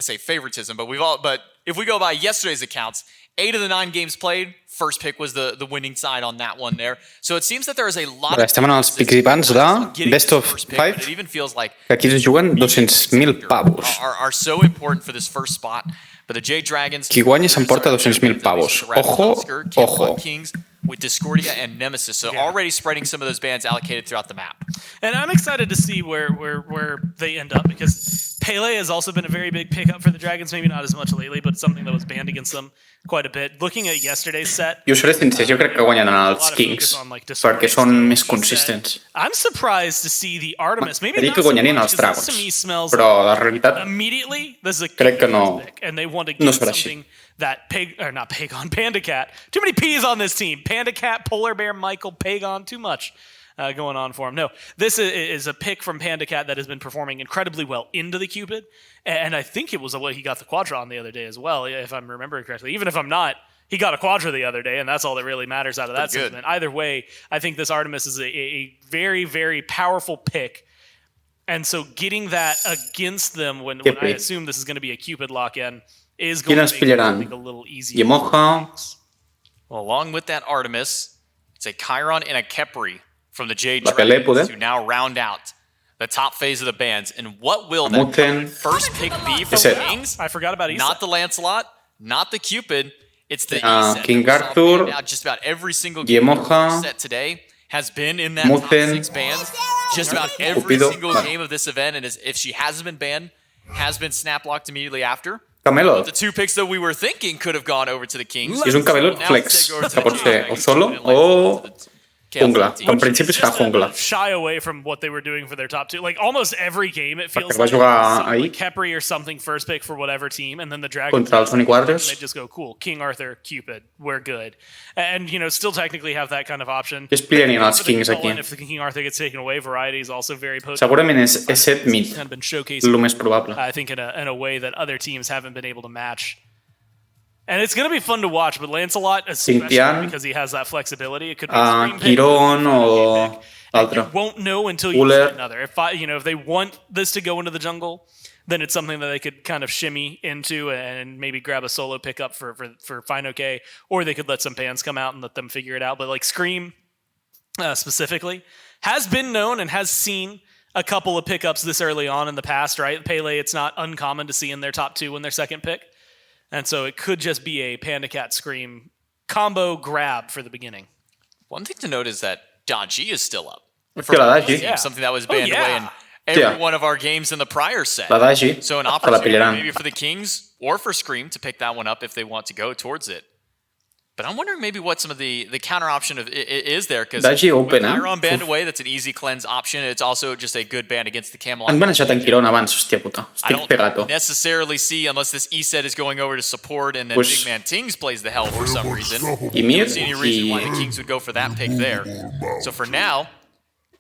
say favoritism, but if we go by yesterday's accounts, 8 of the 9 games played, first pick was the winning side on that one there. So it seems that there is a lot Estem en els participants de Best of 5, que aquí es juguen 200.000 pavos. Are so important for this first spot. But the Jade Dragons, Qui guanyi s'emporta 200.000 pavos. Ojo, ojo. Kings with Discordia and Nemesis, so already spreading some of those bans allocated throughout the map. And I'm excited to see where they end up, because Pele has also been a very big pickup for the Dragons, maybe not as much lately, but something that was banned against them quite a bit. Looking at yesterday's set... Jo seré sincer, jo crec que guanyen els Kings, perquè són més consistents. I'm surprised to see the Artemis. Maybe Dic que guanyarien els Dragons, però la realitat crec que no, and they want to no get serà així. something that Panda Cat. Too many P's on this team. Panda Cat, Polar Bear, Michael, Pagon, too much going on for him. No, this is a pick from Panda Cat that has been performing incredibly well into the Cupid, and I think it was the way he got the Quadra on the other day as well, if I'm remembering correctly. Even if I'm not, he got a Quadra the other day, and that's all that really matters out of that segment. Either way, I think this Artemis is a very, very powerful pick. And so getting that against them when I assume this is going to be a Cupid lock-in is going to make it a little easier. Well, along with that Artemis, it's a Chiron and a Kepri from the Jade Dragons to now round out the top phase of the bans. And what will that first pick be for the Kings? I forgot about Isa. Not the Lancelot, not the Cupid. It's the E-set. King Arthur, now just about every single game set today has been in that top 6 bans. Just about every single game of this event, and if she hasn't been banned, has been snap locked immediately after. Camelot. The 2 picks that we were thinking could have gone over to the Kings. És un Camelot flex, que pot ser o solo o jungla. En principi serà jungla. Shy away from what they were doing for their top 2. Like almost every game, it feels like Kepri or something first pick for whatever team, and then the Dragons contra els Uniquadres. They just go, cool, King Arthur, Cupid, we're good. And, still technically have that kind of option. Què es pillarien els Kings aquí? If the King Arthur gets taken away, variety is also very potent. Segurament és SMITE, el més probable. I think in a way that other teams haven't been able to match. And it's going to be fun to watch, but Lancelot, especially because he has that flexibility, it could be Quiron o altre. You won't know until you see another. If they want this to go into the jungle, then it's something that they could kind of shimmy into and maybe grab a solo pickup for Fine OK, or they could let some bans come out and let them figure it out. But like Scream specifically has been known and has seen a couple of pickups this early on in the past, right? Pele, it's not uncommon to see in their top 2 in their second pick. And so it could just be a Panda Cat Scream combo grab for the beginning. One thing to note is that Daji is still up. Something that was banned away in every one of our games in the prior set. So an opportunity maybe for the Kings or for Scream to pick that one up if they want to go towards it. But I'm wondering maybe what some of the counter option is there, because with Chiron banned away, that's an easy cleanse option. It's also just a good ban against the Camelot. Han banejat en Quiron abans, hòstia puta. I don't necessarily see, unless this E-set is going over to support and then Big Man Tings plays the hell for some reason. I don't see any reason why the Kings would go for that pick there. So for now,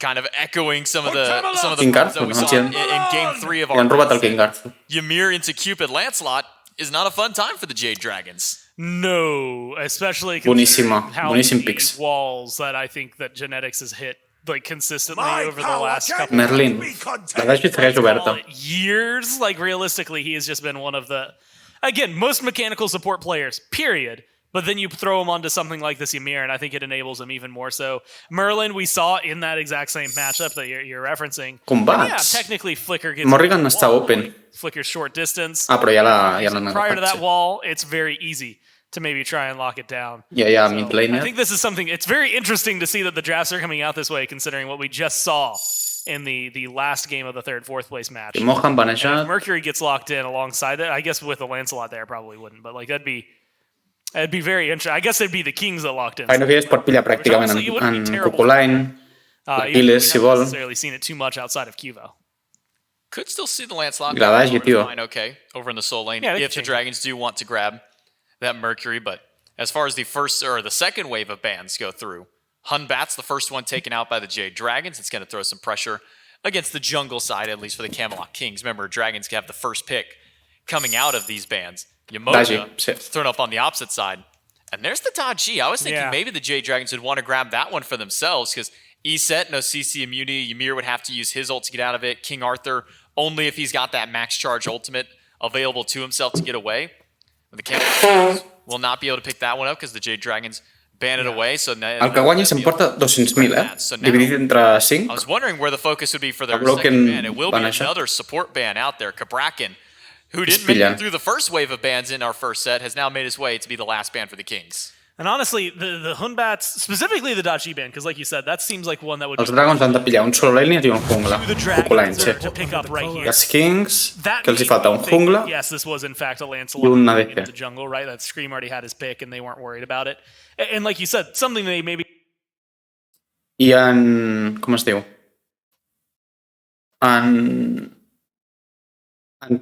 kind of echoing some of the points that we saw in Game 3 of our Ymir into Cupid Lancelot is not a fun time for the Jade Dragons. No, especially considering how many picks. walls that I think that Genetics has hit like consistently over the last couple Merlin. Years. Like realistically, he has just been one of the, again, most mechanical support players, period. But then you throw him onto something like this Ymir, and I think it enables him even more so. Merlin, we saw in that exact same matchup that you're referencing. Combats. Yeah, technically Flicker gets Morrigan està open. Flicker's short distance. Però ja l'han prior to that wall, it's very easy to maybe try and lock it down. Yeah, mid laner. I think this is something, it's very interesting to see that the drafts are coming out this way, considering what we just saw in the last game of the 3rd, 4th place match. If Mercury gets locked in alongside it, I guess with the Lancelot there, probably wouldn't, but like that'd be very interesting. I guess it'd be the Kings that locked in. Fine OK es pot pillar pràcticament en Cuculain, Aquiles, si vol. Not necessarily seen it too much outside of Cuvo. Could still see the Lancelot. Gradagi, tio. Fine OK over in the Soul Lane if the Dragons do want to grab that Mercury. But as far as the first or the second wave of bans go through, Hunbat's the first one taken out by the Jade Dragons. It's going to throw some pressure against the jungle side, at least for the Camelot Kings. Remember, Dragons can have the first pick coming out of these bans. Yamoja thrown up on the opposite side. And there's the Daji. I was thinking maybe the Jade Dragons would want to grab that one for themselves, because E-set, no CC immunity. Ymir would have to use his ult to get out of it. King Arthur, only if he's got that max charge ultimate available to himself to get away. The Camelot will not be able to pick that one up because the Jade Dragons ban it away. So el que guanyi s'emporta 200.000, So dividit entre I 5. was wondering where the focus would be for their Broken second ban. It will be ban another support ban out there. Cabrakan, who didn't make it through the first wave of bans in our first set, has now made his way to be the last ban for the Kings. And honestly, the Hunbats, specifically the Dachi ban, because like you said, that seems like one that would Els Dragons han de pillar un solo laner i un jungla. the Cuculain, Dragons sí. to pick up right here. Els Kings, That que els hi made falta me un think, jungla yes, this was in fact a i Lancelot un into ADC. the jungle, right? That Scream already had his pick, and they weren't worried about it. And like you said, something they maybe... I en... com es diu? En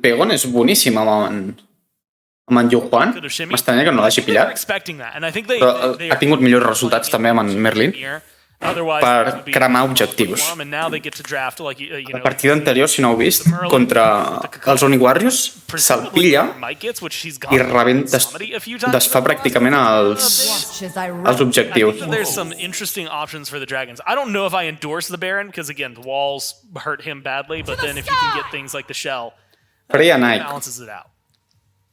Pegon és boníssim amb en Yuhuan. M'estranya que no l'hagi pillat. Però ha tingut millors resultats també amb en Merlin per cremar objectius. El partit anterior, si no heu vist, contra els Oni Warriors, se'l pilla i desfà pràcticament els objectius. There's some interesting options for the Dragons. I don't know if I endorse the Baron, because again, the walls hurt him badly, but then if you can get things like the Shell, Freya Nike. Balances it out.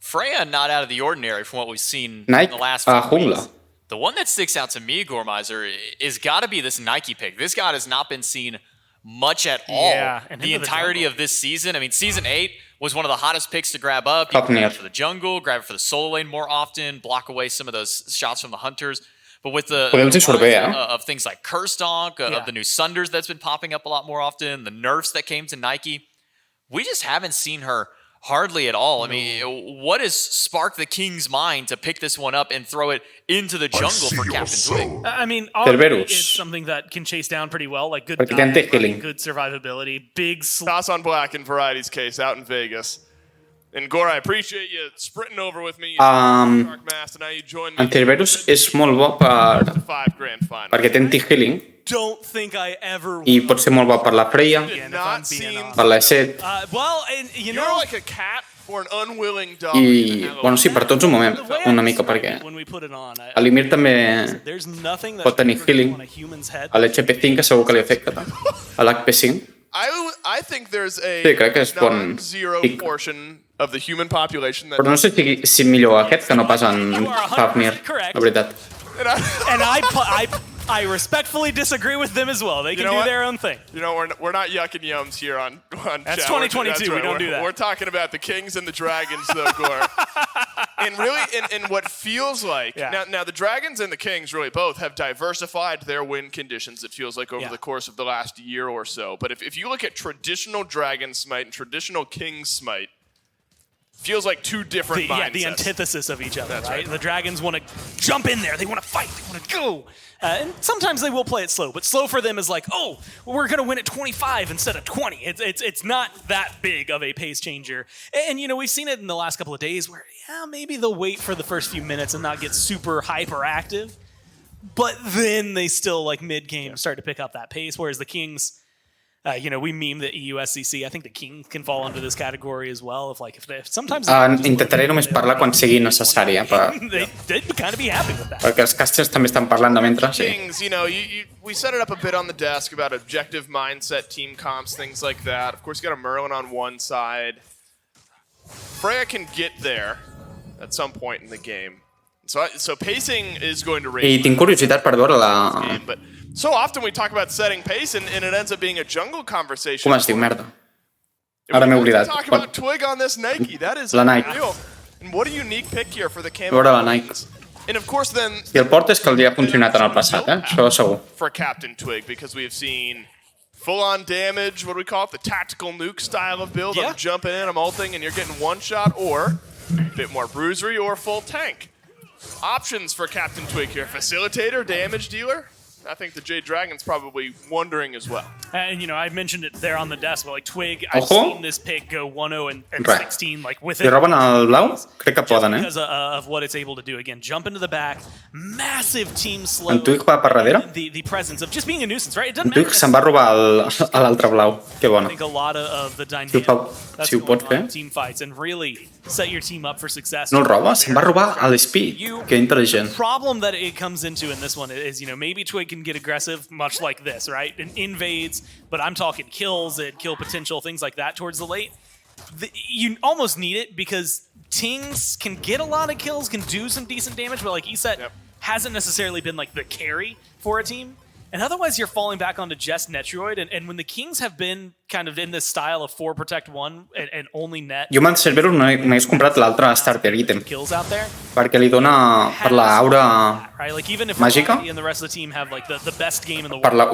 Freya not out of the ordinary from what we've seen Nike, in the last few jungla. weeks. The one that sticks out to me, Gormizer, is got to be this Nike pick. This god has not been seen much at all the entirety of this season. I mean, Season 8 was one of the hottest picks to grab up. You can grab it for the jungle, grab it for the solo lane more often, block away some of those shots from the hunters. But with the of things like Curse Donk, of the new Sunders that's been popping up a lot more often, the nerfs that came to Nike, we just haven't seen her hardly at all. I mean, what has sparked the King's mind to pick this one up and throw it into the jungle for Captain Twig? I mean, is something that can chase down pretty well, like good dive, good survivability, big toss on black in Variety's case out in Vegas. And Gore, I appreciate you sprinting over with me. En Cerberus és molt bo perquè té anti-healing i pot ser molt bo per la Freya, per la Set i, bueno, sí, per tots un moment, una mica, perquè a l'Ymir també pot tenir healing, a l'HP5 segur que li afecta, a l'HP5. Sí, crec que és bon pic. Però no sé si millor aquest que no pas en Fafnir, la veritat. And I respectfully disagree with them as well. They can do their own thing. You know, we're not yucking yums here on That's chat. 2022. That's right. We don't do that. We're talking about the Kings and the Dragons, though, Gore. And really, in what feels like now, the Dragons and the Kings really both have diversified their win conditions. It feels like over the course of the last year or so. But if you look at traditional Dragon Smite and traditional King Smite, feels like two different mindsets. The antithesis of each other, right? The Dragons want to jump in there. They want to fight. They want to go. And sometimes they will play it slow, but slow for them is like, oh, we're going to win at 25 instead of 20. It's not that big of a pace changer. And, you know, we've seen it in the last couple of days where, maybe they'll wait for the first few minutes and not get super hyperactive. But then they still, like, mid-game start to pick up that pace, whereas the Kings... we meme the EUSCC. I think the King can fall under this category as well. If sometimes intentaré només parlar quan sigui necessari, they'd kind of be happy with that. Perquè els casters també estan parlant de mentre. Kings, we set it up a bit on the desk about objective mindset, team comps, things like that. Of course, you got a Merlin on one side. Freya can get there at some point in the game. So pacing is going to raise. I tinc curiositat per veure la... So often we talk about setting pace and it ends up being a jungle conversation. Com es diu, merda? Ara m'he oblidat. Talk about Twig on this Nike. That is la Nike. Real. And what a unique pick here for the Camelot. Veure la Nike. And of course then... I el port és que el dia ha funcionat en el passat, això segur. For Captain Twig, because we've seen full-on damage, what do we call it? The tactical nuke style of build. I'm jumping in, I'm ulting, and you're getting one shot, or a bit more bruisery, or full tank. Options for Captain Twig here. Facilitator, damage dealer. I think the Jade Dragon's probably wondering as well. And, I mentioned it there on the desk, but like Twig, I've seen this pick go 1-0 and 16, like with it. Si roben el blau, crec que poden, because of what it's able to do. Again, jump into the back, massive team slow. En Twig va per darrere? The presence of just being a nuisance, right? It doesn't matter. Twig se'n va robar l'altre blau. Que bona. I think a lot of the dynamics si ho pot fer. Team fights and really set your team up for success. No el roba, se'n va robar a l'Speed. Que intel·ligent. The problem that it comes into in this one is, maybe Twig can get aggressive, much like this, right? And invades, but I'm talking kills and kill potential, things like that towards the late. you almost need it because Tings can get a lot of kills, can do some decent damage, but like Iset hasn't necessarily been like the carry for a team. And otherwise, you're falling back onto just Netroid. And when the Kings have been kind of in this style of 4 protect 1 and only net... Jo amb el Cerberus no hagués comprat l'altre starter item. Perquè li dona per l'aura màgica. Ho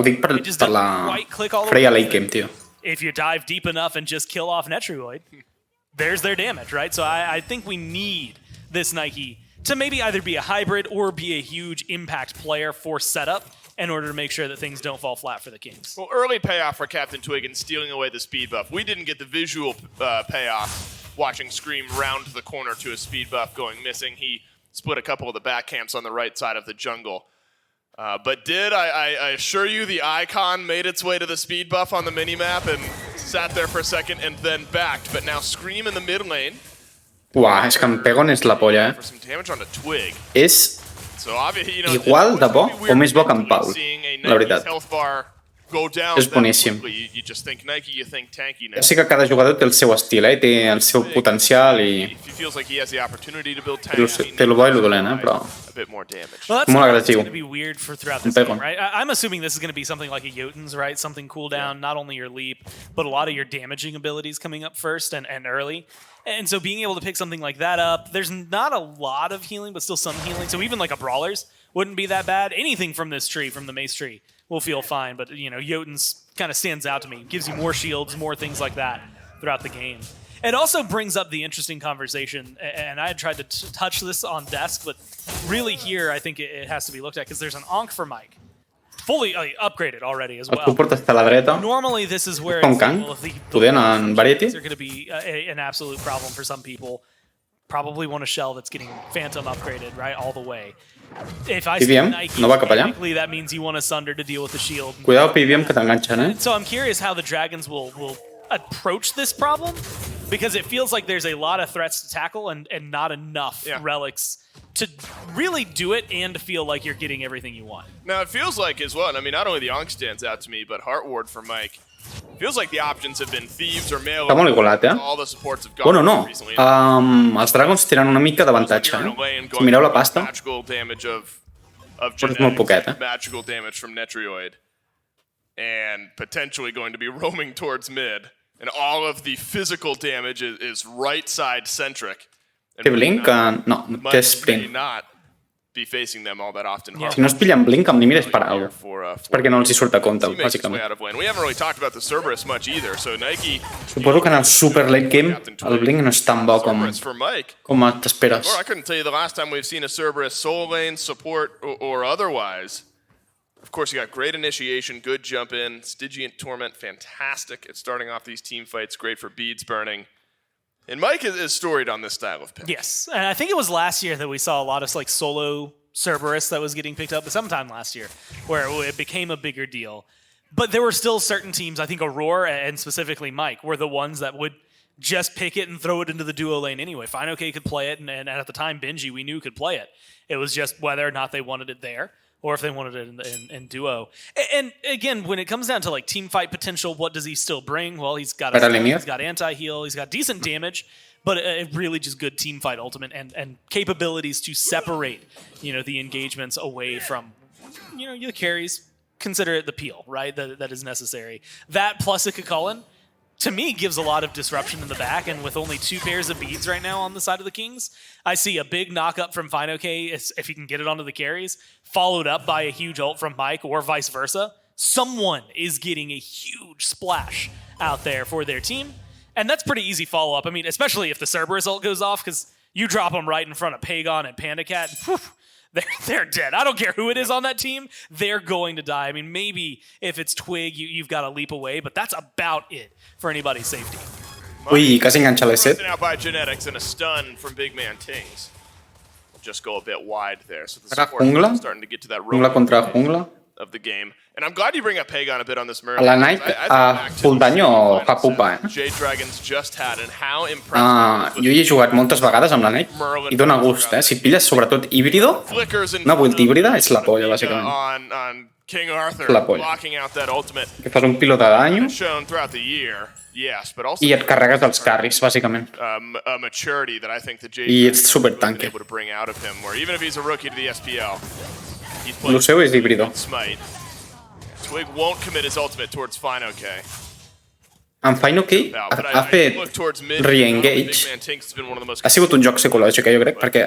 dic per la Freya late game, tio. If you dive deep enough and just kill off Netroid, there's their damage, right? So I think we need this Nike to maybe either be a hybrid or be a huge impact player for setup in order to make sure that things don't fall flat for the Kings. Well, early payoff for Captain Twig in stealing away the speed buff. We didn't get the visual payoff watching Scream round the corner to a speed buff going missing. He split a couple of the back camps on the right side of the jungle. But I assure you the icon made its way to the speed buff on the minimap and sat there for a second and then backed. But now Scream in the mid lane. Uah, és que en Pegon és la polla, For some damage on the Twig. És igual de bo o més bo que en Paul, la veritat. És boníssim. Ja sé que cada jugador té el seu estil, té el seu potencial i té lo bo i lo dolent, però molt agressiu. I'm assuming this is going to be something like a Jotun's, right? Something cooldown, not only your leap, but a lot of your damaging abilities coming up first and early. And so being able to pick something like that up, there's not a lot of healing, but still some healing. So even like a Brawler's wouldn't be that bad. Anything from this tree, from the Mace tree, will feel fine. But, you know, Jotun's kind of stands out to me. Gives you more shields, more things like that throughout the game. It also brings up the interesting conversation, and I had tried to touch this on desk, but really here I think it has to be looked at because there's an Ankh for Mike. Fully upgraded already as well. Normally, this is where the are going to be an absolute problem for some people. Probably want a shell that's getting Phantom upgraded, right, all the way. If I see Nike, technically that means you want a Sunder to deal with the shield. Cuidado PVM que t'enganxen, So I'm curious how the Dragons will approach this problem, because it feels like there's a lot of threats to tackle and not enough relics to really do it and feel like you're getting everything you want. Now, it feels like as well, and I mean, not only the Ankh stands out to me, but Heart Ward for Mike. Feels like the options have been Thieves or Melee. Està molt igualat, All the supports have gone recently. Els Dragons tenen una mica d'avantatge, Si mireu la pasta, magical damage of però és molt poquet, magical damage from Netroid. And potentially going to be roaming towards mid. And all of the physical damage is right side centric. Té Blink? No, té Sprint. Be facing them all that often. Si no es pillen Blink, amb límit és per alguna cosa. És perquè no els hi surt a compte, bàsicament. We haven't really talked about the Cerberus much either, so Nike... Suposo que en el super late game el Blink no és tan bo com t'esperes. I couldn't tell you the last time we've seen a Cerberus soul lane, support, or otherwise. Of course, you got great initiation, good jump in, Stygian Torment, fantastic at starting off these team fights, great for beads burning. And Mike is storied on this style of pick. Yes, and I think it was last year that we saw a lot of like solo Cerberus that was getting picked up, but sometime last year, where it became a bigger deal. But there were still certain teams, I think Aurora and specifically Mike, were the ones that would just pick it and throw it into the duo lane anyway. FineOK could play it, and at the time Benji, we knew could play it. It was just whether or not they wanted it there, or if they wanted it in duo. And again, when it comes down to like team fight potential, what does he still bring? Well, he's got anti-heal, he's got decent damage, but a really just good team fight ultimate and capabilities to separate, the engagements away from, the carries. Consider it the peel, right? That is necessary. That plus a Cucullin, to me, gives a lot of disruption in the back, and with only 2 pairs of beads right now on the side of the Kings, I see a big knock-up from FineOK if he can get it onto the carries, followed up by a huge ult from Mike, or vice versa. Someone is getting a huge splash out there for their team, and that's pretty easy follow-up. I mean, especially if the Cerberus ult goes off, because you drop them right in front of Pagon and PandaCat, and they're dead. I don't care who it is on that team. They're going to die. I mean, maybe if it's Twig, you've got to leap away, but that's about it for anybody's safety. Ui, quasi enganxa l'E7. Out by genetics and a stun from Big Man Tings. Just go a bit wide there. So the jungla? Starting to get to that Jungla contra jungla? Of the game. And I'm glad you bring up Pagon a bit on this A la Night, full daño fa pupa, Jade Dragons just had and how impressive. Jo hi he jugat moltes vegades amb la Night i dona gust, Si et pilles sobretot híbrido, una build híbrida és la polla, bàsicament. King Arthur la polla. blocking out that ultimate. Que fas un pilot de danyo Shown throughout the year, yes, but also i et carregues els carris, bàsicament. a maturity that I think the Jade I ets super been tanque. able to bring out of him, where even if he's a rookie to the SPL, he's Lo played seu és híbrido. Smite. Twig won't commit his ultimate towards Fine OK. En Fine OK ha fet re-engage. Ha sigut un joc psicològic, jo crec, perquè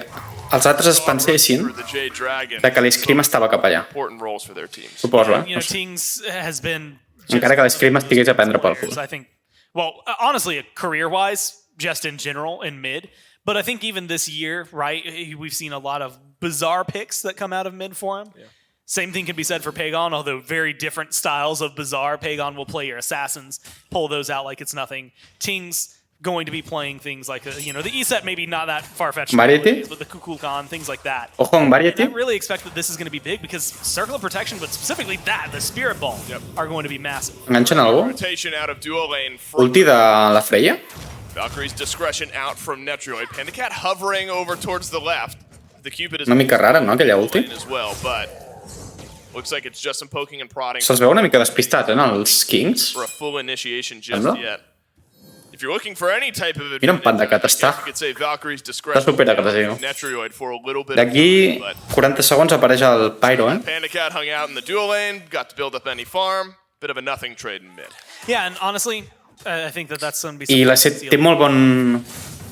els altres es pensessin que l'Scream estava cap allà. Suposo, Encara que l'Scream estigués a prendre pel cul. Well, honestly, career-wise, just in general, in mid, but I think even this year, right, we've seen a lot of bizarre picks that come out of mid for him. Yeah. Same thing can be said for Pagon, although very different styles of bizarre. Pagon will play your assassins, pull those out like it's nothing. Ting's going to be playing things like, the E-set maybe not that far-fetched, but the Kukulkan, things like that. Ojo en Variety. I really expect that this is going to be big because Circle of Protection, but specifically the Spirit Ball, are going to be massive. Enganxen algú? Ulti de la Freya? Valkyrie's discretion out from Netrioid. Pandacat hovering over towards the left. The Cupid is una mica rara, no, aquella ulti? as well, but looks like it's just some poking and prodding. Se'ls veu una mica despistats, els Kings? For a full initiation just yet. If you're looking for any type of Mira en Pandacat, està super agressiu. D'aquí 40 segons apareix el Pyro, Pandacat hung out in the dual lane, got to build up any farm, bit of a nothing trade in mid. Yeah, and honestly, I think that's going to be I la set té molt bon...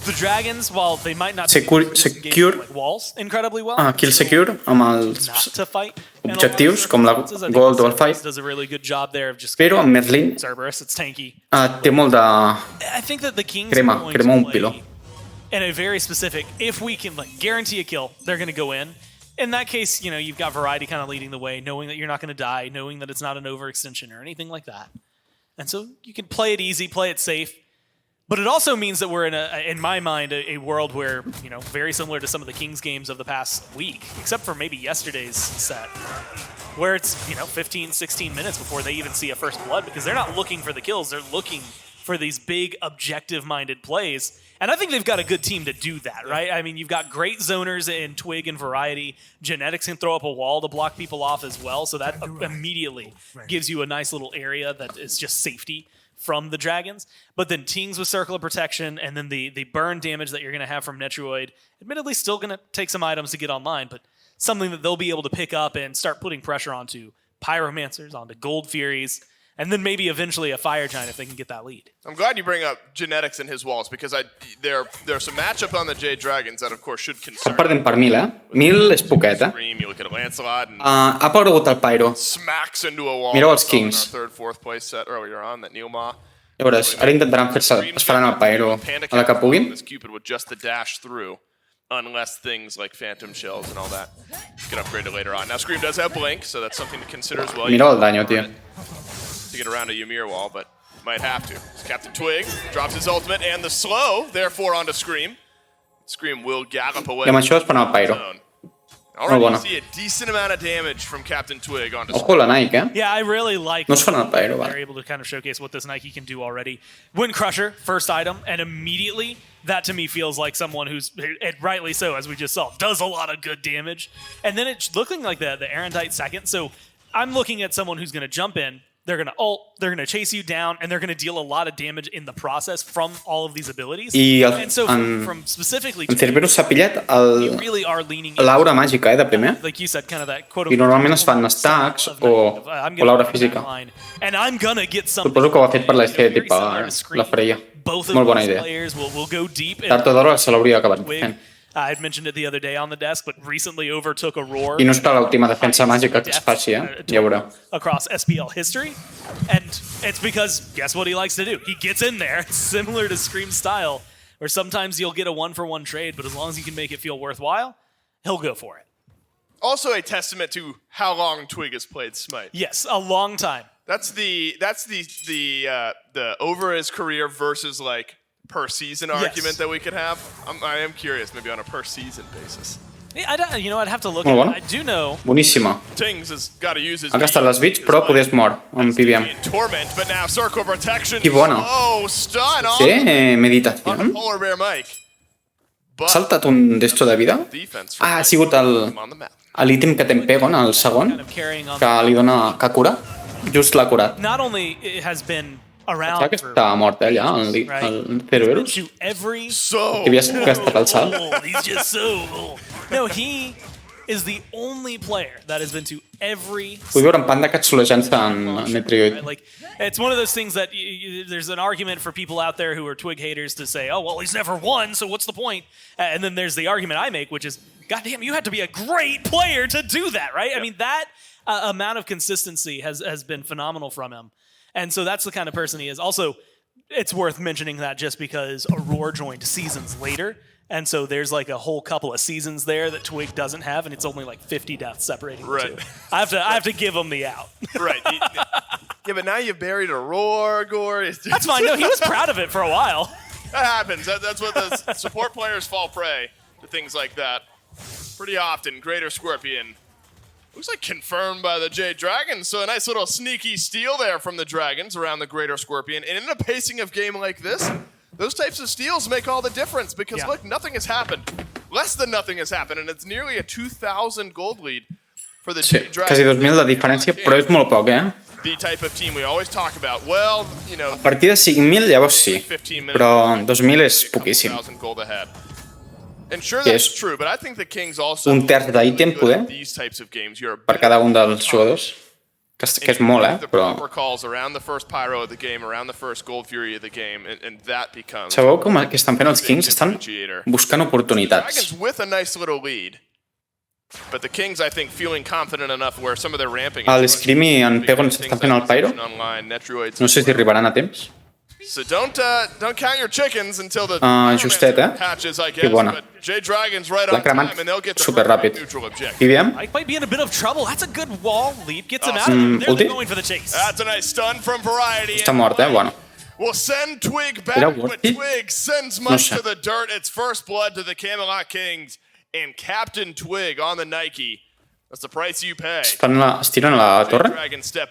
The Dragons, while they might not secure like walls incredibly well, kill secure amb els objectius com la Gold o el Fight, però amb Merlin té molt de crema un piló. And a very specific, if we can guarantee a kill, they're going to go in. In that case, you've got Variety kind of leading the way, knowing that you're not going to die, knowing that it's not an overextension or anything like that. And so you can play it easy, play it safe. But it also means that we're in my mind, a world where, very similar to some of the Kings games of the past week, except for maybe yesterday's set, where it's, 15, 16 minutes before they even see a first blood, because they're not looking for the kills, they're looking for these big objective-minded plays. And I think they've got a good team to do that, right? I mean, you've got great zoners in Twig and Variety. Genetics can throw up a wall to block people off as well, so that immediately gives you a nice little area that is just safety from the Dragons. But then Tings with Circle of Protection, and then the burn damage that you're going to have from Netrioid. Admittedly, still going to take some items to get online, but something that they'll be able to pick up and start putting pressure onto Pyromancers, onto Gold Furies, and then maybe eventually a Fire Giant if they can get that lead. I'm glad you bring up Genetics and his walls, because there's a matchup on the Jade Dragons that, of course, should concern. Perdem per 1000, 1000 és poquet, You look at Lancelot and ha aparegut el Pyro. Smacks into a wall. Mireu els Kings. Third, fourth place set earlier on that Neilma. Llavors, ara intentaran es faran el Pyro a la que puguin. This Cupid with just the dash through, unless things like Phantom Shells and all that get upgraded later on. Now Scream does have Blink, so that's something to consider as well. Mireu el daño, tio. To get around a Ymir wall, but might have to. Captain Twig drops his ultimate and the slow, therefore onto Scream. Scream will gallop away. I amb això es fan el Pyro. Already see a decent amount of damage from Captain Twig onto Scream. Ojo la Nike, Yeah, I really like no es fan el Pyro, they're able to kind of showcase what this Nike can do already. Wind Crusher, first item, and immediately that to me feels like someone who's, and rightly so, as we just saw, does a lot of good damage. And then it's looking like the Erendite second. So I'm looking at someone who's going to jump in, they're going to ult, they're going to chase you down, and they're going to deal a lot of damage in the process from all of these abilities. And so from specifically en Cerberus s'ha pillat really are leaning l'aura màgica, de primer. Like you said, kind of that quote I normalment es fan stacks o l'aura física. And I'm gonna get something. Suposo que ho ha fet per l'estètica, la Freya. Molt bona idea. Tard o d'hora se l'hauria acabat fent. I had mentioned it the other day on the desk, but recently overtook a roar. I no està l'última defensa màgica que es faci, ja veurà. Across SPL history, and it's because guess what he likes to do? He gets in there, similar to Scream's style, where sometimes you'll get a one-for-one trade, but as long as you can make it feel worthwhile, he'll go for it. Also a testament to how long Twig has played Smite. Yes, a long time. That's the over his career versus like per season argument that we could have. I am curious, maybe on a per season basis. Yeah, I'd have to look at it. I do know. Boníssima. Tings has got to use his. Ha gastat les bits, però poder es mor amb PBM. Torment, but now Circle Protection. Que bona. Oh, stun on. Sí, meditació. Polar Bear Mike. Ha saltat un d'esto de vida? Ah, ha sigut l'ítem que té en Pegon, el segon, que li dona que cura. Just l'ha curat. Pensava que estava mort allà, el Cerberus. Que havia gastat el salt. No, he is the only player that has been to every. Vull veure en Panda catsolejant-se en Metroid. Like, it's one of those things that there's an argument for people out there who are Twig haters to say, oh, well, he's never won, so what's the point? And then there's the argument I make, which is, goddamn, you had to be a great player to do that, right? Yep. I mean, that amount of consistency has been phenomenal from him. And so that's the kind of person he is. Also, it's worth mentioning that just because Aurora joined seasons later. And so there's like a whole couple of seasons there that Twig doesn't have, and it's only like 50 deaths separating the two. I have to give him the out. Right. Yeah, but now you've buried Aurora, Gore. That's fine. No, he was proud of it for a while. That happens. That's what the support players fall prey to things like that. Pretty often, Greater Scorpion. Looks like confirmed by the Jade Dragons. So a nice little sneaky steal there from the Dragons around the Greater Scorpion. And in a pacing of game like this, those types of steals make all the difference because, look, nothing has happened. Less than nothing has happened, and it's nearly a 2,000 gold lead for the Jade Dragons. Quasi 2.000 de diferència, però és molt poc, eh? The type of team we always talk about. Well, you know, a partir de 5.000 llavors sí, però 2.000 és poquíssim. And sure that's true, but I think the Kings also un terç d'ítem, poder, per cada un dels jugadors. Que és molt, però... Sabeu com que estan fent els Kings? Estan buscant oportunitats. L'Scream i en Pegon s'estan fent el Pyro. No sé si arribaran a temps. So don't count your chickens until the justet, hatches, I guess. Que bona. Jade Dragons right on time, and they'll get the superràpid. I veiem? Mike might be in a bit of trouble. That's a good wall leap. Gets him out of there. They're going for the chase. That's a nice stun from Variety. Està mort, bueno. We'll send Twig back, but Twig sends much to the dirt. It's first blood to the Camelot Kings, and Captain Twig on the Nike. That's the price you pay. Es tiren a la torre? Hòstia,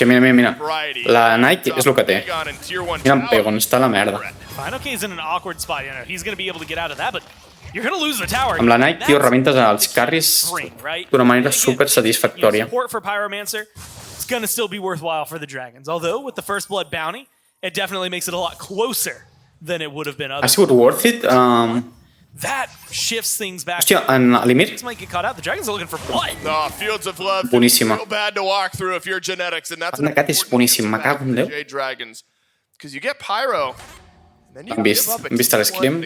mira. La Nike és el que té. Mira en Pegon, està a la merda. Amb la Nike, tio, rebentes els carris d'una manera super satisfactòria. It's going to still be worthwhile for the Dragons. Although, with the first blood bounty, it definitely makes it a lot closer than it would have been otherwise. Ha sigut worth it? That shifts things back. Hòstia, en Limir? The Dragons are looking for blood. Boníssima. El necat és boníssim, me cago en Déu. Hem vist l'Scream.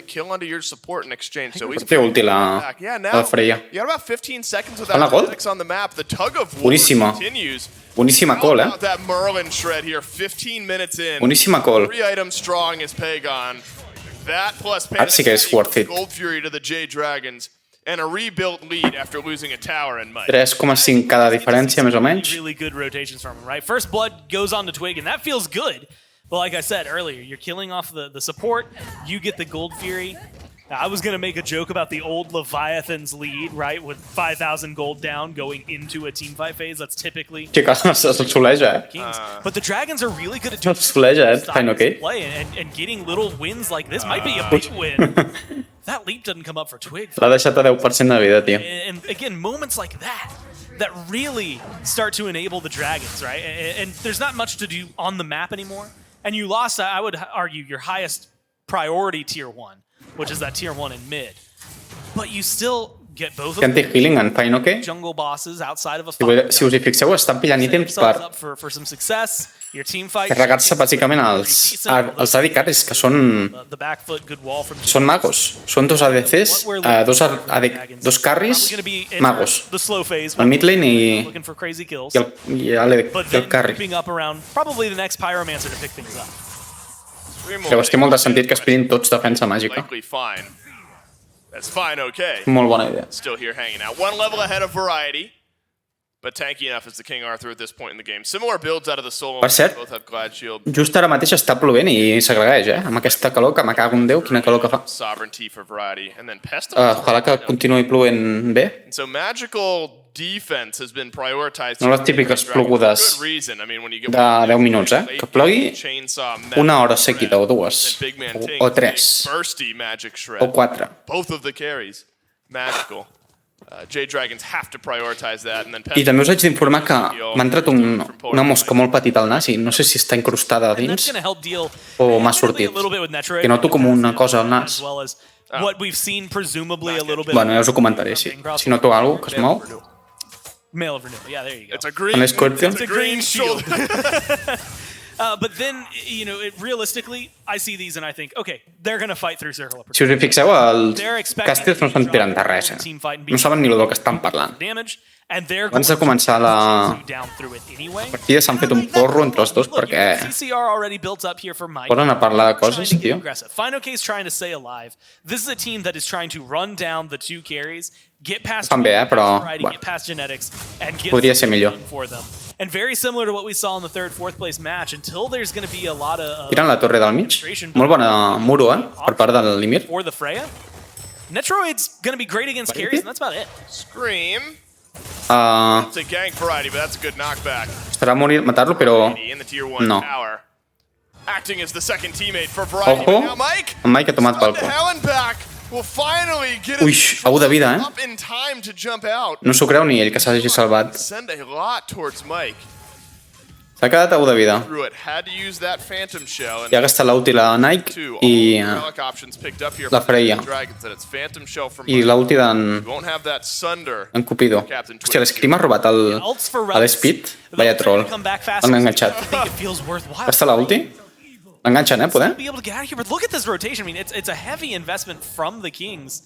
Té ulti la Freya. Fan la gold? Boníssima. Boníssima call, eh? Boníssima call. Ara sí que és worth it. 3,5 cada diferència, més o menys. First blood goes on to Twig, and that feels good. But like I said earlier, you're killing off the support, you get the Gold Fury. I was going to make a joke about the old Leviathan's lead, right, with 5,000 gold down going into a teamfight phase. That's typically... Que se'l soleja, But the Dragons are really good at doing play, and getting little wins like this might be a big win. That leap doesn't come up for Twig. L'ha deixat a 10% de vida, tio. And again, moments like that really start to enable the Dragons, right? And there's not much to do on the map anymore. And you lost, I would argue, your highest priority tier 1. Which is that tier 1 in mid. But you still get both of them. Anti-healing en Fine OK. Jungle bosses outside of a fight. Si us hi fixeu, estan pillant ítems for some success. Your team fight. Carregar-se bàsicament els AD carries, que són magos. Són dos ADCs, dos carries, magos. El mid lane i el carry. Probably the next Pyromancer to pick things up. Llavors té molt de sentit que es pidin tots defensa màgica. Molt bona idea. Still here hanging out. One level ahead of Variety, but tanky enough as the King Arthur at this point in the game. Similar builds out of the solo. Per cert, just ara mateix està plovent i s'agregueix, amb aquesta calor que me cago en Déu, quina calor que fa. Ojalà que continuï plovent bé. So Magical defense has been prioritized. No les típiques plogudes de 10 minuts, que plogui una hora seguida, o dues, o tres, o quatre. Both of the carries, magical. Jade Dragons have to prioritize that. I també us haig d'informar que m'ha entrat una mosca molt petita al nas i no sé si està incrustada a dins o m'ha sortit. Que noto com una cosa al nas. Bueno, ja us ho comentaré, sí. Si noto alguna cosa que es mou. Mail of renewal. Yeah, there you go. An Scorpion. It's a green shield. But then, realistically, I see these and I think, okay, they're going to fight through circle of Si us hi fixeu, els càsters no estan tirant de res. No saben ni del que estan parlant. Abans de començar la partida s'han fet un porro entre els dos perquè poden a parlar de coses, tio. Estan bé, però podria ser millor. And very similar to what we saw in the third, fourth place match, until there's going to be a lot of tiren la torre del mig. Molt bona muro, per part del Limir. For the Freya. Netroid's going to be great against carries, and that's about it. Scream. It's a gank variety, but that's a good knockback. Estarà a morir matar-lo, però no. Acting as the second teammate for variety. Ojo, en Mike ha tomat pel cul. Ui, algú de vida, No s'ho creu ni ell que s'hagi salvat. S'ha quedat algú de vida. I ha gastat l'ulti la Nike i la Freya. I l'ulti d'en Cupido. Hòstia, l'Scream ha robat l'Speed. Vaya troll. L'han enganxat. Gasta l'ulti? L'enganxen, poder? Look at this rotation. I mean, it's a heavy investment from the Kings.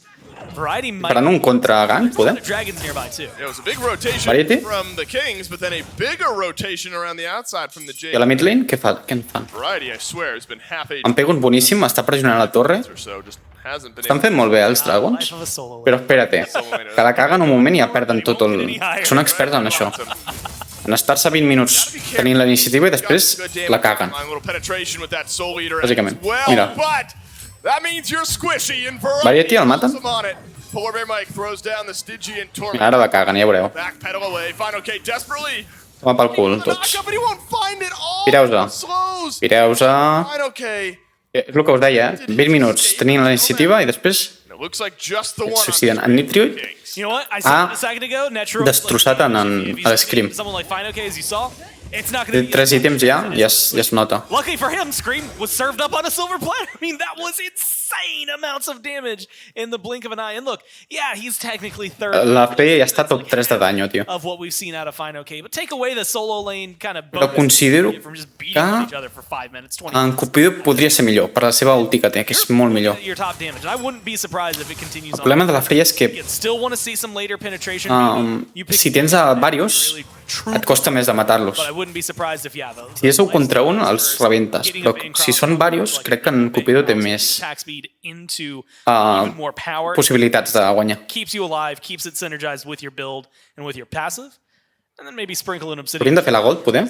Variety might faran un contra-gank, poder? Dragons nearby too. It was a big rotation from the Kings, but then a bigger rotation around the outside from the Jade. I a la mid lane, què en fan? Variety, I swear, has been happy. En pega un boníssim, està pressionant la torre. Estan fent molt bé els Dragons, però espérate, que la caguen un moment i ja perden tot el... Són experts en això. En estar-se 20 minuts tenint la iniciativa i després la caguen. Bàsicament. Mira. Variety el maten? Mira, ara la caguen, ja veureu. Toma pel cul, tots. Pireu-se. Pireu-se. És el que us deia, 20 minuts tenint la iniciativa i després et suïciden. En Nitrioid ha destrossat en l'Scream. Té 3 ítems ja es nota. Luckily for him, Scream was served up on a silver platter. I mean, that was insane amounts of damage in the blink of an eye. And look, yeah, he's technically third. La Freya ja està top 3 de danyo, tio. Of what we've seen out of FineOK, but take away the solo lane kind of però considero que en Cupido podria ser millor per la seva ulti que té, que és molt millor. El problema de la Freya és que si tens a varios et costa més de matar-los. Si és un contra un, els rebentes. Però si són varios, crec que en Cupido té més possibilitats de guanyar. Hauríem de fer la gold, podem?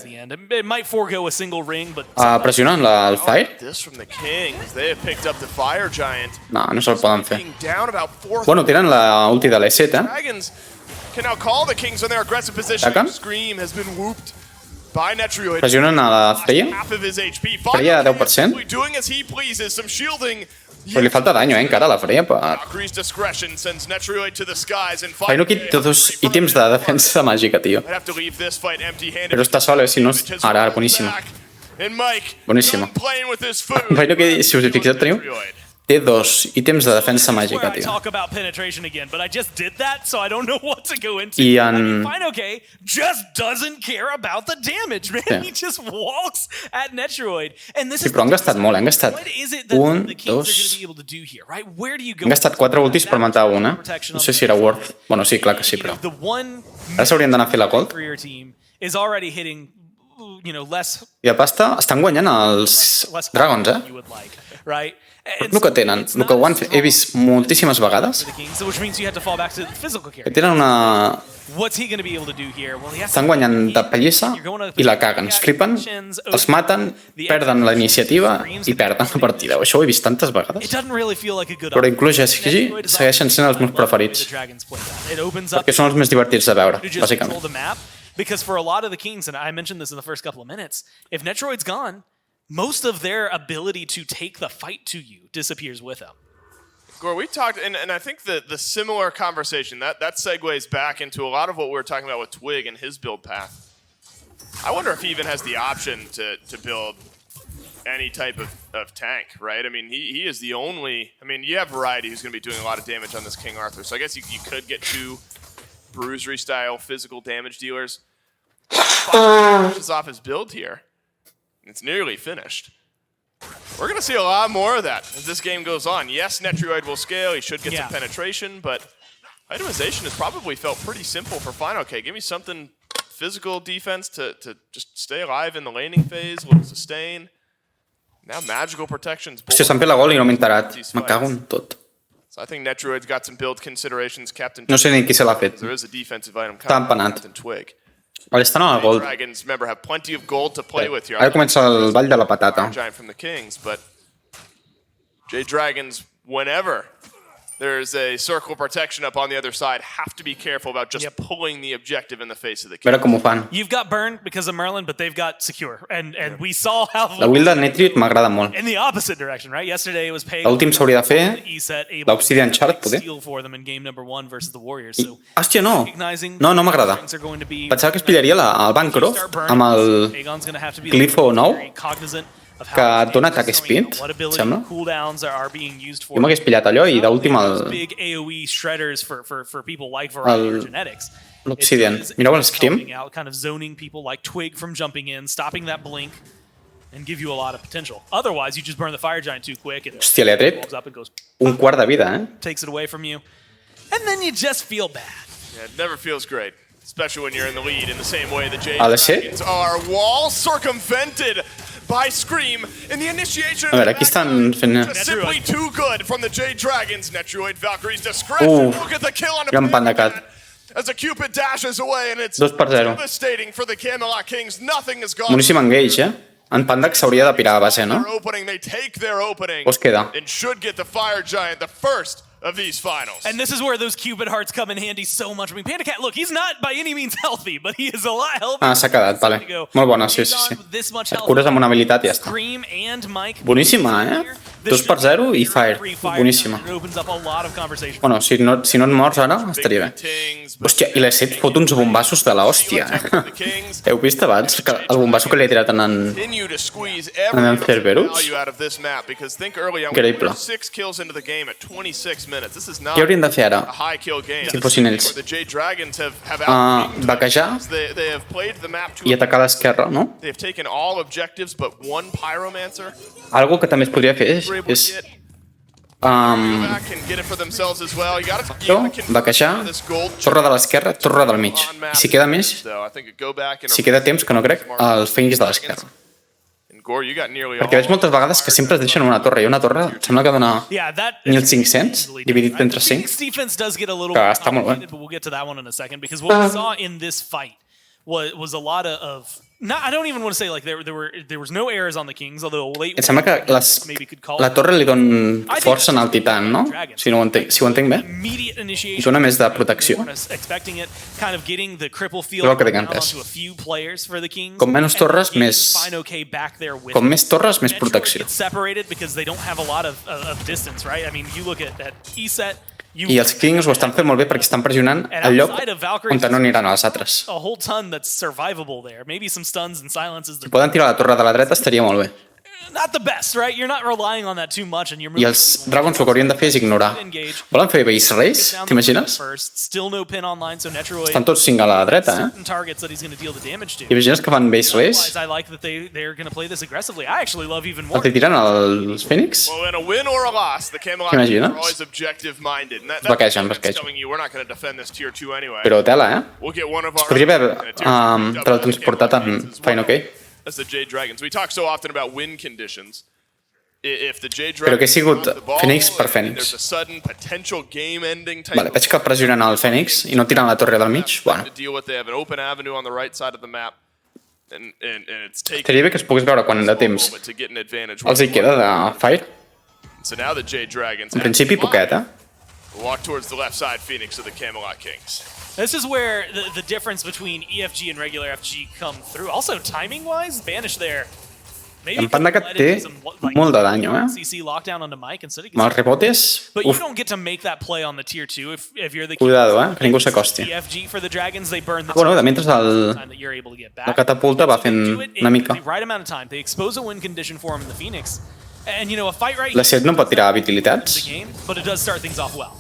Pressionant el Fire? No se'l poden fer. Bueno, tenen la ulti de l'E7, Ataquen? Pressionen a la Freya? Freya a 10%? Però li falta danyo, encara, a la Freya. FineOK té 2 ítems de defensa màgica, tio. Però està sola, si no... Ara, boníssima. Boníssima. FineOK, si us hi fixeu, teniu... Té 2 ítems de defensa màgica, tio. I en... Sí, però han gastat molt, han gastat 1, 2... Han gastat 4 ultis per matar una. No sé si era worth. Bueno, sí, clar que sí, però... Ara s'haurien d'anar a fer la gold. I a pasta estan guanyant els Dragons, És el que tenen, el que he vist moltíssimes vegades, que tenen una... Estan guanyant de pallissa i la caguen, es flipen, els maten, perden la iniciativa i perden la partida. Això ho he vist tantes vegades. Però inclús SG segueixen sent els meus preferits, perquè són els més divertits de veure, bàsicament. Because for a lot of the Kings, and I mentioned this in the first couple of minutes, if Netroid's gone, most of their ability to take the fight to you disappears with them. Gore, we talked, and I think the similar conversation, that segues back into a lot of what we were talking about with Twig and his build path. I wonder if he even has the option to build any type of tank, right? I mean, he is the only... I mean, you have Variety who's going to be doing a lot of damage on this King Arthur, so I guess you could get two Bruisery-style physical damage dealers. Finishes off his build here. It's nearly finished. We're going to see a lot more of that as this game goes on. Yes, Netroid will scale. He should get some penetration, but itemization has probably felt pretty simple for Final K. Give me something physical defense to just stay alive in the laning phase, a little sustain. Now magical protections. Hòstia, s'han fet la gol i no m'he enterat. Me cago en tot. So I think Netroid's got some build considerations. Captain No sé ni qui se l'ha fet. There is a defensive item Està empanat. Captain Twig. Vale, estan a la gol. Dragons, remember, have plenty of gold to play with here. Ara comença el ball de la patata. Giant from the Kings, but Jade Dragons, whenever there's a circle protection up on the other side, have to be careful about just pulling the objective in the face of the Kings. Veure com ho fan. You've got burned because of Merlin, but they've got secure. And we saw how... La build de Netroid m'agrada molt. In the opposite direction, right? Yesterday it was paid... L'últim s'hauria de fer l'Obsidian Shard, poder. For them in game number 1 versus the Warriors. So hòstia, no. No m'agrada. Pensava que es pillaria el Bancroft amb el Glifo nou, que et dona atac speed, sembla. Jo m'hagués pillat allò i d'últim l'Obsidian. Mireu el Scream. Kind of zoning people like Twig from jumping in, stopping that blink, and give you a lot of potential. Otherwise, you just burn the Fire Giant too quick. Hòstia, li ha tret un quart de vida, Takes it away from you. And then you just feel bad. Yeah, it never feels great. Especially when you're in the lead in the same way the Jade Dragons are. Wall circumvented by Scream in the initiation. A veure, aquí estan fent... Simply too good from the Jade Dragons. Netroid Valkyrie's discretion. Look at the kill on a Panda as the Cupid dashes away and it's 2-0. devastating for the Camelot Kings. Nothing is gone. Boníssim engage, En Panda s'hauria de pirar a base, no? They take their opening. Us queda. And should get the Fire Giant, the first of these finals. And this is where those Cupid hearts come in handy so much. I mean, Panda Cat, look, he's not by any means healthy, but he is a lot healthier. S'ha quedat, vale. Molt bona, sí. Et cures amb una habilitat i ja està. Boníssima, 2-0 i Fire. Boníssima. Bueno, si no et mors ara, estaria bé. Hòstia, i l'E7 fot uns bombassos de l'hòstia, Heu vist abans el bombasso que li he tirat en Cerberus? Increïble. Què haurien de fer ara? Si fossin ells. Vaquejar i atacar a l'esquerra, no? Algo que també es podria fer és vaquejar, torre de l'esquerra, torre del mig. I si queda més, si queda temps, que no crec, el Fenix de l'esquerra. Perquè veig moltes vegades que sempre es deixen una torre, i una torre sembla que dona 1.500 dividit entre 5, que està molt bé. Was a lot of I don't even want to say like there was no errors on the Kings, although late. Em sembla que la torre li don força en el Titan, no? Si ho entenc bé. Dona més de protecció. Però que tinc entès. Com menys torres, més... Com més torres, més protecció. I els Kings ho estan fent molt bé perquè estan pressionant el lloc on no aniran els altres. Si poden tirar la torre de la dreta estaria molt bé. not the best, right? You're not relying on that too much, and you're I els Dragons el que haurien de fer és ignorar. Volen fer base race? T'imagines? Still no pin online, so Netroid Estan tots 5 a la dreta, targets that he's going to deal the damage to. T'imagines que fan base race? I like that they're going to play this aggressively. I actually love even more. Els tiren els Phoenix? Well, in a win or a loss, the Camelot T'imagines? are always objective-minded. And that's Vaquegen. telling you we're not going to defend this tier 2 anyway. Però tela, We'll get one of Es our podria haver teletransportat en Fine OK. That's the Jade Dragons. We talk so often about win conditions. If the Jade Però que ha Dragons sigut drop the ball, Phoenix per and Phoenix. there's a sudden potential game-ending type Vale, veig que pressionen el Phoenix i no tiren la torre del mig. Bueno, to deal with. They have an open avenue on the right side of the map. And it's taken estaria bé que es pogués veure quan de temps moment to get an advantage. els hi queda de Fire. So now the Jade Dragons En principi, poquet, walk towards the left side Phoenix of the Camelot Kings. This is where the difference between EFG and regular FG come through. Also, timing-wise, Banish there. En Pandacat té molt de dany, CC lockdown onto Mike instead of Amb els rebotes, But you don't get to make that play on the tier 2 if you're the cuidado, que ningú s'acosti. EFG for the Dragons, they burn the Bueno, de mentre time that you're able to get back. la catapulta va fent una mica. The right amount of time. They expose a win condition for him in the Phoenix. And you know, a fight right La Set no pot tirar the vitalitats. game, but it does start things off well.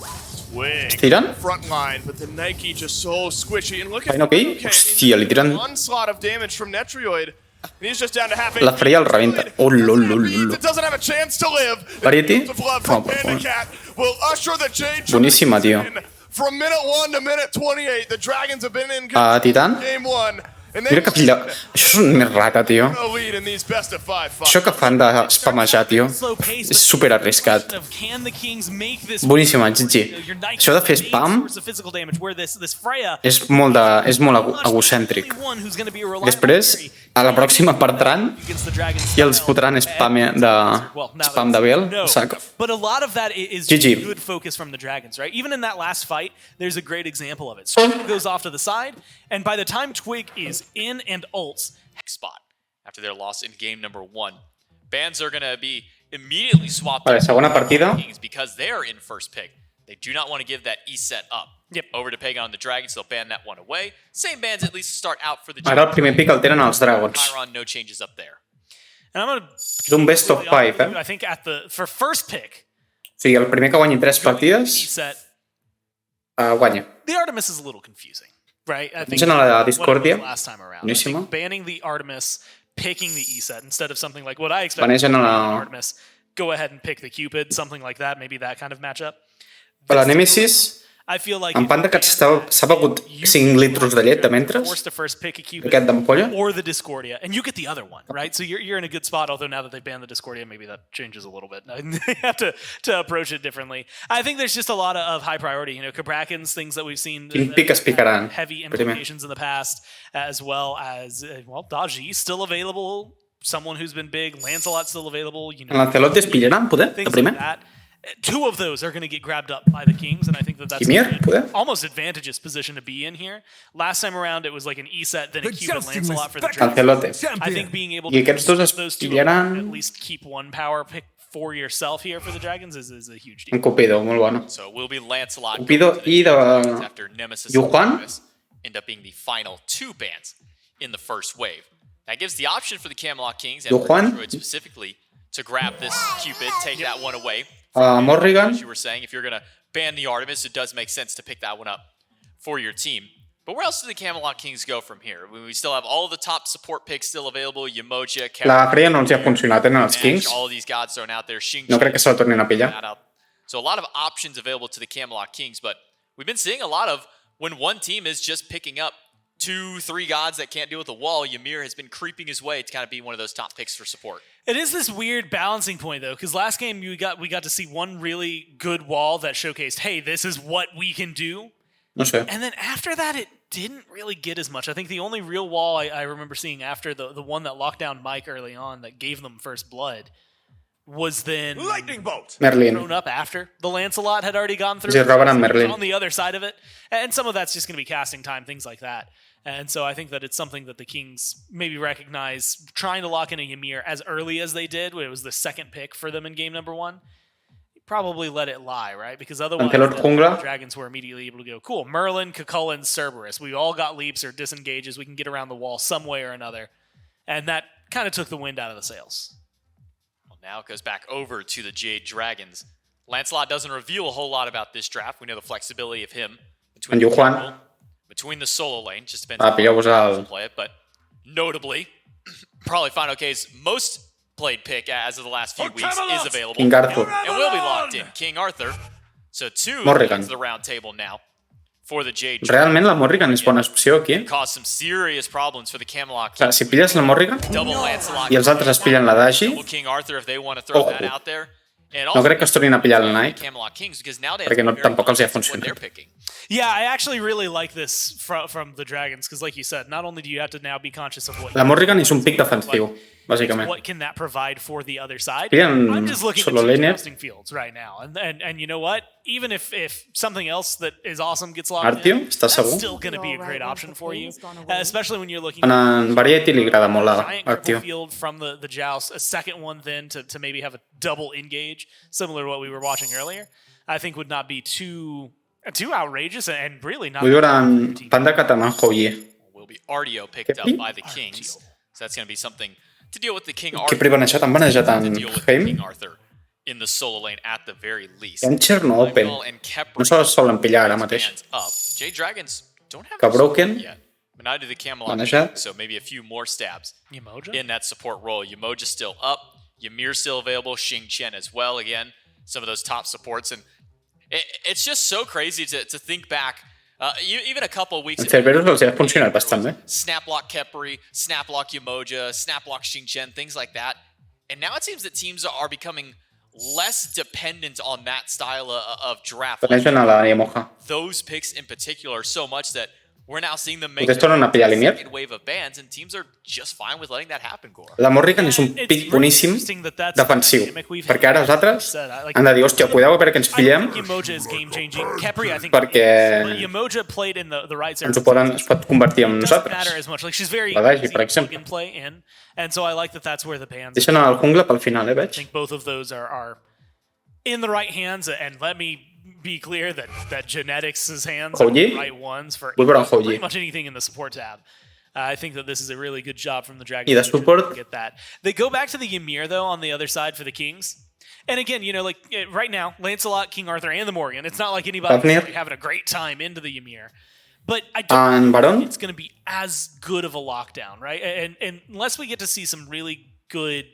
Es tiren? Front line, but the Nike just so squishy. And look at Fine OK? Hòstia, li tiren... onslaught of damage from Netroid. And he's just down to half La Freya el rebenta. Oh, lol, lol, lol. It doesn't have a chance to live. Variety? The love Oh, from Pandacat will usher the Jade Boníssima, tio. in. From minute 1 to minute 28, the Dragons have been in Titan? game 1. Mira que fill de... Això és un més rata, tio. Això que fan de spamejar, tio, és super arriscat. Boníssima, GG. Això de fer spam és molt egocèntric. Després, a la pròxima perdran i els fotran spam de Bell. Saco. But a lot of that is GG. good focus from the Dragons, right? Even in that last fight, there's a great example of it. Squid goes off to the side, and by the time Twig is in and ults, spot after their loss in game number 1. Bans are going to be immediately swapped Vale, segona partida. because they're in first pick. They do not want to give that E set up. Over to Pagan on the Dragons, they'll ban that one away. Same bans at least start out for the Ara el primer pick el tenen els Dragons. Chiron, no changes up there. and I'm gonna És un best of 5, I think for first pick, O sigui, el primer que guanyi 3 partides, set, guanya. the Artemis is a little confusing, right? I think Mengen a la what it was Discordia. last time around. I Boníssima. think banning the Artemis, picking the E set instead of something like what I expected Banegen a from la... Artemis. Go ahead and pick the Cupid, something like that, maybe that kind of matchup. Per la Nemesis, I feel like en Pandacat s'ha begut 5 litros de llet de mentres, forced to first pick a Cupid aquest d'ampolla. or the Discordia, and you get the other one, right? So you're in a good spot. Although now that they banned the Discordia, maybe that changes a little bit. They have to approach it differently. I think there's just a lot of high priority. You know, Kabrakens, things that we've seen. Quin pic es picaran? Heavy Primer. implications in the past, as well as Daji still available. Someone who's been big. Lancelot still available. You know, En l'Ancelot es pillaran, poder, de things primer. like that. Two of those are going to get grabbed up by the Kings, and I think that's Ymir, poder. almost advantageous position to be in here. Last time around, it was like an E set, then a The Cupid jousting Lancelot for the respect- Dragons. Ancelote. I think being able I to aquests dos es those two pillaran at least keep one power pick for yourself here for the Dragons is a huge en deal. Cupido, molt bueno. So it will be Lancelot Cupido going to the i de Dragons after Nemesis and Yuhuan. Artemis end up being the final 2 bans in the first wave. That gives the option for the Camelot Kings and for Yuhuan. Detroit specifically to grab this Cupid, take that one away. Morrigan, As you were saying, if you're going to ban the Artemis, it does make sense to pick that one up for your team. But where else do the Camelot Kings go from here? We still have all the top support picks still available. Yamoja, la Freya no els ha funcionat, tenen els Kings. all of these gods thrown out there. Xingqiu, No crec que se la tornin a pillar. that out. So a lot of options available to the Camelot Kings, but we've been seeing a lot of when one team is just picking up 2-3 gods that can't deal with the wall. Ymir has been creeping his way to kind of be one of those top picks for support. It is this weird balancing point though, because last game we got to see one really good wall that showcased, hey, this is what we can do. No sé. And then after that, it didn't really get as much. I think the only real wall I remember seeing after the one that locked down Mike early on that gave them first blood was then Lightning bolt. Merlin. thrown up after the Lancelot had already gone through. Sí, roben en Merlin. On the other side of it. And some of that's just going to be casting time, things like that. And so I think that it's something that the Kings maybe recognize, trying to lock in a Ymir as early as they did, when it was the second pick for them in game number 1. Probably let it lie, right? Because otherwise Camelot the jungla. Dragons were immediately able to go, cool, Merlin, Cucullin, Cerberus. We all got leaps or disengages. We can get around the wall some way or another. And that kind of took the wind out of the sails. Now it goes back over to the Jade Dragons. Lancelot doesn't reveal a whole lot about this draft. We know the flexibility of him between the solo lane. Just depends on how you play it. But notably, probably Final K's most played pick as of the last few weeks is available. King Arthur. And will be locked in. King Arthur. So 2 Morrigan. to the round table now for the Jade. Realment la Morrigan és bona opció aquí. Cause some serious problems for the Camelot. O sigui, si pilles la Morrigan i els altres es pillen la Dashi, King Arthur if they want to throw that out there. no crec que es tornin a pillar el Knight, perquè tampoc els hi ha funcionat. Yeah, I actually really like this from the Dragons, because like you said, not only do you have to now be conscious of what La Morrigan és un pick defensiu, bàsicament. what can that provide for the other side. Pillen I'm just looking solo at laner. interesting fields right now, and you know what? Even if something else that is awesome gets locked Artio, in, estàs that's segur? still going to be a great option for you, especially when you're looking En Variety li agrada molt a giant cripple Artio. field from the joust, a second one then to maybe have a double engage, similar to what we were watching earlier. I think would not be too outrageous and really not. Vull veure en Panda Cat amb en Houyi. Will be Artio picked up by the Kings. So that's going to be something to deal with the King Que Arthur. privanejat, han banejat en Deal with Heim. King Arthur in the solo lane at the very least. Encher no open. No se les solen pillar ara mateix. Jade Dragons don't have Que Broken. yet. But neither do the Camelot. Manejat. So maybe a few more stabs Yamoja? in that support role. Yamoja's still up. Ymir's still available. Xing Chen as well. Again, some of those top supports. And it's just so crazy to think back. Even a couple of weeks En Cerberus els ha funcionat bastant bé. Snaplock Khepri, Snaplock Yamoja, Snaplock Xing Chen, things like that. And now it seems that teams are becoming less dependent on that style of draft. Banegen a la Yamoja. Those picks in particular so much that we're now seeing them make Ustedes tornen a pillar Limier? second wave of bans, and teams are just fine with letting that happen, Gore. La Morrigan és un pick boníssim defensiu, perquè ara els altres han de dir, hòstia, cuidao perquè ens pillem, perquè ens es pot convertir en nosaltres. La Dashi, per exemple. Deixen el jungla pel final, veig. I think both of those are in the right hands, and let me be clear that Genetics' hands are the right ones for pretty much anything in the support tab. I think that this is a really good job from the Dragons. I de support? Get that. They go back to the Ymir, though, on the other side for the Kings. And again, you know, like right now, Lancelot, King Arthur, and the Morgan, it's not like anybody's really having a great time into the Ymir. But I don't think it's going to be as good of a lockdown, right? And unless we get to see some really good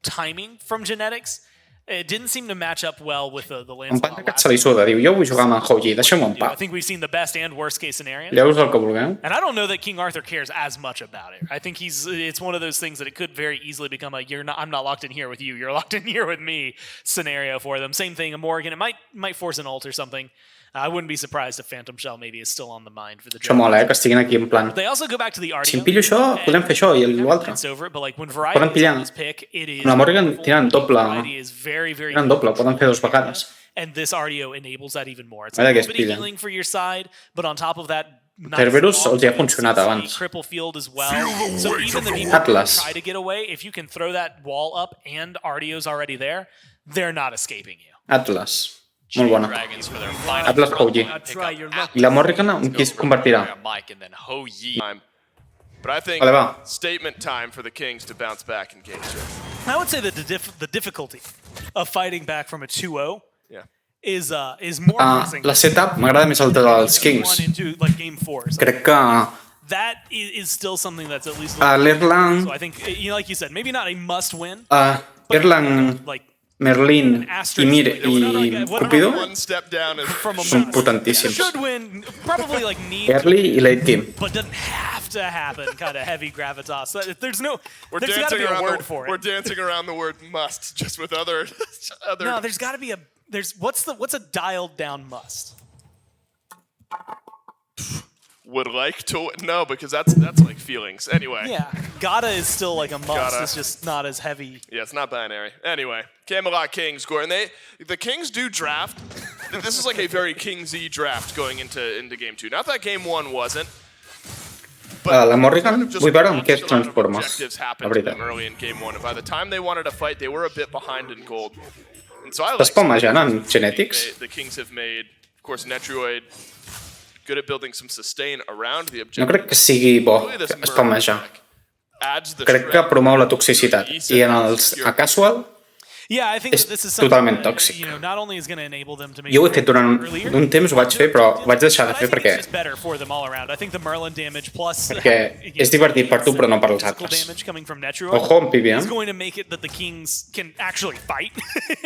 timing from Genetics, it didn't seem to match up well with the En Lancelot. Panda Cat se li suda, diu, jo vull jugar amb en Houyi, deixeu-me en I pau. think we've seen the best and worst case scenarios. Lleus el que vulgueu. And I don't know that King Arthur cares as much about it. I think it's one of those things that it could very easily become a I'm not locked in here with you, you're locked in here with me scenario for them. Same thing, a Morgan. It might force an ult or something. I wouldn't be surprised if Phantom Shell maybe is still on the mind for the Això mola, que estiguin aquí en plan. They also go back to the Artio. Si em pillo això, podem fer això i l'altre. Poden pillar una Morgan tirant doble. Tirant doble, poden fer 2 vegades. And this Artio enables that even more. It's A veure a què es little bit of pillen. healing for your side, but on top of that, Cerberus els hi ha funcionat abans. cripple field as well. So even the people Atlas. who try to get away, if you can throw that wall up and Artio's already there, they're not escaping you. Atlas. Molt bona. Dragons for their final Atlas Houyi. I la Morrigan en qui es convertirà? Mike and then Houyi. But I think Vale, va. statement time for the Kings to bounce back in game 2. I would say that the difficulty of fighting back from a 2-0 Yeah. is more pressing. La setup m'agrada més el dels Kings. Into like game 4. So Crec que that is still something that's at least. l'Erlang, So I think, like you said, maybe not a must win. Erlang, Like Merlin, Ymir i Cupido One step down is from a són must. potentíssims. Should win, probably like need, Early i late game. but doesn't have to happen. Kind of heavy gravitas. There's got to dancing be a around word for it. We're dancing around the word must just with other No, there's got to be what's a dialed down must? would like to no, because that's like feelings. Anyway. Yeah, gotta is still like a must. Gotta. It's just not as heavy. Yeah, it's not binary. Anyway, Camelot Kings score, and the Kings do draft. This is like a very Kingsy draft going into game 2. Not that game 1 wasn't. La Morrigan, vull veure amb què es transforma. Objectives La happened to them veritat. early in game 1, and by the time they wanted to fight, they were a bit behind in gold. And so I like Estàs palmejant en Genetics? the Kings have made, of course, Netroid good at building some sustain around the No objective. crec que sigui bo spammejar. Adds the Crec que shred promou la toxicitat. I en els a casual Yeah, I think És this is something totalment that, tòxic. not only is going to enable them to make Jo ho he fet durant un temps, ho vaig fer, però vaig deixar de fer perquè it's just better for them all around. I think the Merlin damage plus és divertit per tu però no per als altres. damage coming from Netroid Ojo amb Pibi, is going to make it that the Kings can actually fight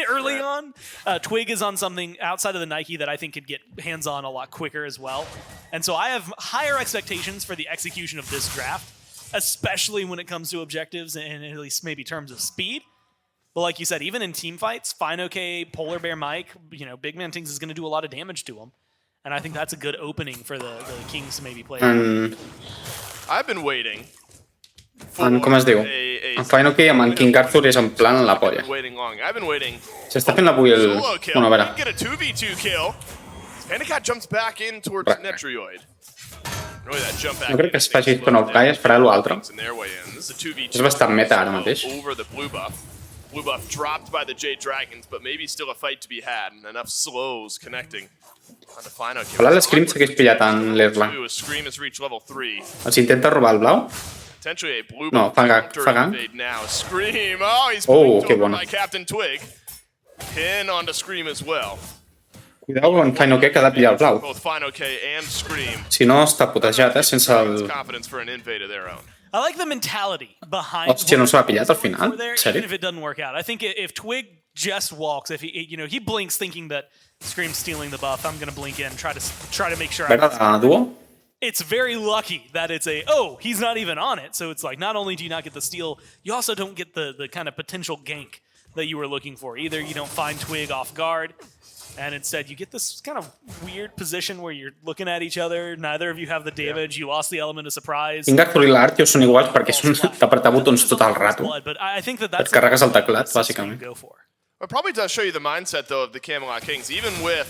early on. Twig is on something outside of the Nike that I think could get hands-on a lot quicker as well. And so I have higher expectations for the execution of this draft, especially when it comes to objectives and at least maybe terms of speed. But like you said, even in team fights, Fine OK, Polar Bear Mike, Big Man Tings is going to do a lot of damage to him. And I think that's a good opening for the Kings to maybe play. I've been waiting. Com es diu? En Fine OK amb en King Arthur és en plan la polla. I've been waiting. S'està fent avui el... Bueno, a veure. Get a 2v2 kill. Pandacat jumps back in towards Netroid. No crec que es faci Stone of Kai, es farà l'altre. És bastant meta ara mateix. Blue buff dropped by the Jade Dragons, but maybe still a fight to be had, and enough slows connecting. Ojalà l'Scream s'hagués pillat en l'Erlang. Scream has reached level 3. Els intenta robar el blau? Potentially a blue No, fa gang. now. Scream! Oh, he's que bueno. by Captain Twig. Pin onto Scream as well. Cuidao amb Fine OK que ha de pillar el blau. Both Fine OK and Scream. Si no, està putejat, sense el... Confidence for an invade of their own. I like the mentality behind. Hòstia, no s'ha pillat al final? Even if it doesn't work out. I think if Twig just walks, if he blinks thinking that Scream's stealing the buff, I'm gonna blink in, try to make sure. Duo? It's very lucky that it's he's not even on it. So it's like not only do you not get the steal, you also don't get the kind of potential gank that you were looking for. Either you don't find Twig off guard, and instead you get this kind of weird position where you're looking at each other. Neither of you have the damage. You lost the element of surprise. King Arthur i l'Artio són iguals perquè són d'apretar botons tot el rato. Et carregues el teclat, bàsicament. It probably does show you the mindset, though, of the Camelot Kings. Even with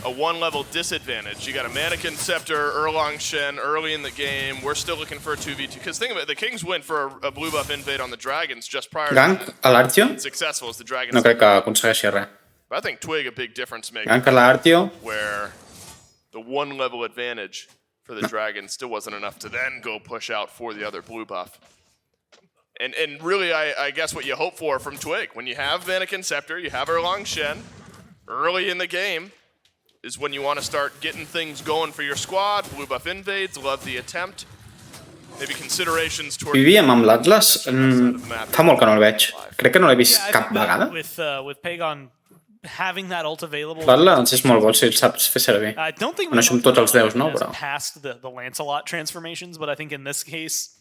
a one-level disadvantage, you got a Mannequin Scepter, Erlang Shen early in the game. We're still looking for a 2v2. Because think of it, the Kings went for a blue buff invade on the Dragons just prior to Gank a l'Artio? Successful as the Dragons. No crec que aconsegueixi res. I think Twig a big difference maker. Gank a l'Artio. Where the one level advantage for the Dragons still wasn't enough to then go push out for the other blue buff. And really, I guess what you hope for from Twig, when you have Mannequin Scepter, you have Erlang Shen, early in the game is when you want to start getting things going for your squad. Blue buff invades, love the attempt. Maybe considerations toward... Vivíem amb l'Atlas, fa molt que no el veig. Crec que no l'he vist cap vegada. With Pagon having that ult available. L'Atlas és molt bo si el saps fer servir. No som tots els déus, no? Però... past the Lancelot transformations, but I think in this case,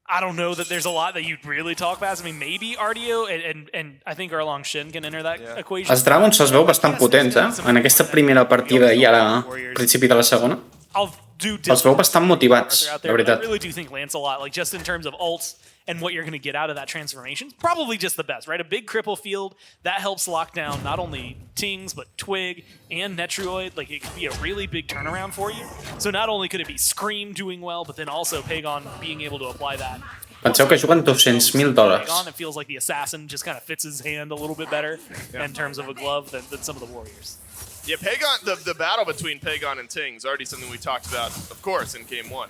I don't know that there's a lot that you'd really talk past. I mean, maybe Artio and I think Erlang Shin can enter that equation. Els Dragons es veu bastant potents, En aquesta primera partida i ara, al principi de la segona. Els veu bastant motivats, la veritat. I really do think Lancelot, like just in terms of ults and what you're going to get out of that transformation, probably just the best, right? A big cripple field, that helps lock down not only Tings, but Twig and Netroid. Like, it could be a really big turnaround for you. So not only could it be Scream doing well, but then also Pagon being able to apply that. Penseu que juguen $200,000. It feels like the Assassin just kind of fits his hand a little bit better in terms of a glove than some of the Warriors. Yeah, Pagon, the battle between Pagon and Ting is already something we talked about, of course, in Game 1.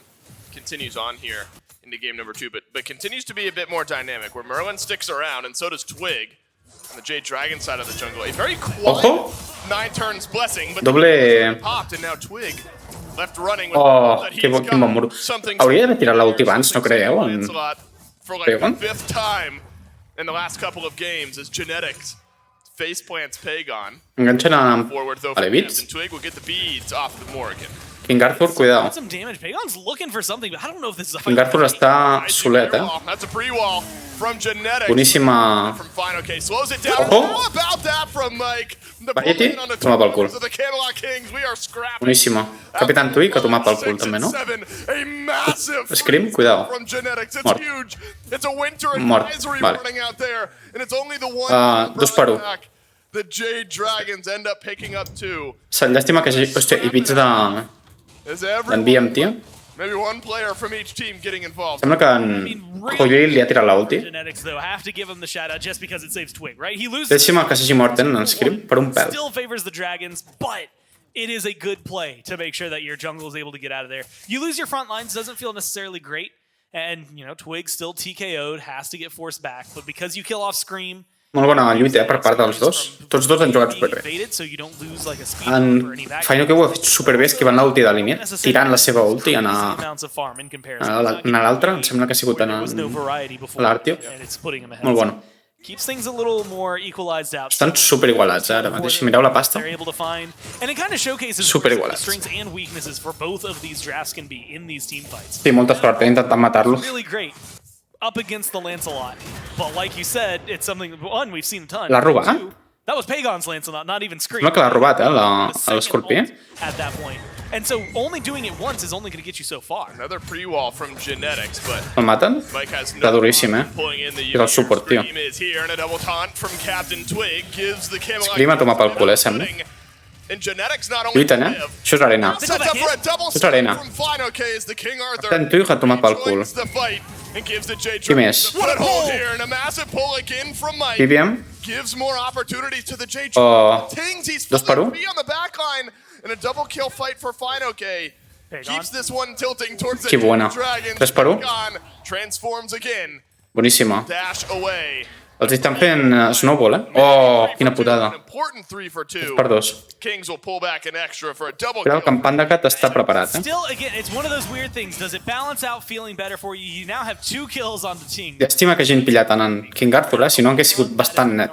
Continues on here into Game number 2, but continues to be a bit more dynamic, where Merlin sticks around, and so does Twig on the Jade Dragon side of the jungle. A very quiet 9 turns blessing, but popped, and now Twig left running with que bon muro. Hauria d'haver tirat l'ulti abans, no creieu? For like the 5th time in the last couple of games as Genetics faceplants Pagon. Enganxen a... Forward though Vale, from bits. Captain Twig will get the beads off the Morgan. King Arthur, cuidado. Some damage. Pagon's looking for something, but I don't know if this is a King Arthur està solet, That's a pre-wall from Genetics. Boníssima... From Fine OK. Slows it down. Ojo. All about that from Mike. The Valleti, on the toma pel cul. of the Camelot Kings. We are scrapping. Boníssima. Capitán Twig, que toma pel cul també, no? A massive Scream, cuidado. from Genetics. It's Mort. huge. It's a winter Mort. advisory Vale. running out there, and it's only the one. 2 per 1. The Jade Dragons end up picking up 2. Llàstima que... Hòstia, i bits de... D'enviem, tio. Maybe one player from each team getting involved. Sembla que en Joyoi li ha tirat l'ulti. Genetics, though, have to give him the shout out just because it saves Twig, right? He loses. Deixi'm que s'hagi mort en el Scream per un pèl. Still favors the Dragons, but it is a good play to make sure that your jungle is able to get out of there. You lose your front lines, doesn't feel necessarily great. And, Twig still TKO'd, has to get forced back. But because you kill off Scream, Molt bona lluita per part dels dos. Tots dos han jugat superbé. En Final que ho ha fet superbé esquivant l'ulti de límit, tirant la seva ulti en l'altre, em sembla que ha sigut en l'Artio. Molt bueno. Estan superigualats ara mateix. Mireu la pasta. Superigualats. Sí, molta sort, he intentat matar-lo. Up against the Lancelot. But like you said, it's something, one, we've seen a ton. L'ha robat? Two, that was Pagon's Lancelot, not even Scream. Sembla que l'ha robat, l'escorpí. At that point. And so only doing it once is only going to get you so far. Another pre-wall from Genetics, but El maten? Està duríssim, És el suport, tio. Scream a tomar pel cul, sembla. Lluiten, Això és arena. Això és arena. Atent, tu, a tomar pel cul. Qui més? BBM? Oh, 2-1? Que buena. 3-1? Boníssima. Els estan fent snowball, Oh, quina putada. 3-2. Però el camp Pandacat està preparat, Llàstima que hagin pillat tant en King Arthur, si no hagués sigut bastant net.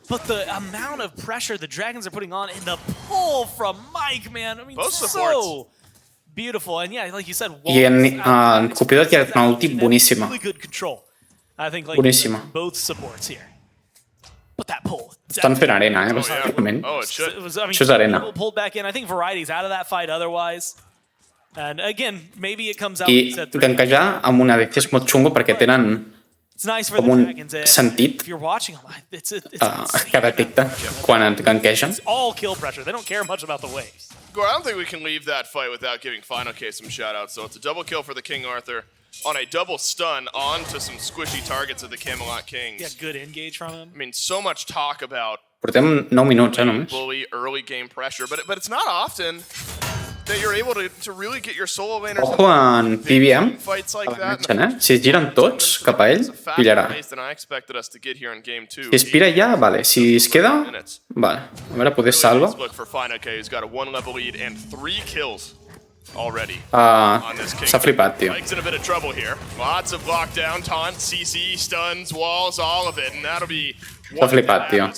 But the amount of pressure the Dragons are putting on and the pull from Mike, man. I mean, so beautiful. And yeah, like you said, I en Cupidó ha tirat una ulti boníssima. really good control. I think like Boníssima. both supports here. But that pull. Estan fent arena, bàsicament. Això és arena. Pulled back in. I think Variety's out of that fight otherwise. And again, maybe it comes out. I gankejar amb una DC és molt xungo perquè tenen com un sentit que detecta quan et ganquegen. All kill pressure. They don't care much about the waves. Gore, I don't think we can leave that fight without giving Final K some shout-outs. So it's a double kill for the King Arthur on a double stun onto some squishy targets of the Camelot Kings. Yeah, good engage from him. I mean, so much talk about Portem 9 minuts, només. bully early game pressure, but it's not often that you're able to really get your solo laners Ojo en BBM, fights like that. Si es giren tots cap a ell, pillarà. Si es pira ja, vale. Si es queda, vale. A veure, poder salva. S'ha flipat, tio. S'ha flipat, tio.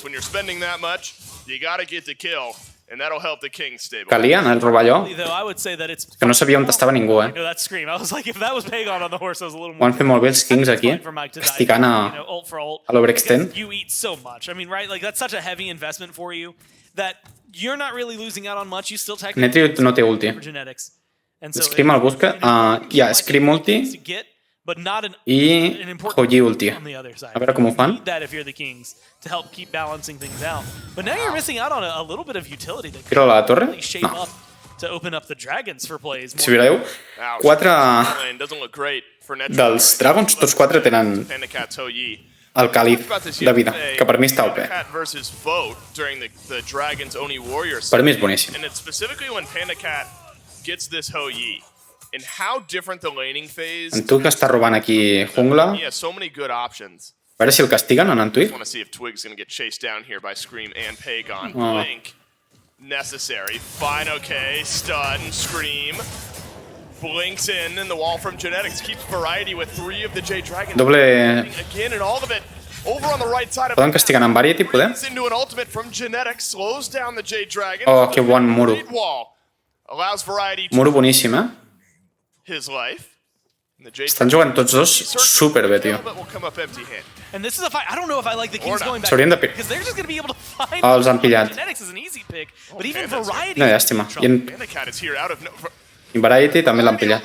Calia anar el robar allò, que no sabia on estava ningú, Ho han fet molt bé els Kings aquí, castigant a l'Overextend. Netri no té ulti. Scream el busca. Hi ha Scream ulti i Hoyi ulti. A veure com ho fan. Tiro a la torre? No. Si mireu, 4 dels Dragons, tots 4 tenen el càlid de vida, que per mi està OP. Per mi és boníssim. En tu que està robant aquí jungla, a veure si el castiguen en Twig. Necessary. Fine, okay. Stun, Scream. Blinks in, and the wall from Genetics keeps Variety with 3 of the Jade Dragons. Doble... Again, and all of it over on the right side of Poden castigar en Variety, podem? into an ultimate from Genetics, slows down the Jade Dragon. Oh, que bon muro. Allows Variety to Muro boníssim, his life. Estan jugant tots dos superbé, tio. S'haurien de pillar. Els han pillat. No, llàstima. I Variety també l'han pillat.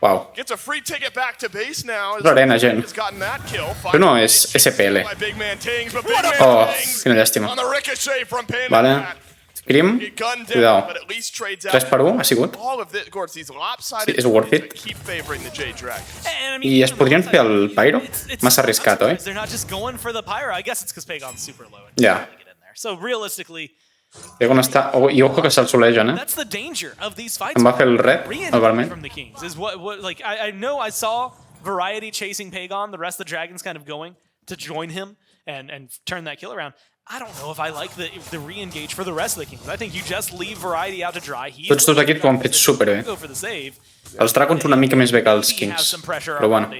Uau. És l'arena, gent. Però no és SPL. Oh, quina llàstima. Vale. Scream, cuidao. 3-1 ha sigut. Sí, és worth it. I es podrien fer el Pyro? Massa arriscat, oi? Ja. Pagon està... I ojo que se'l solegen, Em va fer el red, el vermell. I know I saw Variety chasing Pagon, the rest of the Dragons kind of going to join him and turn that kill around. I don't know if I like the re-engage for the rest of the Kings. I think you just leave Variety out to dry. Tots dos equips ho han fet superbé. Go for the save. Els Dragons una mica més bé que els Kings. Però bueno.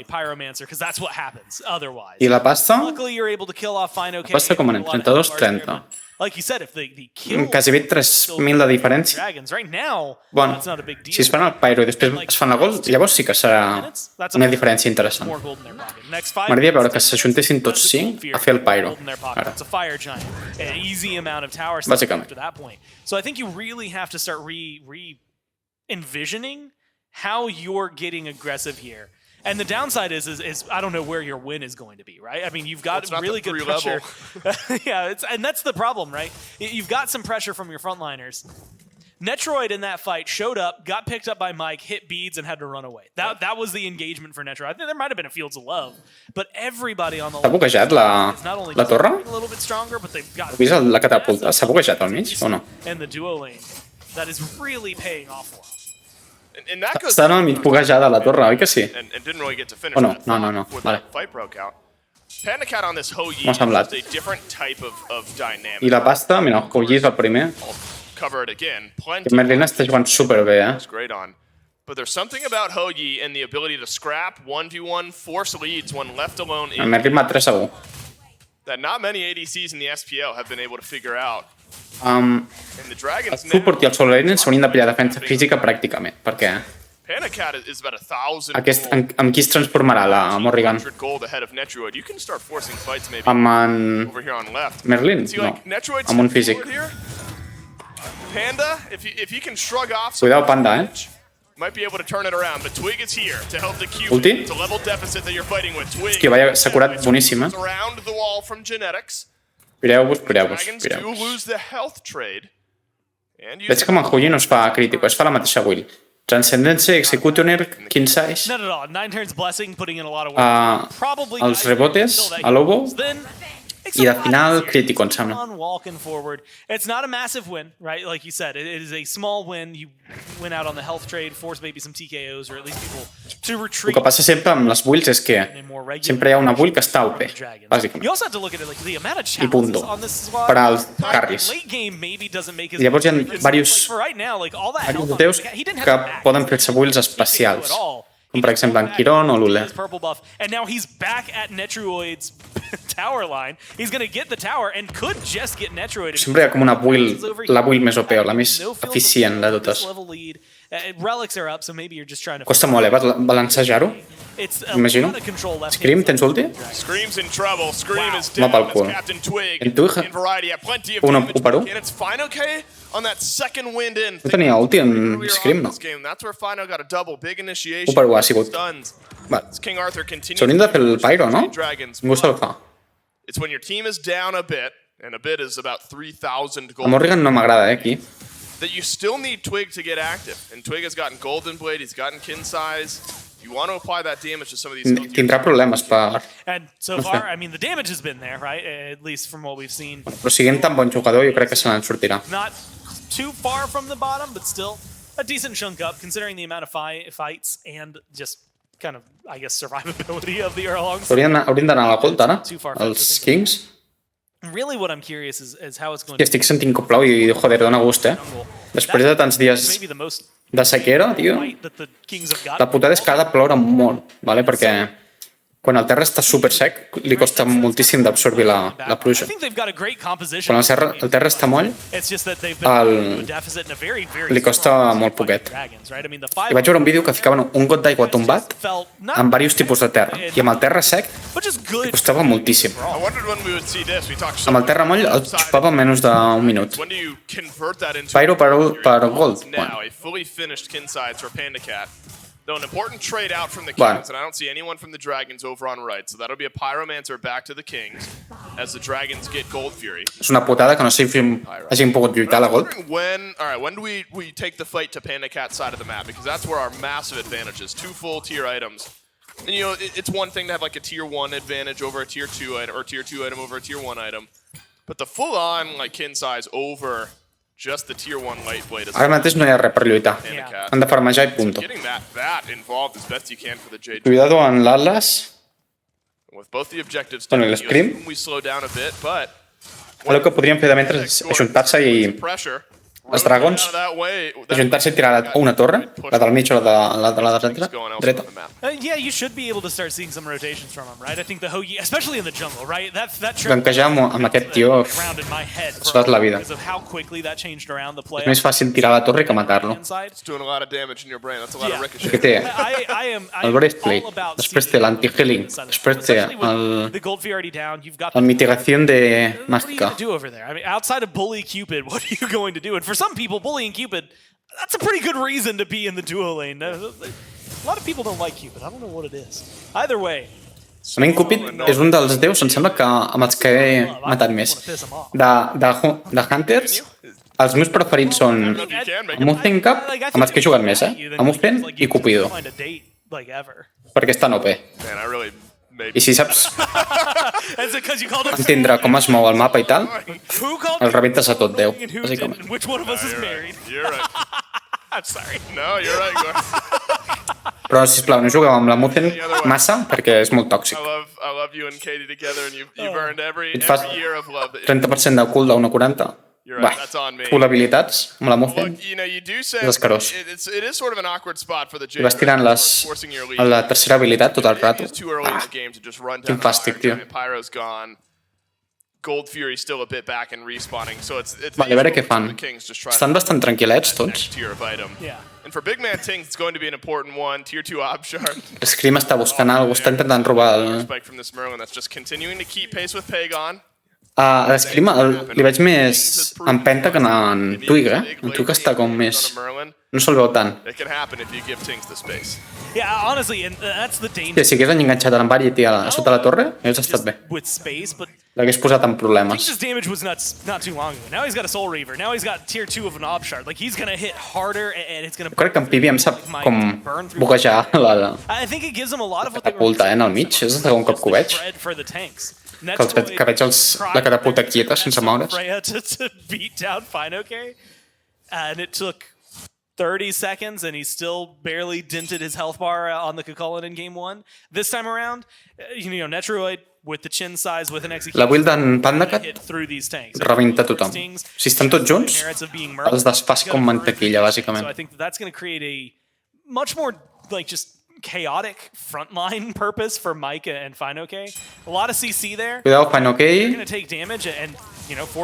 I la pasta? La pasta com anem? 32-30. Quasi bé 3.000 de diferència. Bueno, si es fan el Pyro i després es fan la gol, llavors sí que serà una diferència interessant. M'agradaria veure que s'ajuntessin tots 5 a fer el Pyro. Ara. Bàsicament. So I think you really have to start re-envisioning how you're getting aggressive here. And the downside is I don't know where your win is going to be, right? I mean, you've got really good pressure. Yeah, and that's the problem, right? You've got some pressure from your frontliners. Netroid in that fight showed up, got picked up by Mike, hit beads, and had to run away. That was the engagement for Netroid. I think there might have been a Fields of Love, but everybody on the left is not only la torre? A little bit stronger, but they've got la catapulta. S'ha buguejat al mig o no? And the duo lane that is really paying off for them. Està al mig buguejada la torre, oi que sí? O no? No. Vale. M'ha semblat. I la pasta, mira, Koji és el primer. Que Merlin està jugant superbé, But there's something about Hoyi and the ability to scrap 1v1, force leads when left alone. El Merlin va 3 a 1. That not many ADCs in the SPL have been able to figure out. El support i el solo laning s'haurien de pillar defensa física pràcticament, perquè amb qui es transformarà la Morrigan? Amb en Merlin? No, amb un físic. Cuidao, Panda, Might be able to turn it around, but Twig is here to help the Q. Ulti? To level deficit that you're fighting with. Twig. Que vaya, s'ha curat boníssim, Around the wall from Genetics. Pireu-vos. Do lose the health trade. Veig que Manhuyi no es fa crítico, es fa la mateixa build. Transcendence, Executioner, King Size. Els rebotes, a Lobo. I de final, crítico, em sembla. It's not a massive win, right? Like you said, it is a small win. You win out on the health trade, force maybe some TKOs, or at least people to retreat. El que passa sempre amb les builds és que sempre hi ha una build que està OP, bàsicament. I punto. Per als carries. I llavors hi ha diversos deus que poden fer-se builds especials. Com per exemple en Kiron o Lule. And now he's back at Netroid's tower line. He's going to get the tower and could just get Netroid. Sempre hi ha com una build, la build més OP, la més eficient de totes. Costa molt, balancejar-ho. Imagino. Scream, tens ulti? Va pel cul. En tu, 1 per 1. No tenia ulti en Scream, no? 1 per 1 ha sigut. S'haurien de fer el Pyro, no? Ningú se'l fa. El Morrigan no m'agrada, aquí. That you still need Twig to get active. And Twig has gotten Golden Blade, he's gotten Kin Size. You want to apply that damage to some of these. Tindrà problemes per... And so far, I mean, the damage has been there, right? At least from what we've seen. Però siguent tan bon jugador, jo crec que se n'en sortirà. Not too far from the bottom, but still a decent chunk up, considering the amount of fights and just kind of, I guess, survivability of the Erlongs. Haurien d'anar a la Gold, ara, els Kings. Really what I'm curious is how it's going to... Estic sentint coplau i, joder, dona gust, Després de tants dies de sequera, tio, la putada és que ha de ploure molt, ¿vale? Perquè quan el terra està super sec, li costa moltíssim d'absorbir la pluja. Quan el terra està moll, li costa molt poquet. I vaig veure un vídeo que ficaven un got d'aigua tombat amb diversos tipus de terra. I amb el terra sec li costava moltíssim. Amb el terra moll el xupava en menys d'un minut. Pyro per gold. Though an important trade out from the Kings, and I don't see anyone from the Dragons over on right, so that'll be a Pyromancer back to the Kings as the Dragons get Gold Fury. És una putada que no sé si hagin pogut lluitar la Gold. When do we take the fight to Panda Cat's side of the map? Because that's where our massive advantage is. 2 full tier items. And you know, it's one thing to have like a tier 1 advantage over a tier 2 item, or tier 2 item over a tier 1 item. But the full on like Kin size over just the tier 1 light blade is. Ara mateix no hi ha res per lluitar. Han de farmejar i punto. Getting that involved as best you can for the Jade. Cuidado en l'Atlas. With both the objectives Bueno, down, el Scream. we slow down a bit, but El que podríem fer de mentre és ajuntar-se i els dragons, ajuntar-se i tirar una torre, la del mig o la de la dreta. Yeah, you should be able to start seeing some rotations from him, right? I think the Hoagie, especially in the jungle, right? That Blanquejar amb aquest tio es fa la vida. because of how quickly that changed around the play. És més fàcil tirar la torre que matar-lo. It's doing a lot of damage in your brain. That's a lot of ricochet. Que té I am el breastplate, després té l'anti-healing, després té the Gold Fear already down. You've got el mitigación de what are you màgica. going to do over there? I mean, outside of bully Cupid, what are you going to do? And for some people, bullying Cupid, that's a pretty good reason to be in the duo lane. A lot of people don't like Cupid. I don't know what it is. Either way. A mi en Cupid és un dels déus, em sembla que amb els que he matat més. De Hunters, els meus preferits són Amuzen Cap, amb els que he jugat més, Amuzen i Cupido. Perquè estan OP. I si saps entendre com es mou el mapa i tal, els rebentes a tot 10, bàsicament. Which one of us is married? You're right. I'm sorry. No, you're right, Gore. Però, sisplau, no jugueu amb l'Amuzen massa perquè és molt tòxic. I love you and Katie together, and you've earned every Et fas year of love. 30% de cooldown a 40. Va, full habilitats amb l'Amuzen. És escarós. It is sort of an awkward spot for the I vas tirant a la tercera habilitat tot el rato. Quin fàstic, tio. Pyro's gone. Gold Fury still a bit back and respawning, so it's Vale, a veure què fan. Estan bastant tranquil·lets tots. And for Big Man Ting, it's going to be an important one. Tier 2 Obshard. Scream està buscant alguna cosa, està intentant robar el... Spike from this Merlin that's just continuing to keep pace with Pagon. A l'Scream li veig més empenta que en Twig, En Twig està com més... No se'l veu tant. It can happen if you give Tings the space. Yeah, honestly, and that's the danger. Si hagués enganxat l'Envariety sota la torre, hauria estat bé. With space, but L'hagués posat en problemes. Tings' damage was nuts not too long ago. Now he's got a Soul Reaver. Now he's got tier 2 of an Obshard. Like, he's gonna hit harder, and it's gonna... Crec que en PvM sap com buguejar la I think it gives him a lot of what catapulta, en el mig. És el segon cop que ho veig. Que veig la catapulta quieta, sense moure's. To beat down Finoke, and it took 30 seconds, and he still barely dented his health bar on the Camelot in game 1. This time around, Netroid with the chin size, with an execution, La build d'en Pandacat rebenta tothom. Si estan tots junts, els desfàs com mantequilla, bàsicament. So I think that's going to create a much more, just chaotic frontline purpose for Mike and Finoke. A lot of CC there. Cuidao, Finoke. They're going to take damage, and,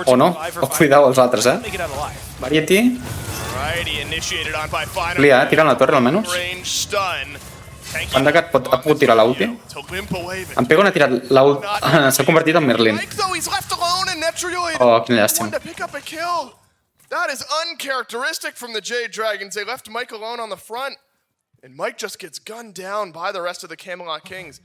O no, o cuidao els altres, make it out alive. Variety. Alrighty, initiated on by Finoke. Lia, tirant la torre, almenys. Range stun. Pandacat ha pogut tirar l'ulti. En Pegon ha tirat l'ulti. S'ha convertit en Merlin. Oh, quina llàstima. That is uncharacteristic from the Jade Dragons. They left Mike alone on the front, and Mike just gets gunned down by the rest of the Camelot Kings.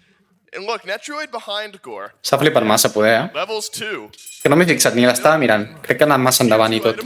And look, Netroid behind Gore. S'ha flipat massa, poder, Levels 2. Que no m'he fixat, ni l'estava mirant. Crec que ha anat massa endavant i tot.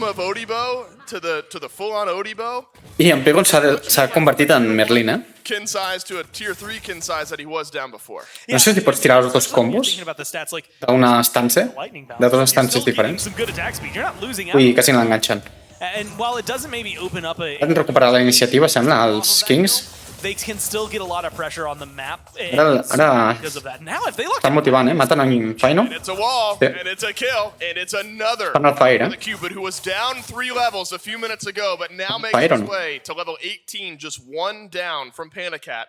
To the full-on Odibo. I en Pegon s'ha convertit en Merlin, Kin size to a tier 3 kin size that he was down before. No sé si pots tirar els dos combos d'una estància, de dues estàncies diferents. Ui, quasi l'enganxen. Han recuperat la iniciativa, sembla, els Kings. They can still get a lot of pressure on the map Ara because of that. Now, if they look estan motivant, maten en Fino. It's a wall, and it's a kill, and it's another Fan el Fire, the Cupid who was down 3 levels a few minutes ago, but now makes his way to level 18, just 1 down from Pandacat,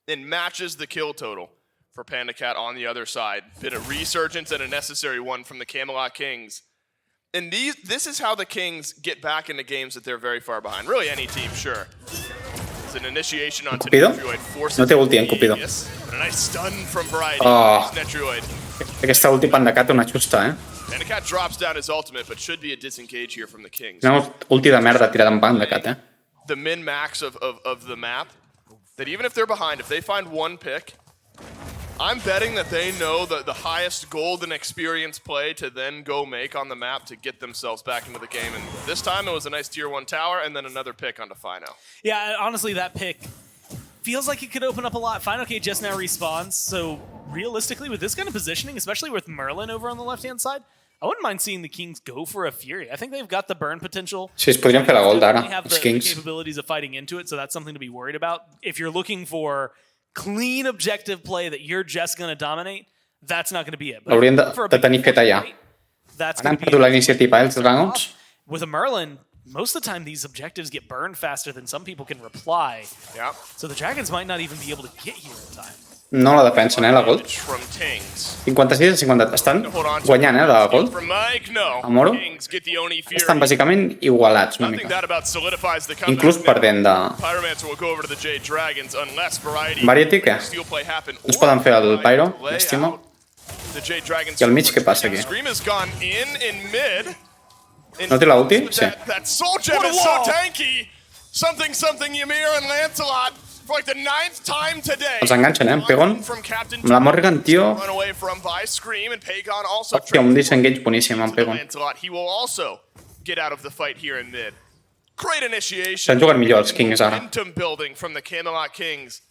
and matches the kill total for Pandacat on the other side. Bit of resurgence and a necessary one from the Camelot Kings. And this is how the Kings get back into games that they're very far behind. Really, any team, sure. It's an initiation onto Cupido? Netroid. No té ulti en Cupido. A nice stun from Variety. Netroid. Aquesta ulti Pandacat una xusta, Pandacat drops down his ultimate, but should be a disengage here from the Kings. Una ulti de merda tirada en Pandacat, The min-max of the map, that even if they're behind, if they find one pick, I'm betting that they know the highest gold and experience play to then go make on the map to get themselves back into the game. And this time it was a nice tier 1 tower and then another pick onto Fino. Yeah, honestly, that pick feels like it could open up a lot. Finoke just now respawns, so realistically, with this kind of positioning, especially with Merlin over on the left-hand side, I wouldn't mind seeing the Kings go for a Fury. I think they've got the burn potential. Sí, es podrien fer la gold ara, They have els the Kings. capabilities of fighting into it, so that's something to be worried about. If you're looking for clean objective play that you're just going to dominate, that's not going to be it. L'haurien de tenir feta ja. Han perdut la iniciativa, els Dragons. With a Merlin, most of the time these objectives get burned faster than some people can reply. Yep. So the Dragons might not even be able to get here in time. No la defensen, la Gold. 56-50. Estan guanyant, la Gold. A Moro. Estan bàsicament igualats una mica. Inclús perdent de... Variety, què? No es poden fer el Pyro, l'estima. I al mig què passa aquí? No té l'ulti? Sí. That Soul Gem is so tanky. Something Ymir and Lancelot for like the 9th time today. Els enganxen, Pegon. Amb la Morrigan, tio. Hòstia, un disengage boníssim, en Pegon. He will also get out of the fight here in mid. Great initiation. S'han jugat millor els Kings ara. Momentum building from the Camelot Kings.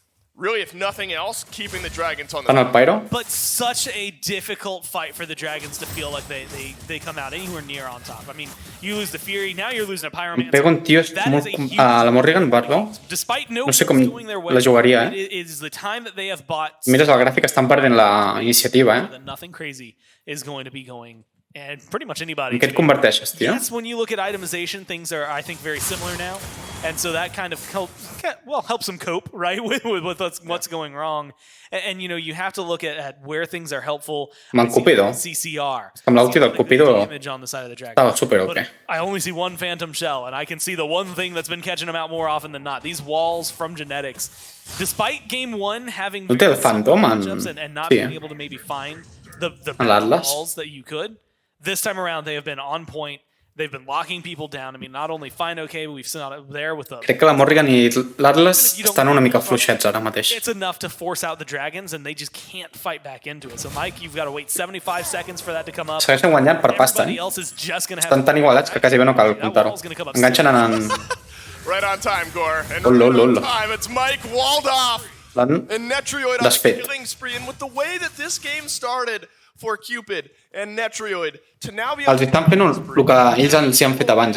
Really, if nothing else, keeping the Dragons on the Fan el Pyro. But such a difficult fight for the Dragons to feel like they come out anywhere near on top. I mean, you lose the Fury, now you're losing a Pyromancer. Pegon, tio, és molt... A la Morrigan, perdó. No sé com la jugaria, Mires el gràfic, estan perdent la iniciativa, Nothing crazy is going to be going. And pretty much anybody. En què et converteixes, tio? Yes, when you look at itemization, things are, I think, very similar now. And so that kind of helps them cope, right, with what's going wrong. And you have to look at where things are helpful. Amb el Cupido. CCR. Amb l'ulti del Cupido estava super ok. I only see one Phantom Shell, and I can see the one thing that's been catching them out more often than not. These walls from Genetics. Despite Game 1 having no té el Phantom and not being able to maybe find the walls that you could, this time around, they have been on point. They've been locking people down. I mean, not only Fine OK, but we've seen it there with the... Crec que la Morrigan I l'Atlas estan una mica fluixets ara mateix. It's enough to force out the Dragons, and they just can't fight back into it. So, Mike, you've got to wait 75 seconds for that to come up. Segueixen guanyant per pasta, Estan tan igualats que quasi bé no cal comptar-ho. Enganxen en... Right on time, Gore. And on time, it's Mike walled off. And Netrioid on a killing spree. And with the way that this game started for Cupid and Netrioid to now be Els estan fent el que ells els han fet abans,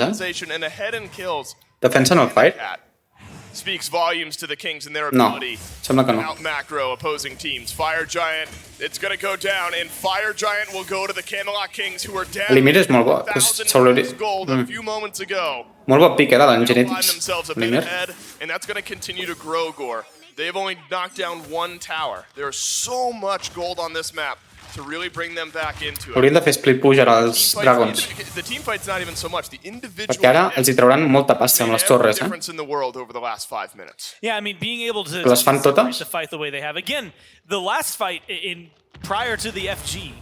Defensen el fight? Speaks volumes to the Kings and their ability. Sembla que no. Out macro opposing teams. Fire Giant, it's going to go down, and Fire Giant will go to the Camelot Kings, who are down. L'Ymir és molt bo. Gold a few moments ago. Molt bo pick, d'en Genetics. L'Ymir. And that's going to continue to grow, Gore. They've only knocked down one tower. There's so much gold on this map to really bring them back into it. Haurien de fer split push ara als Dragons. The team fight's not even so much. The individual Perquè ara els hi trauran molta pasta amb les torres, difference in the world over the last 5 minutes. Yeah, I mean, being able to les fan totes? To fight the way they have. Again, the last fight prior to the FG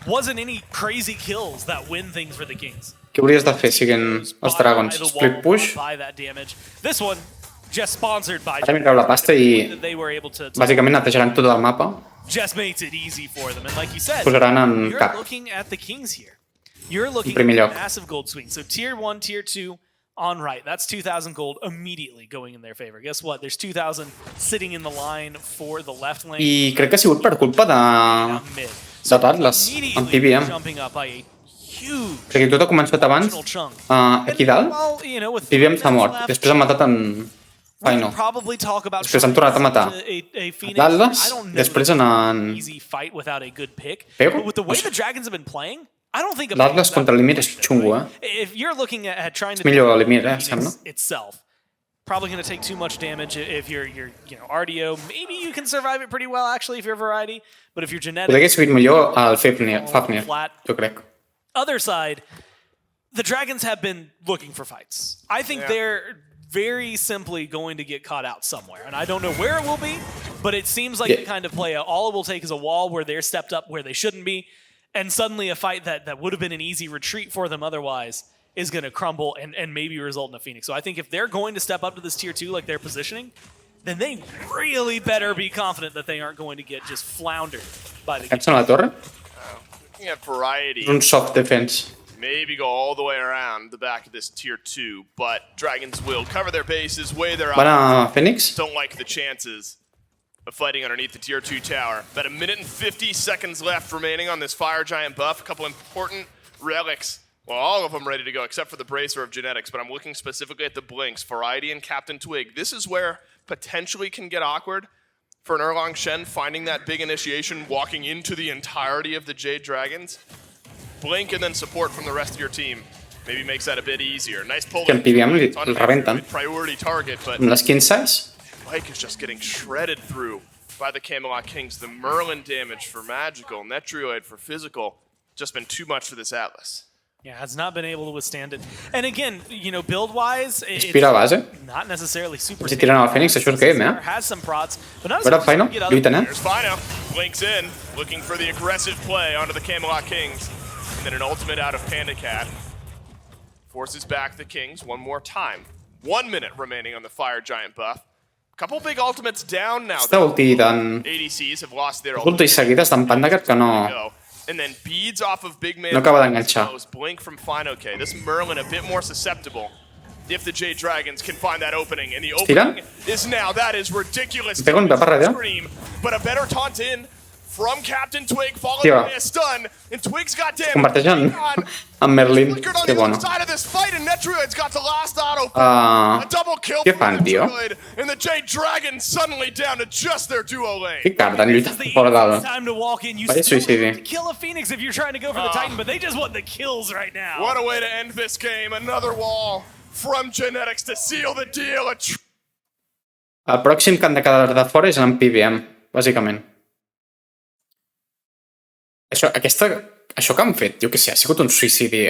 wasn't any crazy kills that win things for the Kings. Què hauries de fer siguent els Dragons? Split push? This one just sponsored by Ara mireu la pasta I bàsicament netejaran tot el mapa. Just makes it easy for them. And like you said, posaran en you're cap. looking at the Kings here. You're looking at a massive gold swing. So tier 1, tier 2 on right. That's 2,000 gold immediately going in their favor. Guess what? There's 2,000 sitting in the line for the left lane. I crec que ha sigut per culpa d'Atlas amb PBM. Perquè tot ha començat abans aquí dalt. PBM s'ha mort. Després han matat en Final. Després han tornat a matar l'Atlas, després en... Pego? L'Atlas contra l'Ymir és xungo, És millor l'Ymir, sembla. Probably going to take too much damage if you're RDO. Maybe you can survive it pretty well, actually, if you're Variety. But if you're Genetic... Podria seguir millor al Fafnir, jo crec. Other side, the Dragons have been looking for fights. I think they're very simply going to get caught out somewhere. And I don't know where it will be, but it seems like the kind of play all it will take is a wall where they're stepped up where they shouldn't be, and suddenly a fight that would have been an easy retreat for them otherwise is going to crumble and maybe result in a Phoenix. So I think if they're going to step up to this tier 2 like they're positioning, then they really better be confident that they aren't going to get just floundered by the game. La torre? Looking at Variety. Un soft defense. Maybe go all the way around the back of this tier 2, but Dragons will cover their bases, weigh their odds. Phoenix? Don't like the chances of fighting underneath the tier 2 tower. About 1 minute and 50 seconds left remaining on this Fire Giant buff. A couple important relics. Well, all of them ready to go, except for the Bracer of Genetics, but I'm looking specifically at the Blinks, Variety and Captain Twig. This is where potentially can get awkward. for an Erlang Shen, finding that big initiation, walking into the entirety of the Jade Dragons. Blink and then support from the rest of your team. Maybe makes that a bit easier. Nice pull. Que el PBM el rebenten. Priority target, but Amb les 15 Mike is just getting shredded through by the Camelot Kings. The Merlin damage for magical, Netrioid for physical. Just been too much for this Atlas. Yeah, has not been able to withstand it. And again, build-wise, it's not necessarily super si tiren al Phoenix, això és game, has some prods, but not Veure Fino, lluiten, There's Fino. Blinks in, looking for the aggressive play onto the Camelot Kings. And then an ultimate out of Panda Cat. Forces back the Kings one more time. 1 minute remaining on the Fire Giant buff. Couple big ultimates down now. Està ulti d'en... ADCs have lost their ultis seguides d'en Panda Cat que no... And then beads off of Big Man. No acaba d'enganxar. Blink from Fino K. This Merlin a bit more susceptible. If the Jade Dragons can find that opening, and the opening is now. That is ridiculous. Pega un pep a darrere. But a better taunt in from Captain Twig, followed by a stun, and Twig's got damage. Converteix en Merlin. Que bueno. Side of this fight, and Netrioid's got the last auto. A double kill què fan, tio? And the Jade Dragons suddenly down to just their duo lane. Que carden lluitant fora del... Vaya suïcidi. Kill a Phoenix if you're trying to go for the Titan, but they just want the kills right now. What a way to end this game. Another wall from Genetics to seal the deal. El pròxim que han de quedar de fora és en PBM, bàsicament. Això que han fet, jo què sé, ha sigut un suïcidi,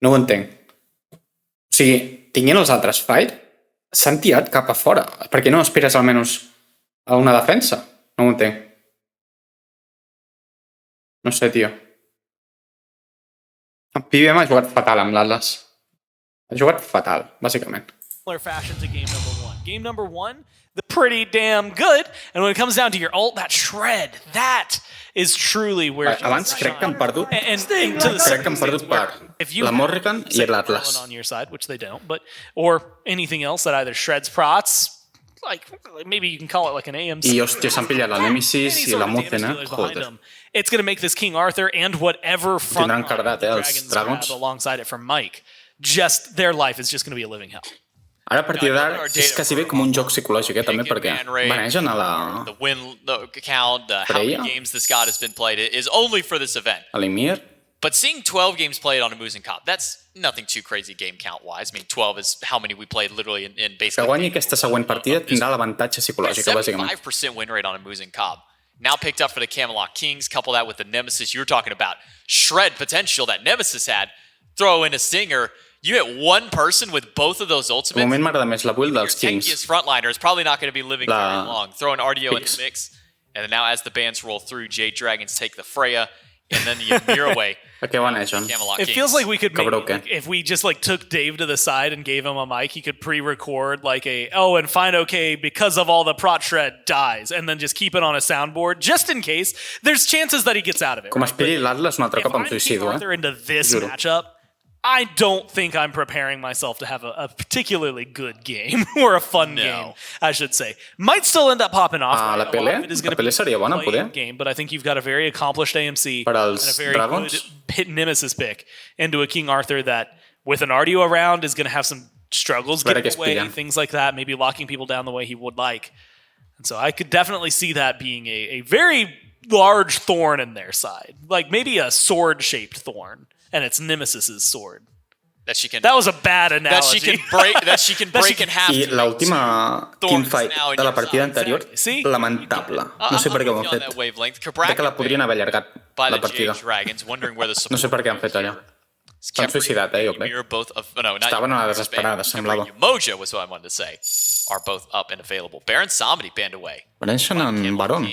No ho entenc. O sigui, tinguent els altres fight, s'han tirat cap a fora. Per què no esperes almenys a una defensa? No ho entenc. No sé, tio. En PBM ha jugat fatal amb l'Atlas. Ha jugat fatal, bàsicament. Fashion to game number one. Game number one, the pretty damn good. And when it comes down to your ult, that shred, that is truly where... Abans crec que han perdut. Crec que han perdut per la Morrigan i l'Atlas. On your side, which they don't, but or anything else that either shreds prots, like maybe you can call it like an AMC. I hòstia, s'han pillat la Nemesis i la Mocena. Joder. It's going to make this King Arthur and whatever front tindran cardat, els Dragons. Alongside it from Mike. Just their life is just going to be a living hell. Ara, a partir d'ara, és quasi bé com un joc psicològic, també, perquè manegen a la... The win count, how many games this god has been played is only for this event. A l'Emir. But seeing 12 games played on a Muzen Cop, that's nothing too crazy game count-wise. I mean, 12 is how many we played literally in basically... Que guanyi aquesta següent partida tindrà l'avantatge psicològic, bàsicament. 75% win rate on a Muzen Cop. Now picked up for the Camelot Kings, couple that with the Nemesis you're talking about. Shred potential that Nemesis had. Throw in a Stinger. You hit one person with both of those ultimates. De moment m'agrada més la build dels Kings. Your frontliner is probably not going to be living very long. Throw an RDO in the mix. And then now as the bands roll through, Jade Dragons take the Freya. And then the Ymir away. It feels like we could make, if we just took Dave to the side and gave him a mic, he could pre-record and find okay because of all the prot shred dies, and then just keep it on a soundboard just in case. There's chances that he gets out of it. Com esperi l'Atlas un altre cop amb suïcido, Arthur into this matchup, I don't think I'm preparing myself to have a particularly good game or a fun game, I should say. Might still end up popping off. La Pele seria bona, poder. Game, but I think you've got a very accomplished AMC and a very good hit Nemesis pick into a King Arthur that, with an RDO around, is going to have some struggles getting away, things like that, maybe locking people down the way he would like. And so I could definitely see that being a very large thorn in their side. Like maybe a sword-shaped thorn. And it's Nemesis's sword. That was a bad analogy. That she can break in half. I l'última teamfight de la partida anterior, lamentable. No sé per què ho han fet. Crec que la podrien haver allargat, la partida. No sé per què han fet allò. S'han suïcidat, jo crec. Estaven a la desesperada, semblava. Umoja was what I wanted to say. Are both up and available. Baron Samedi banned away. Pareixen en Baron.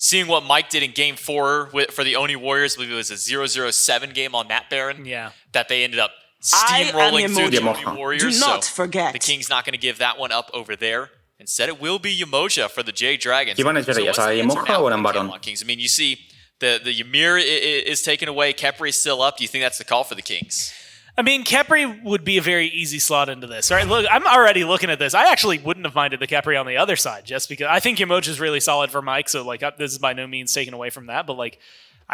Seeing what Mike did in Game 4 for the Oni Warriors, I believe it was a 0-0-7 game on that Baron. Yeah. That they ended up steamrolling through the Oni Warriors. Do not forget. The King's not going to give that one up over there. Instead, it will be Umoja for the Jade Dragons. Qui van a elles? A Umoja o en Baron? Kings. I mean, you see the Ymir is taken away. Kepri is still up. Do you think that's the call for the Kings? I mean, Kepri would be a very easy slot into this. All right, look, I'm already looking at this. I actually wouldn't have minded the Kepri on the other side, just because I think Umoja is really solid for Mike. So, this is by no means taken away from that. But,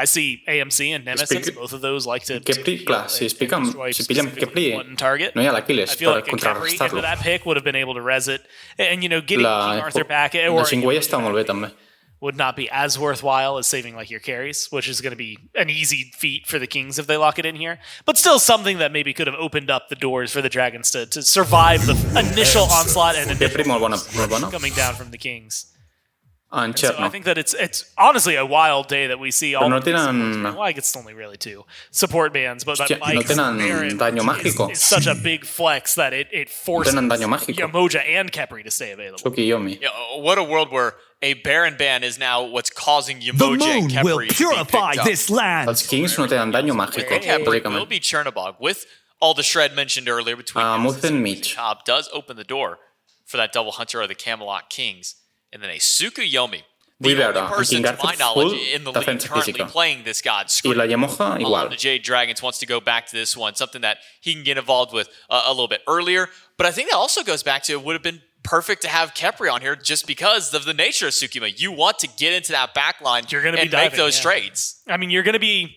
I see AMC and Nemesis, both of those like to Kepri, clar, si pillen Kepri, target. no hi ha l'Aquiles I feel per like a Kepri into contrarrestar-lo. that pick would have been able to res it. And, you know, getting King La Arthur back or Xingwei està molt bé, també. would not be as worthwhile as saving like your carries, which is going to be an easy feat for the Kings if they lock it in here. But still something that maybe could have opened up the doors for the Dragons to survive the initial onslaught and Kepri initial molt bona. coming down from the Kings. En So I Cherno. think that it's honestly a wild day that we see all Però no of these tenen- supports. Well, I guess it's only really 2 support bands, but Hòstia, no Mike's tenen Baron daño mágico. is such a big flex that it forces tenen daño mágico. Yamoja and Kepri to stay available. Tsukiyomi. Yeah, what a world where a Baron ban is now what's causing The Yamoja and moon will Kepri to be purify picked up. this land. Els Kings no tenen daño mágico, And Kepri will bàsicament. be Chernobog with all the shred mentioned earlier between Nemesis Muthen and mig. Top does open the door for that double hunter of the Camelot Kings. And then a Tsukuyomi. The Vull only veure, en person, King to my Arthur knowledge, full in the league defensa currently física. playing this god. I la Yamoja igual. The Jade Dragons wants to go back to this one, something that he can get involved with a little bit earlier. But I think that also goes back to it would have been perfect to have Kepri on here just because of the nature of Tsukima. You want to get into that back line You're gonna be and make diving, those yeah. trades. I mean, you're going to be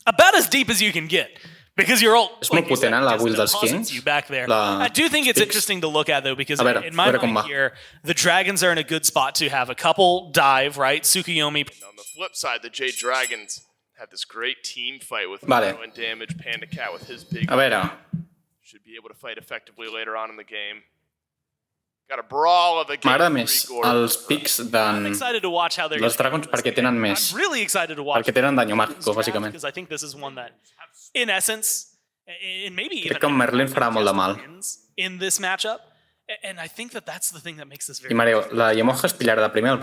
about as deep as you can get. Because you're all És molt potent, la build dels Kings. You back there. La I do think it's Pix. interesting to look at though, because A veure, in my a veure com mind va. here, the Dragons are in a good spot to have a couple dive, right? Tsukuyomi. On the flip side, the Jade Dragons had this great team fight with Vale. Mano and Damage. Panda Cat with his big A veure, should be able to fight effectively later on in the game. Got a brawl of the game. m'agrada més els pics I'm excited to watch how they're dels gonna Dragons handle perquè this tenen game. més. I'm really excited to watch Perquè tenen daño mágico, bàsicament. because I think this is one that, in essence, and maybe even Crec que en Merlin farà molt de mal. in this matchup, and I think that that's the thing that makes this very. I Mareo, la Yamoja es pillarà de primer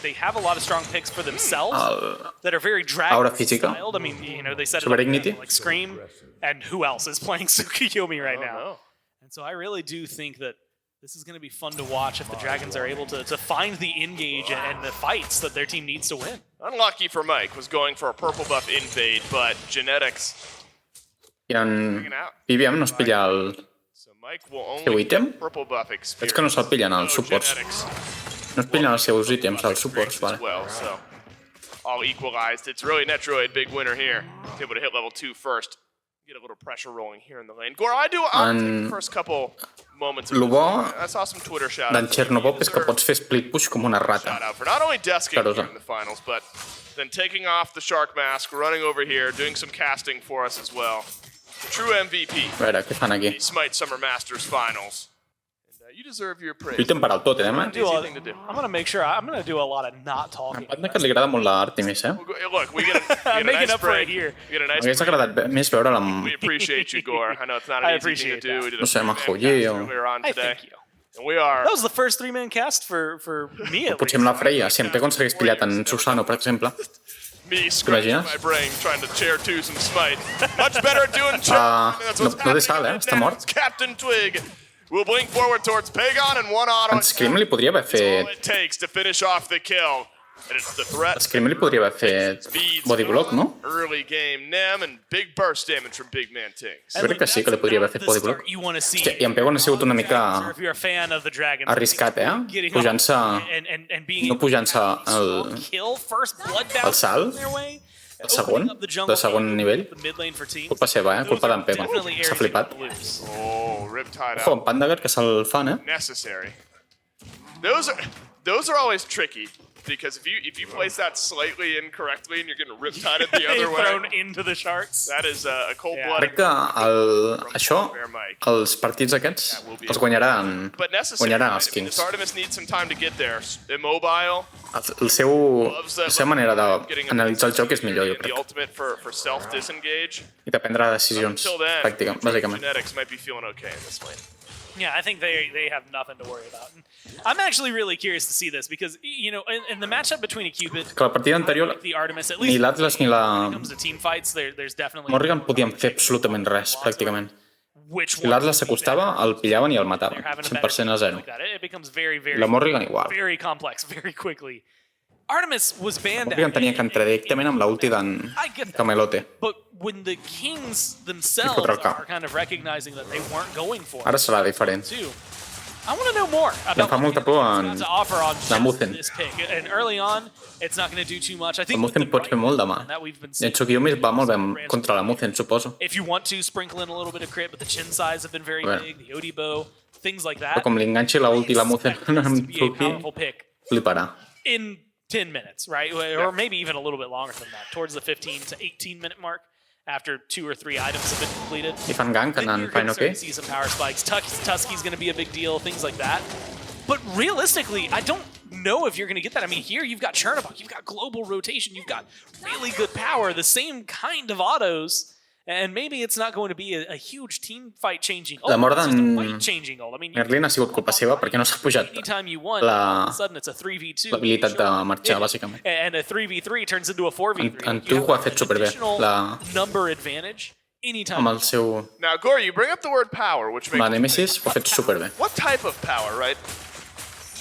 They have a lot of strong picks for themselves el that are very Aura dragon física. styled. I mean, you know, they said it Super like, Dignity. like Scream, and who else is playing Tsukuyomi right now? No. And so I really do think that this is going to be fun to watch if the Dragons are able to find the engage and the fights that their team needs to win. Unlucky for Mike, was going for a purple buff invade, but genetics I en taken out. BBM no es pilla el... So Mike will Seu only ítem? get purple buff Veig experience. que no se'l pillen els No suports. genetics No es pillen els seus ítems, els suports, as vale. well, so all equalized. It's really Netroid, big winner here. He's able to hit level 2 first. Get a little pressure rolling here in the lane. Gore, I'll take the first couple moments. Lo bo I saw some Twitter shout d'en Chernobog és que pots fer split push com una rata. Shout out for not only desking Claro, here in the finals, but then taking off the shark mask, running over here, doing some casting for us as well. The true MVP. A veure, què fan aquí? The SMITE Summer Masters Finals. And you deserve your praise. Lluiten per al tot, eh? Easy thing to do. I'm going to make sure, I'm going to do a lot of not talking. Em que li agrada molt l'Artemis, eh? Look, we get a Making nice up for it break. here. We get a nice M'hagués break. agradat més veure'l amb... We appreciate you, Gore. I know it's not I an easy thing to appreciate do. that. We did No sé, a amb fan Joyer cast o... earlier on I today. thank you. And we are That was the first 3-man cast for me at Potser amb la Freya, si en Pego s'hagués pillat en Susano, per exemple. me scratching T'imagines? my brain trying to chair two some smite. Much better at doing chair. That's what's no té sal, happening Està now. mort. It's Captain Twig will blink forward towards Pagon and one auto. En Scream li podria haver All fet... it takes to finish off the kill. And it's the threat. En Scream li podria haver fet Speeds body block, no? early game Nem and big burst damage from Big Man Tinks. Jo crec que sí, que li podria haver fet body block. Hòstia, i en Pego ha sigut una mica If you're a fan of the Dragons, arriscat, eh? Pujant-se... and being No pujant-se able el... to kill first bloodbound el salt, their way, el segon, de segon nivell. the mid lane for teams. Culpa seva, eh? Culpa d'en Pego. Definitely S'ha areas flipat. to lose. Oh, Riptide Ojo, out. en Pandagger, que se'l fan, eh? Necessary. Those are always tricky. Because if you place that slightly incorrectly and you're getting riptided the other Thrown way, into the sharks. that is a cold-blooded. Crec que això, els partits aquests, els guanyaran But necessary. els Right? Kings. This Artemis needs some time to get there. Immobile. La seva manera d'analitzar el joc és millor, jo The crec. ultimate for self-disengage. I de prendre decisions, Until then, pràcticament, bàsicament. Genetics might be feeling okay in this lane. Yeah, I think they have nothing to worry about. And I'm actually really curious to see this because, you know, in the matchup between a Cupid, Que la partida anterior, the Artemis, at ni least l'Atlas ni when la it comes to team fights, there's definitely Morrigan podien fer absolutament res, pràcticament. which Si l'Atlas s'acostava, el pillaven i el mataven. they're having a 100% a zero. like that. It becomes very, very, I la Morrigan igual. very complex very quickly. Artemis was banned Morrigan out, tenia que entrar directament amb l'ulti d'en I get that. Camelote. But when the Kings themselves fotre el cap. are kind of recognizing that they weren't going for Ara it, serà diferent. too, I want to know more Em fa molta por to offer on la Muzen. this pick. And early on, it's not going to do too much. I think La Muzen pot fer molt demà. I en Tsukiyomi va molt bé contra la Muzen, suposo. If you want to sprinkle in a little bit of crit, but the chin size have been very big, the Odibo, things like that. Però com li enganxi la ulti la Muzen amb Tsuki, fliparà. In 10 minutes, right? Or maybe even a little bit longer than that, towards the 15 to 18 minute mark. After 2 or 3 items have been completed. I fan gank en Fine OK. See some power spikes. Tusky's going to be a big deal, things like that. But realistically, I don't know if you're going to get that. I mean, here you've got Chernobog, you've got global rotation, you've got really good power, the same kind of autos, and maybe it's not going to be a huge team fight changing ult. La mort It's just a d'en fight changing ult. I mean, Merlin ha sigut culpa seva perquè no s'ha pujat anytime you won, all of a sudden it's a 3v2. l'habilitat de marxar, bàsicament. And a 3v3 turns into a 4v3. En tu ho ha fet superbé. Number advantage. Anytime. Amb el seu... Now, Gore, you bring up the word power, which makes... Va, Nemesis ho ha fet superbé. What type of power, right?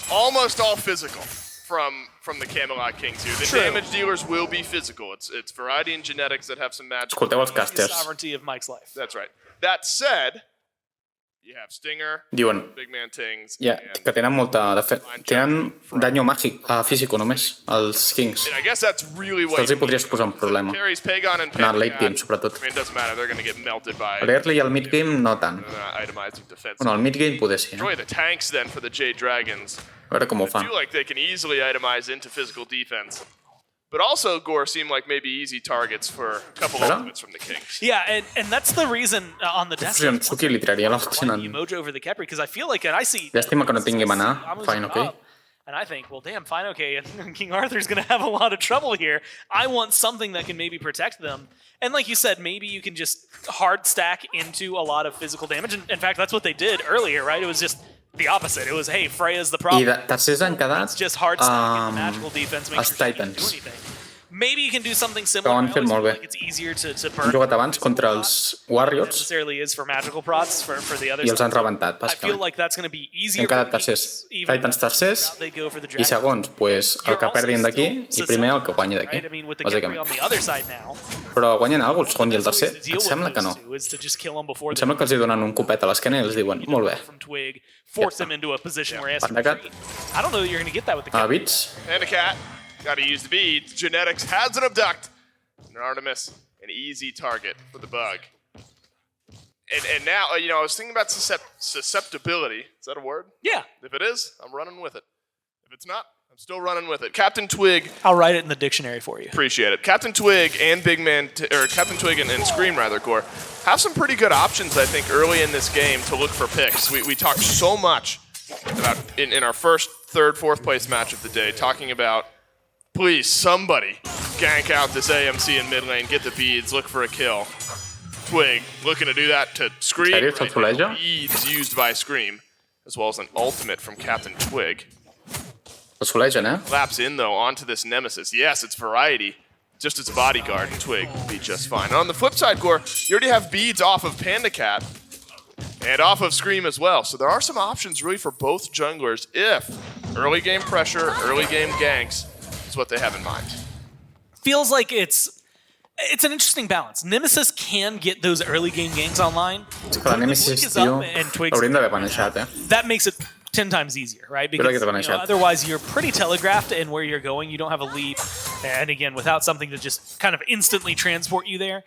Almost all physical from the Camelot Kings here. The damage dealers will be physical. It's variety and genetics that have some magic. Escolteu els casters. Sovereignty of Mike's life. That's right. That said, you have Stinger, Diuen Big Man Tings, que tenen molta... Tenen danyo màgic físic només, els Kings. and I guess that's really what Els hi podria suposar un problema. carries Pagon and En el late game, Pandacat. sobretot. I mean, it doesn't matter. They're going to get melted by A l'early i al mid game no tant. itemizing defense. Bueno, al mid game poder sí. Enjoy the tanks then for the Jade Dragons. A veure com ho I fan. feel like they can easily itemize into physical defense. But also, Gore seemed like maybe easy targets for a couple Hello? ultimates from the Kings. Yeah, and that's the reason on the desk. Si en Tsuki li tiraria l'opció en... Emoji over the Kepri, because I feel like, and I see... Llàstima que no tingui maná, I'm Fine losing OK. up, and I think, well, damn, Fine OK, and King Arthur's going to have a lot of trouble here. I want something that can maybe protect them. And like you said, maybe you can just hard stack into a lot of physical damage. And in fact, that's what they did earlier, right? It was just the opposite. It was, hey, Freya's the problem. I tercers han quedat It's just hard stack into magical defense, make els sure she doesn't do Titans. anything. Maybe you can do something similar. Ho han I fet always molt feel bé. like it's easier to Han burn. jugat abans contra els Warriors Necessarily is for magical prots for the other i els side. han rebentat, I feel bàsicament. like that's going to be easier. Han quedat for the tercers. Kings, even Titans tercers they go for the i Dragon. segons, pues, el que perdin d'aquí i primer el que guanyi d'aquí, Right? I mean, with the Kepri on bàsicament. the other side now, Però guanyen alguna cosa, el segon i el that's tercer? always the deal Em sembla with que no. those two, is to just kill them before Em they sembla que els hi donen un copet a l'esquena i els diuen, molt bé. from Twig, force them into a position where he has to Pandacat. retreat. I don't know that you're going to get that with the A Kepri. Bits, Pandacat, got to use the beads. Genetics has an abduct. And Artemis, an easy target for the bug. And now, you know, I was thinking about susceptibility. Is that a word? Yeah. If it is, I'm running with it. If it's not, I'm still running with it. Captain Twig, I'll write it in the dictionary for you. appreciate it. Captain Twig and Captain Twig and Scream rather, Gore, have some pretty good options, I think, early in this game to look for picks. We talked so much about in our first, third, fourth place match of the day, talking about, please, somebody gank out this AMC in mid lane, get the beads, look for a kill. Twig looking to do that to Scream. Serious, Right Soleja? now. Beads used by Scream, as well as an ultimate from Captain Twig. el solegen, Laps in, though, onto this Nemesis. Yes, it's variety. Just as a bodyguard, Twig will be just fine. And on the flip side, Gore, you already have beads off of Pandacat and off of Scream as well. So there are some options really for both junglers if early game pressure, early game ganks is what they have in mind. Feels like it's an interesting balance. Nemesis can get those early game ganks online. És que la Nemesis, Twig is tio, up and Twig's l'haurien d'haver banejat, that makes it 10 times easier, right? Creo que Because te van a echar. otherwise you're pretty telegraphed in where you're going. You don't have a leap. And again, without something to just kind of instantly transport you there,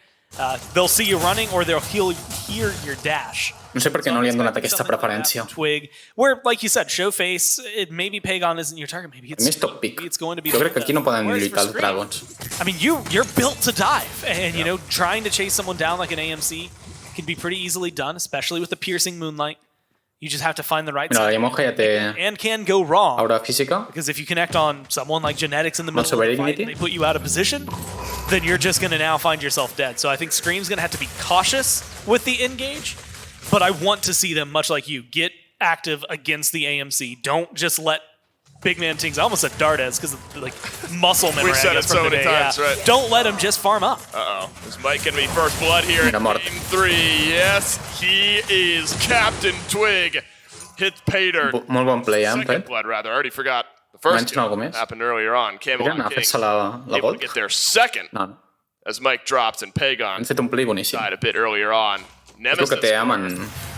they'll see you running or they'll hear your dash. No sé per què no li han donat aquesta preferència. Twig, where, like you said, Showface, maybe Pagon isn't your target. Maybe it's, Més top pick. maybe it's going to be. Jo crec que aquí no poden Whereas lluitar for els Scream, Dragons. I mean, you're built to dive, and you know, trying to chase someone down like an AMC can be pretty easily done, especially with the piercing moonlight. You just have to find the right Mira, la side, Yamoja ja té and can go wrong. aura física. Because if you connect on someone like Genetics in the middle of Not so the very fight and dignity. they put you out of position, then you're just going to now find yourself dead. So I think Scream's going to have to be cautious with the engage, but I want to see them, much like you, get active against the AMC. Don't just let Big Man Tings, I almost said Dardes because of like muscle memory. We've said it so many times, right? Don't let him just farm up. Uh-oh. Is Mike going to be first blood here in Mira, Game 3? Yes, he is Captain Twig. Hit Pater. Molt bon play, Second Pep. blood, rather. I already forgot. The first Mention algo més? happened earlier on. Podrien Camelot anar a King fer-se la able to gold? get their second No, as Mike drops and Pagon han fet un play boníssim. died a bit earlier on. És el que Nemesis té amb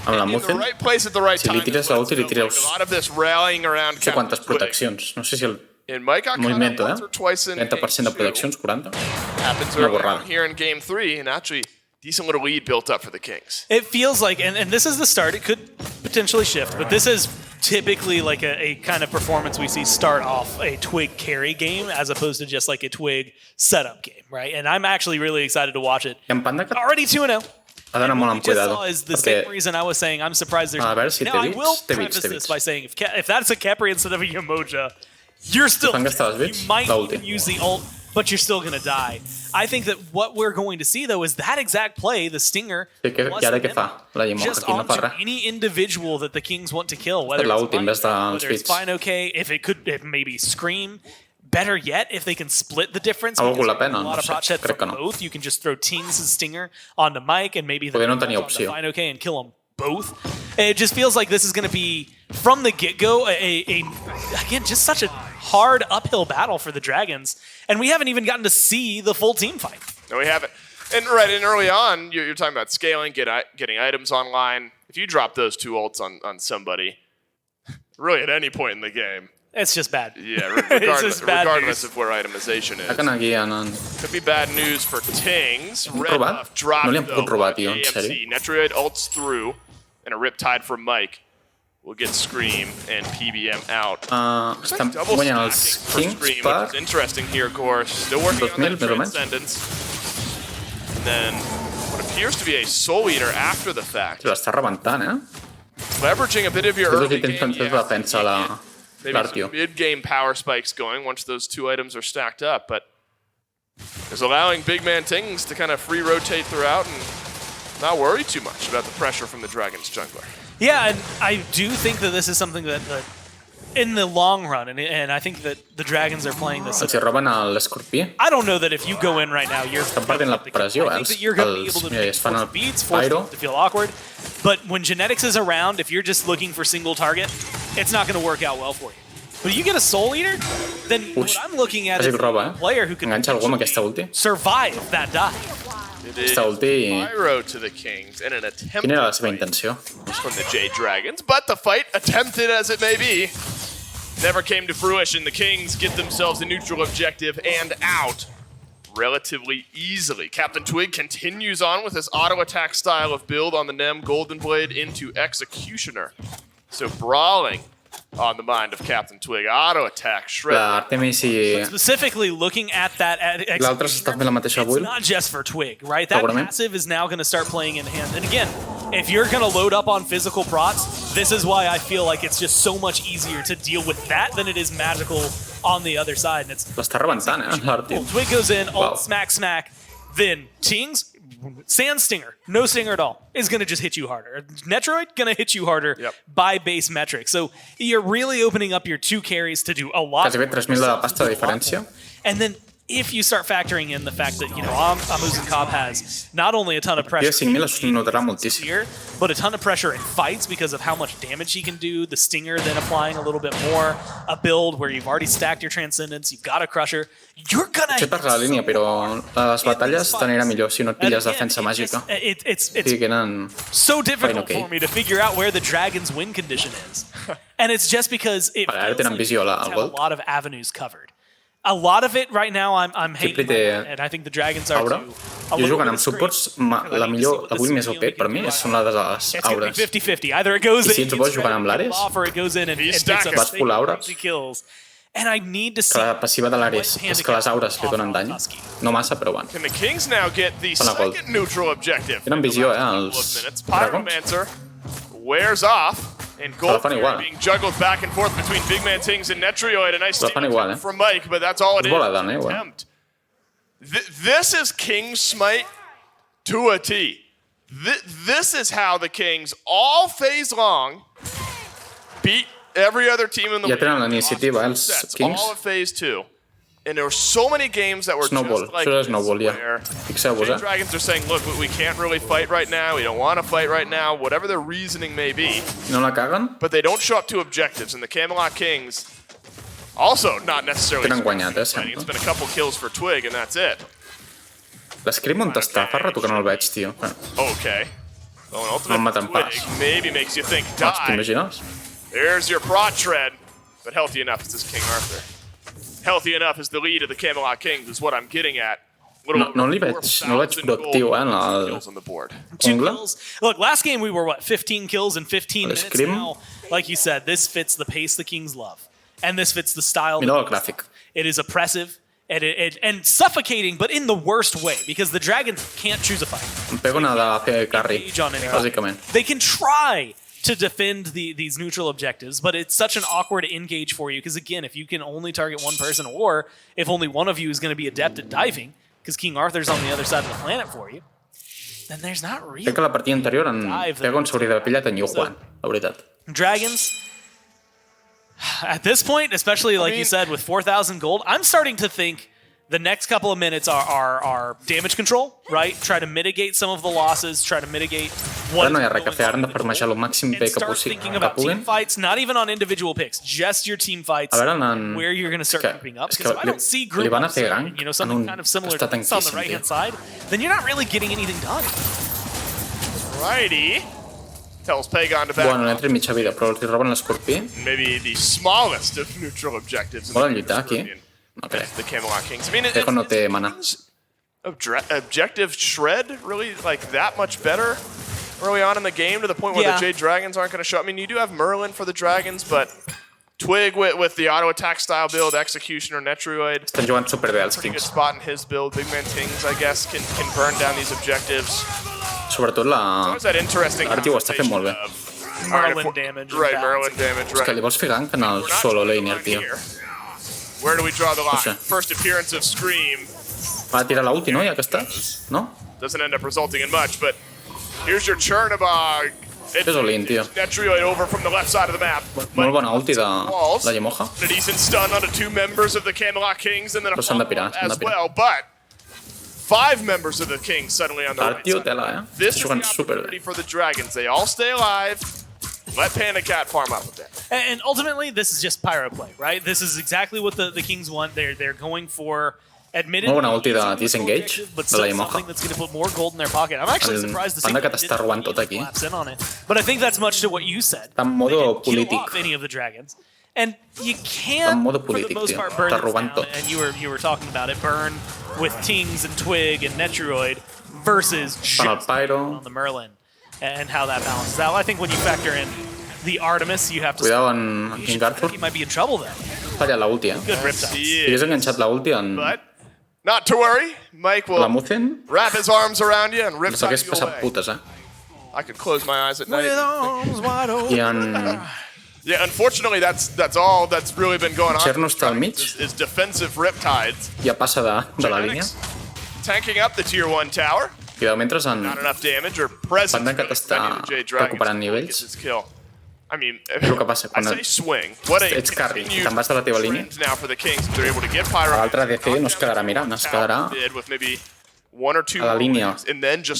amb la In the Muzen. right place at the right Si time. li tires la ulti, li tires A lot of this rallying around no sé quantes Captain Twig. proteccions. No sé si el And Mike got caught up moviment, once or twice in 30% de game proteccions, 40. two. Happens Una early borrada. on here in game 3, and actually decent little lead built up for the Kings. It feels like, and this is the start, it could potentially shift, but this is typically like a kind of performance we see start off a Twig carry game as opposed to just like a Twig setup game, right? And I'm actually really excited to watch it. I en Pandacat Already 2-0. ha d'anar molt amb Just cuidado. saw is the Perquè same reason I was saying I'm surprised there's. A veure si now, té I bits, will té bits, preface té this bits. by saying if that's a Khepri instead of a Yamoja, you're still. Fan gastar els You bits, might l'ulti. even use the ult, but you're still gonna die. I think that what we're going to see though is that exact play, the Stinger, Sí, que, plus I ara the què fa? La Yamaha just aquí no fa onto res. any individual that the Kings want to kill, whether la it's ulti en vez dels whether it's bits. fine, okay, if maybe Scream. Better yet, if they can split the difference, Ha valgut because la pena, a lot no of sé, pot shed crec que from no. both. You can just throw Tings and Stinger onto Mike, and maybe Poder no tenia onto opció. Fine okay and kill them both. It just feels like this is going to be from the get-go again just such a hard uphill battle for the Dragons, and we haven't even gotten to see the full team fight. No, we haven't. And early on, you're talking about scaling, getting items online. If you drop those 2 ults on somebody, really at any point in the game, It's just bad. yeah, It's just bad regardless news. of where itemization is. Ataquen aquí anant. Could be bad news for Tings. Hem Red robat? buff dropped, No li hem though, pogut robar, by tio, en AMC. sèrio? Netroid ults through, and a Riptide from Mike. We'll get Scream and PBM out. Estan Double guanyant els stacking for Kings Scream, per... which is interesting here, of course. Still working on 2000 that més o menys. Transcendence. And then what appears to be a Soul Eater after the fact. L'està rebentant, Leveraging a bit of your És el early que tens game, francès defensa maybe l'Artio. some mid-game power spikes going once those 2 items are stacked up, but is allowing big man Tings to kind of free rotate throughout and not worry too much about the pressure from the Dragon's jungler. Yeah, and I do think that this is something that in the long run, and I think that the Dragons are playing this. Els hi roben l'escorpí. I don't know that if you go in right now, you're Estan perdent la pressió, I think that you're going to be able to mira, es fan force el beats, force pyro. them to feel awkward. But when Genetics is around, if you're just looking for single target, it's not going to work out well for you. But if you get a Soul Eater, then what I'm looking at quasi is que roba, a player who can Enganxa algú amb aquesta ulti. survive that dive. It is Aquesta ulti... Pyro to the Kings and an attempt Quina era la seva intenció? from the Jade Dragons, but the fight, attempted as it may be, never came to fruition. The Kings get themselves a neutral objective and out relatively easily. Captain Twig continues on with his auto-attack style of build on the Nem Golden Blade into Executioner. So brawling on the mind of Captain Twig. Auto-attack, shred. L'Artemis i... Specifically looking at that L'altre s'està fent la mateixa it's build. not just for Twig, right? That Segurament. passive is now going to start playing in hand. And again, if you're going to load up on physical procs, this is why I feel like it's just so much easier to deal with that than it is magical on the other side. And it's L'està rebentant, l'Artio. Twig goes in, ult, Wow. smack, then Tings, Sand Stinger, no Stinger at all, is going to just hit you harder. Netroid, going to hit you harder by base metrics. So you're really opening up your 2 carries to do a lot. Quasi bé 3.000 de pasta de diferència. And then if you start factoring in the fact that, Amuzin Cobb has not only a ton of pressure 5.000 es notarà moltíssim. here, but a ton of pressure in fights because of how much damage he can do, the Stinger then applying a little bit more, a build where you've already stacked your Transcendence, you've got a Crusher, you're gonna... Potser per la línia, però a les batalles t'anirà millor si no et pilles defensa màgica. It's Sí que eren... so difficult okay. for me to figure out where the Dragon's win condition is. And it's just because it Vale, ara feels tenen like visió the Dragons al have a Gold. lot of avenues covered. A lot of it right now I'm hating, té and I think the Dragons are Aura. too. Jo jugant amb supports, la millor, la build més OP per mi són les de les It's going to aures. be 50-50. Either it goes I si in, ets bo jugant amb l'Ares, or it goes in and He's picks up stacking. Vas full aures. crazy kills. And I need to see Que la passiva de l'Ares és que les aures li donen dany. No massa, però bueno. Can the Kings now get the Fan la gold. second neutral objective? Tenen visió, Couple els of minutes. Dragons. Pyromancer wears off, and la Gold fan igual. being juggled back and forth between Big Man Tings and Netrioid. A nice La fan steam igual, attempt from Mike, but that's all it is. És bola An igual. attempt. This is King Smite to a T. This is how the Kings, all phase long, beat every other team in the Ja league. tenen la iniciativa, els Sets, Kings. all of phase 2. And there were so many games that were Snowball. just like Això és this, Snowball, ja. where Fixeu-vos, the Dragons are saying, look, we can't really fight right now. We don't want to fight right now, whatever their reasoning may be. No la caguen, But they don't show up to objectives. And the Camelot Kings also not necessarily tenen guanyat, fighting. It's sempre. been a couple kills for Twig, and that's it. L'escrim on està? Fa rato que no el veig, tio. Okay. Oh, an ultimate twig maybe makes you think die. There's your prod shred. But healthy enough is this King Arthur. Healthy enough is the lead of the Camelot Kings is what I'm getting at. No li veig proactiu, en el kills on the board. 2 kills. Look, last game we were, 15 kills in 15 minutes now. Like you said, this fits the pace the Kings love. And this fits the style. Mira el gràfic. It is oppressive and suffocating, but in the worst way, because the Dragons can't choose a fight. Em pego una de carry, bàsicament. They can try to defend these neutral objectives, but it's such an awkward engage for you, because again, if you can only target one person, or if only one of you is going to be adept at diving, because King Arthur's on the other side of the planet for you, then there's not really... Crec que la partida anterior en pego en s'hauria d'haver pillat en Yuan, la veritat. Dragons, at this point, especially like you said, with 4,000 gold, I'm starting to think the next couple of minutes are damage control, right? Try to mitigate some of the losses, try to mitigate what no hi ha res que fer, han de farmejar el màxim bé que thinking about team fights, not even on individual picks, just your team fights, where you're going to start grouping up. Because if I don't see group ups, something kind of similar to this on the right-hand side, then you're not really getting anything done. Righty. Tells Pagon to back Bueno, l'entra mitja vida, però els roben l'escorpí. Maybe the smallest of neutral objectives. Volen lluitar aquí? No crec. The Camelot Kings. I mean, Pego no té mana. Objective shred really like that much better early on in the game to the point where the Jade Dragons aren't going to show up. I mean, you do have Merlin for the Dragons, but Twig with the auto attack style build, Executioner, Netrioid. Estan jugant superbé els Pretty good Kings. spot in his build. Big Man Tings, I guess, can burn down these objectives. Sobretot l'Arti ho està fent molt bé. Merlin damage. Right, Merlin damage, És que li vols fer gank en el solo laner, tio. Where do we draw the line? First appearance of Scream. Va tirar la ulti, no? Ja que estàs? No? Doesn't end up resulting in much, but here's your Chernabog. És all-in, tio. Netrioid over from the left side of the map. Molt bona ulti de la Yemoja. A decent stun onto 2 members of the Camelot Kings and then a follow-up as well, but 5 members of the Kings suddenly on the right side. Tela, This is the opportunity for the Dragons. They all stay alive. Let Panda Cat farm up a bit. And ultimately, this is just pyro play, right? This is exactly what the Kings want. They're going for admittedly molt bona ulti de disengage de la Yemoja. That's going to put more gold in their pocket. I'm actually surprised the Panda Cat està robant tot aquí. in on it. But I think that's much to what you said. Està en modo polític. Off any of the Dragons. And you can't, for the most part, burn this down. And you were talking about it. Burn with Tings and Twig and Netrioid versus just on the Merlin and how that balances out. I think when you factor in the Artemis, you have to... Cuidado en King Arthur. He might be in trouble then. Falla la ulti, Good riptides. Si hagués enganxat la ulti en... But not to worry. Mike will wrap his arms around you and rip you away. Putes, I could close my eyes at night. I en... Yeah, unfortunately, that's all that's really been going on. Cherno està al mig. Is defensive riptides. Ja passa de la línia. Tanking up the tier 1 tower. Cuidado, mentre en... Not enough damage or presence. Panda Cat està recuperant nivells. I mean, és el que passa quan ets carry, te'n vas de la teva línia. L'altre DC no es quedarà mirant, es quedarà a la línia,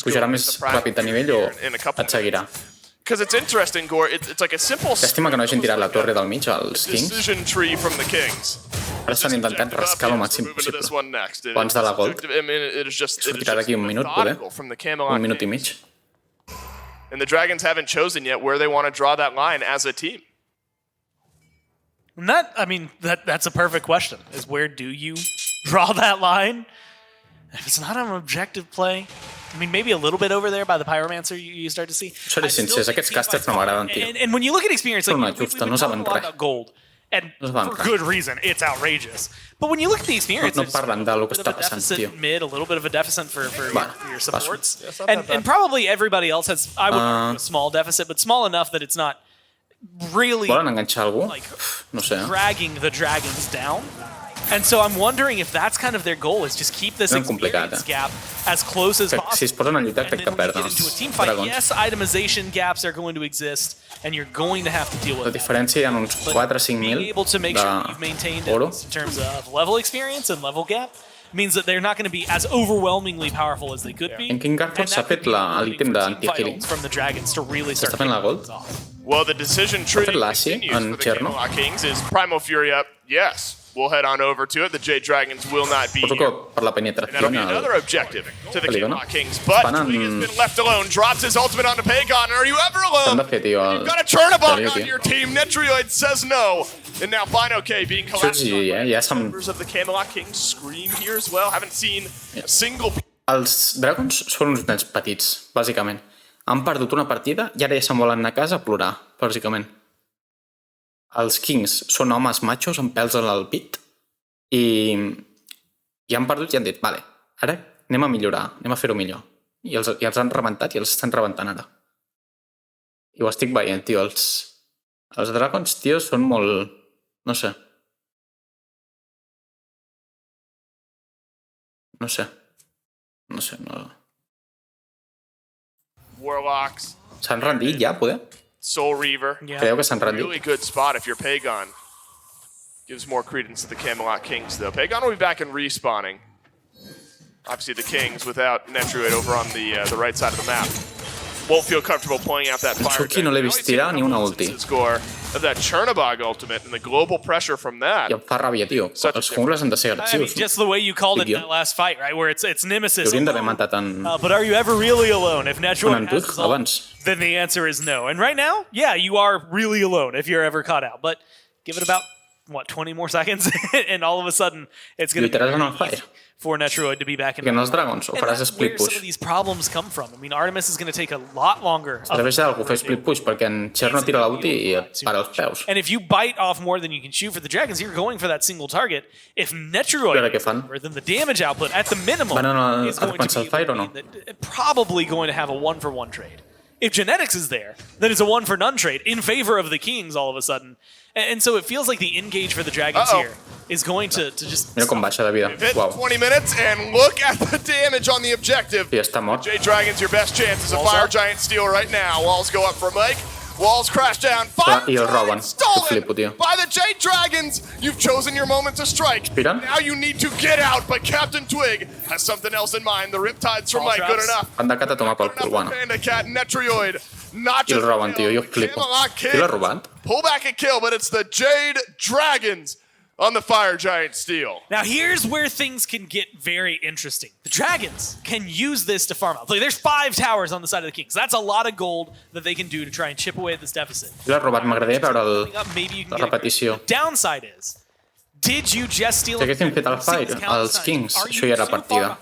pujarà més ràpid de nivell o et seguirà. Llàstima que no hagin tirat la torre del mig als Kings. Ara s'han intentat rascar el màxim possible. Abans de la gold, sortirà d'aquí un minut, poder. Un minut i mig. And the Dragons haven't chosen yet where they want to draw that line as a team. That's a perfect question, is where do you draw that line? If it's not an objective play, I mean, maybe a little bit over there by the Pyromancer you start to see. Seré sincers, aquests casters no m'agraden, tio. And when you look at experience, like, no saben res. Gold. And for good reason, it's outrageous. But when you look at the experience, no parlen del que està passant, tio. A little bit of a deficit for your supports. And probably everybody else has, I would argue, a small deficit, but small enough that it's not really dragging the Dragons down. And so I'm wondering if that's kind of their goal, is just keep this experience gap as close as possible. Si es posen a lluitar, crec que perden els Dragons. Yes, itemization gaps are going to exist, and you're going to have to deal with it. La diferència hi ha uns 4-5 mil d'oro. In terms of level experience and level gap, means that they're not going to be as overwhelmingly powerful as they could be. En King Arthur s'ha fet l'ítem d'anti-healing. S'està fent la gold. Well, the decision tree continues for the Camelot Kings is Primal Fury up, yes. We'll head on over to it. The Jade Dragons will not be Suposo here. que per la And that'll penetració be another objective to the Peligro, no? Camelot Kings. But Fan en- Twig has been left alone. Drops his ultimate onto Pagon. Are you ever hem alone? de fer, tio. You've got a Chernabog Peligro, on tio. your team. Netrioid says no. And now Bino-K being Això és collapsed. GG, ja som... Members of the Camelot Kings scream here as well. Haven't seen a single... Els Dragons són uns nens petits, bàsicament. Han perdut una partida i ara ja se'n volen anar a casa a plorar, bàsicament. Els Kings són homes machos amb pèls al pit i han perdut i han dit, vale, ara anem a millorar, anem a fer-ho millor. I els han rebentat i els estan rebentant ara. I ho estic veient, tio. Els Dragons, tio, són molt... No sé. No sé. No sé, no... Warlocks. S'han rendit ja, poder? Soul Reaver. Creu que s'han rendit. Really good spot if you're Pagon. Gives more credence to the Camelot Kings, though. Pagon will be back and respawning. Obviously, the Kings, without Netrioid over on the right side of the map, won't feel comfortable pulling out that fire. Chucky no l'he vist tirar ni una ulti. Score of that Chernabog ultimate and the global pressure from that. I em fa ràbia, tio. Els jungles han de ser I mean, agressius. just the way you called it in Idiot. that last fight, right? Where it's Nemesis. Haurien d'haver matat en But are you ever really alone? If en Netrioid has Twig his ult, abans. then the answer is no. And right now, yeah, you are really alone if you're ever caught out. But give it about, 20 more seconds? And all of a sudden, it's going to Literal be on fire. easy for Netrioid to be back in. Que no els Dragons, o And faràs that's split where some push. of these problems come from. I mean, Artemis is going to take a lot longer. Serveix d'algú fer split push perquè en Cher no tira l'ulti i et para els peus. And if you bite off more than you can shoot for the Dragons, you're going for that single target. If Veure Netrioid què fan. then the damage output at the minimum Van a is going to defensar be el fire o no? probably going to have a 1-for-1 trade. If Genetics is there, then it's a 1-for-none trade in favor of the Kings all of a sudden. And so it feels like the engage for the Dragons here is going to just... Mira com baixa de vida. Hit Uau. 20 minutes, and look at the damage on the objective. I està mort. Jade Dragons, your best chance is a Walls Fire up. Giant steal right now. Walls go up for Mike. Walls crash down. Fire I el roben. Giant stolen Que flipo, tio. by the Jade Dragons. You've chosen your moment to strike. Piran? Now you need to get out, but Captain Twig has something else in mind. The Riptides from Ball Mike, good drops. enough. Han de a tomar pel Good cul, enough bueno. for Panda Cat, Netrioid. Not I el just roben, tio, jo the flipo. Camelot Qui l'ha Kings. robat? Pull back and kill, but it's the Jade Dragons on the Fire Giant steal. Now here's where things can get very interesting. The Dragons can use this to farm out. Look, there's 5 towers on the side of the Kings. That's a lot of gold that they can do to try and chip away at this deficit. Qui l'ha robat? M'agradaria veure Maybe you can la get a repetició. The downside is, did you just steal Si haguéssim fet el fire, els Kings, això ja era partida.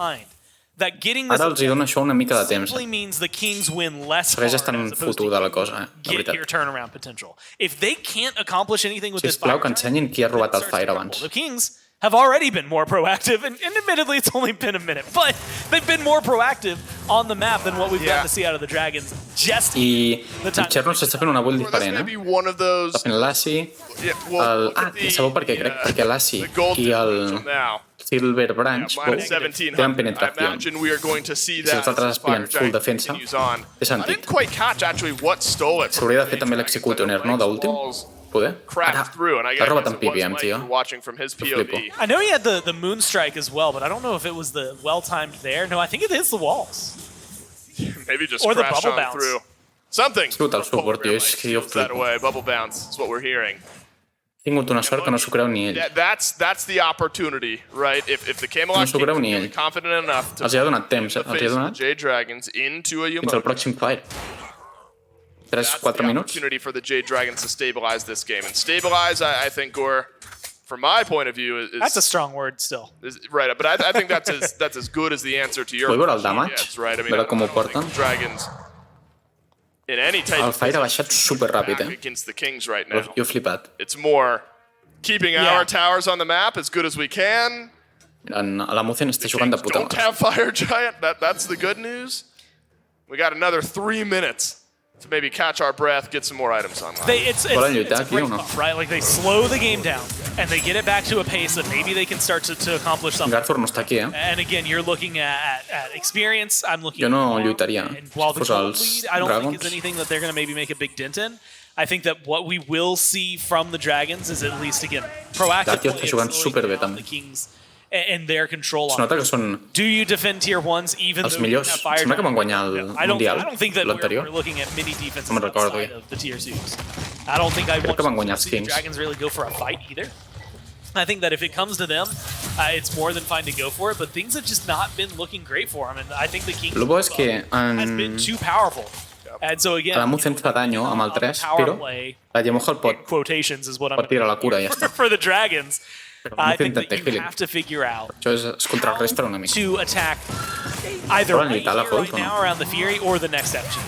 That getting this Ara els hi dona això una mica de temps. simply means the Kings win less Segueix hard estant as opposed to fotuda la cosa, la get your veritat. turnaround potential. If they can't accomplish anything with this Sisplau, fire que ensenyin qui ha robat el fire abans. the Kings have already been more proactive, and admittedly it's only been a minute, but they've been more proactive on the map than what we've gotten to see out of the Dragons. Just I el Cherno s'està fent una build Well, that's diferent, maybe one of those. Està fent l'Assi, Yeah, well, look at the, sabeu per què crec? Perquè l'Assi the gold i el differential now. Silver Branch Minus 1700. tenen I penetració. imagine we are going to see si that els altres as the Fire espien full Giant defensa, continues on. té sentit. I didn't quite catch actually what stole it. S'hauria de fer també l'executioner, no? D'últim? Poder? Crashed through, and I l'ha guess robat it en was PBM, Mike tio. watching from his flipo. POV. I know he had the Moonstrike as well, but I don't know if it was the well-timed there. No, I think it hits the walls. Maybe just Or the crashed bubble on bounce. through. Something. Brutal support, tio, és que jo Steals that flipo. away. Bubble bounce is what we're hearing. He tingut una sort que no s'ho creu ni ell. That's the opportunity, right? If the Camelot No s'ho Kings creu are ni feeling ell. confident enough to Els hi ha donat temps, the els hi face ha of donat the Jade Dragons into a fins al Yuma. pròxim fire. That's 3-4 the minuts. opportunity for the Jade Dragons to stabilize this game. And stabilize, I think, Gore, from my point of view, is That's a strong word still. right. But I think that's as good as the answer to your Vull veure el question damage, gets, right? I mean, veure I com ho don't think porten. the Dragons in any type El of fire ha baixat superràpid, back against the Kings right now. Jo he flipat. It's more keeping Yeah. our towers on the map as good as we can. La Mucen està jugant de Kings puta don't mare. have Fire Giant. That's the good news. We got another 3 minutes to maybe catch our breath, get some more items online. It's Volen a lluitar aquí great o no? buff, right? Like they slow the game down and they get it back to a pace that maybe they can start to accomplish something. Garthur no està aquí, And again, you're looking at experience. I'm looking. Jo no at lluitaria. And while the Fos gold els lead, I don't think Dragons. is anything that they're going to maybe make a big dent in. I think that what we will see from the Dragons is at least again proactive Darky està play jugant of slowing superbé, down també. the Kings and their control Es on. nota que són Do you defend tier ones even els though you millors. have fire? Sembla que van guanyar el I don't Mundial, think that l'anterior. we're looking at many defenses No me'n recordo, outside ja. of the tier 2s. I don't think I Crec want que van guanyar to els see the Kings. Dragons really go for a fight either. I think that if it comes to them, it's more than fine to go for it, but things have just not been looking great for them, and I think the Kings has been too powerful. And so again, entra daño amb el 3, però la Yemoja el pot tirar la cura i ja està. For the Dragons, I think that you have to figure out to attack either right now around the Fury or the next FG.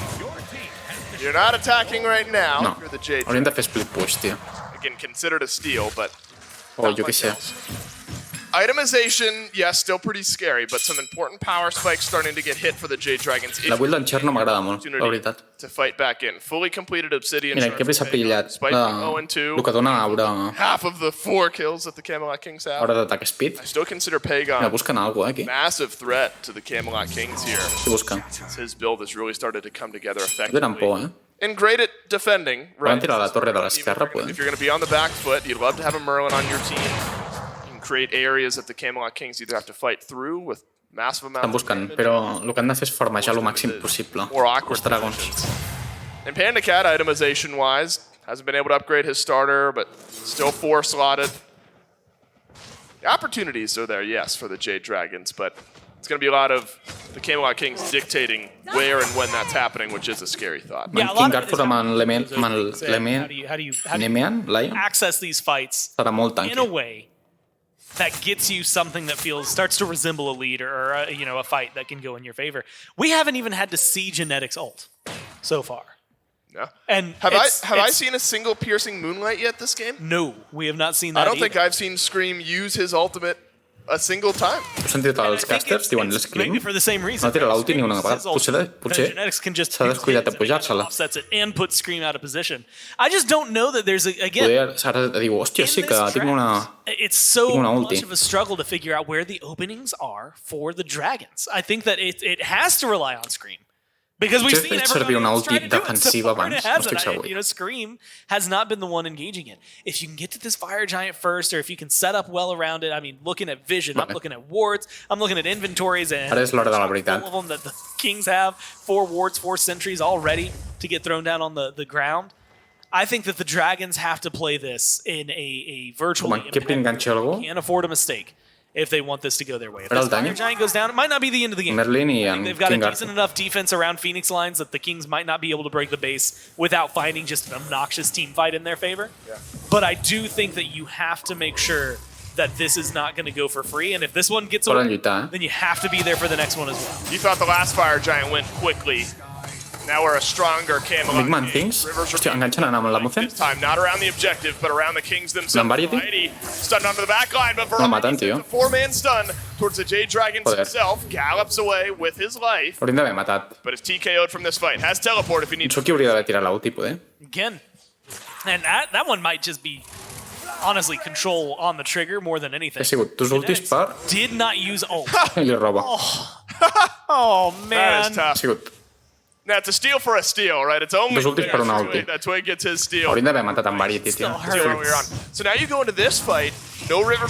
You're not attacking right now. No, You're the Jade. hauríem de fer split push, tio. Again, considered a steal, but Jo què sé. Itemization, yes, still pretty scary, but some important power spikes starting to get hit for the Jade Dragons. La build d'en Cher no m'agrada molt, la veritat. To fight back in. Fully completed Obsidian. Mira, que bé s'ha pillat el que dona aura... Half of the 4 kills that the Camelot Kings have. Aura d'atac speed. I still consider Pagon Mira, busquen algo, aquí. massive threat to the Camelot Kings here. Què busquen? His build has really started to come together effectively. Tenen por, And great at defending, right? Van tirar la torre de l'esquerra, poden. If you're going to be on the back foot, you'd love to have a Merlin on your team. Create areas that the Camelot Kings either have to fight through with massive amounts Estan buscant, però el que han de fer és farmejar el màxim possible. Els dragons. And Panda Cat, itemization-wise, hasn't been able to upgrade his starter, but still 4-slotted. The opportunities are there, yes, for the Jade Dragons, but it's going to be a lot of the Camelot Kings dictating where and when that's happening, which is a scary thought. Yeah, King Arthur amb el Nemean, Lion, access these fights serà molt tanky. in a way that gets you something that starts to resemble a lead or a fight that can go in your favor. We haven't even had to see Genetics ult so far. Yeah. And have I seen a single piercing moonlight yet this game? No, we have not seen that. I don't think I've seen Scream use his ultimate a single time. Heu sentit els casters? Diuen l'Scream. For the same reason. No tira l'ulti ni una vegada. Potser s'ha descuidat de pujar-se-la. Offsets it and puts Scream out of position. I just don't know that there's again. Poder diu, hòstia, sí que tinc una... It's so much of a struggle to figure out where the openings are for the Dragons. I think that it has to rely on Scream. Because we've seen everyone else try to do it. So far it hasn't. Scream has not been the one engaging it. If you can get to this Fire Giant first, or if you can set up well around it, I mean, looking at vision, I'm looking at wards, I'm looking at inventories, and all of them that the Kings have, 4 wards, 4 sentries all ready to get thrown down on the ground. I think that the Dragons have to play this in a virtually can't afford a mistake if they want this to go their way. If this Fire Giant goes down, it might not be the end of the game. They've got a decent enough defense around Phoenix lines that the Kings might not be able to break the base without finding just an obnoxious team fight in their favor. Yeah. But I do think that you have to make sure that this is not going to go for free, and if this one gets away, then you have to be there for the next one as well. You thought the last Fire Giant went quickly. Now we're a stronger Camelot. Big Man Kings. Hòstia, enganxen amb la Muzen. This time, not around the objective, but around the Kings themselves. Variety stunned onto the back line, but Variety, a 4-man stun towards the Jade Dragons himself, gallops away with his life. Hauríem d'haver matat. But is TKO'd from this fight. Has teleport if he needs. Penso que hauria d'haver tirat l'ulti, poder. Again, and that one might just be honestly control on the trigger more than anything. Ha sigut tus ultis per... Did not use ult. I li roba. Oh man. That is tough. Ha sigut... Now, it's a steal for a steal, right? It's only that's why he gets his steal. Hauríem d'haver matat amb Variety, tio. So now you go into this fight. No River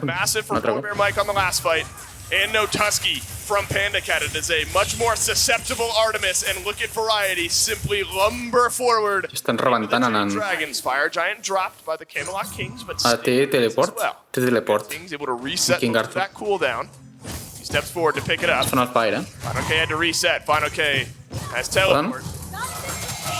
massive from Bear Mike on the last fight. And no Tusky from Panda Cat. It is a much more susceptible Artemis. And look at Variety simply lumber forward. Estan rebentant en... Dragons. Fire Giant dropped by the Camelot Kings, but té teleport. Té teleport. Kings able to reset that cooldown. He steps forward to pick it up. Són al fire, Final K had to reset. Final K has teleport.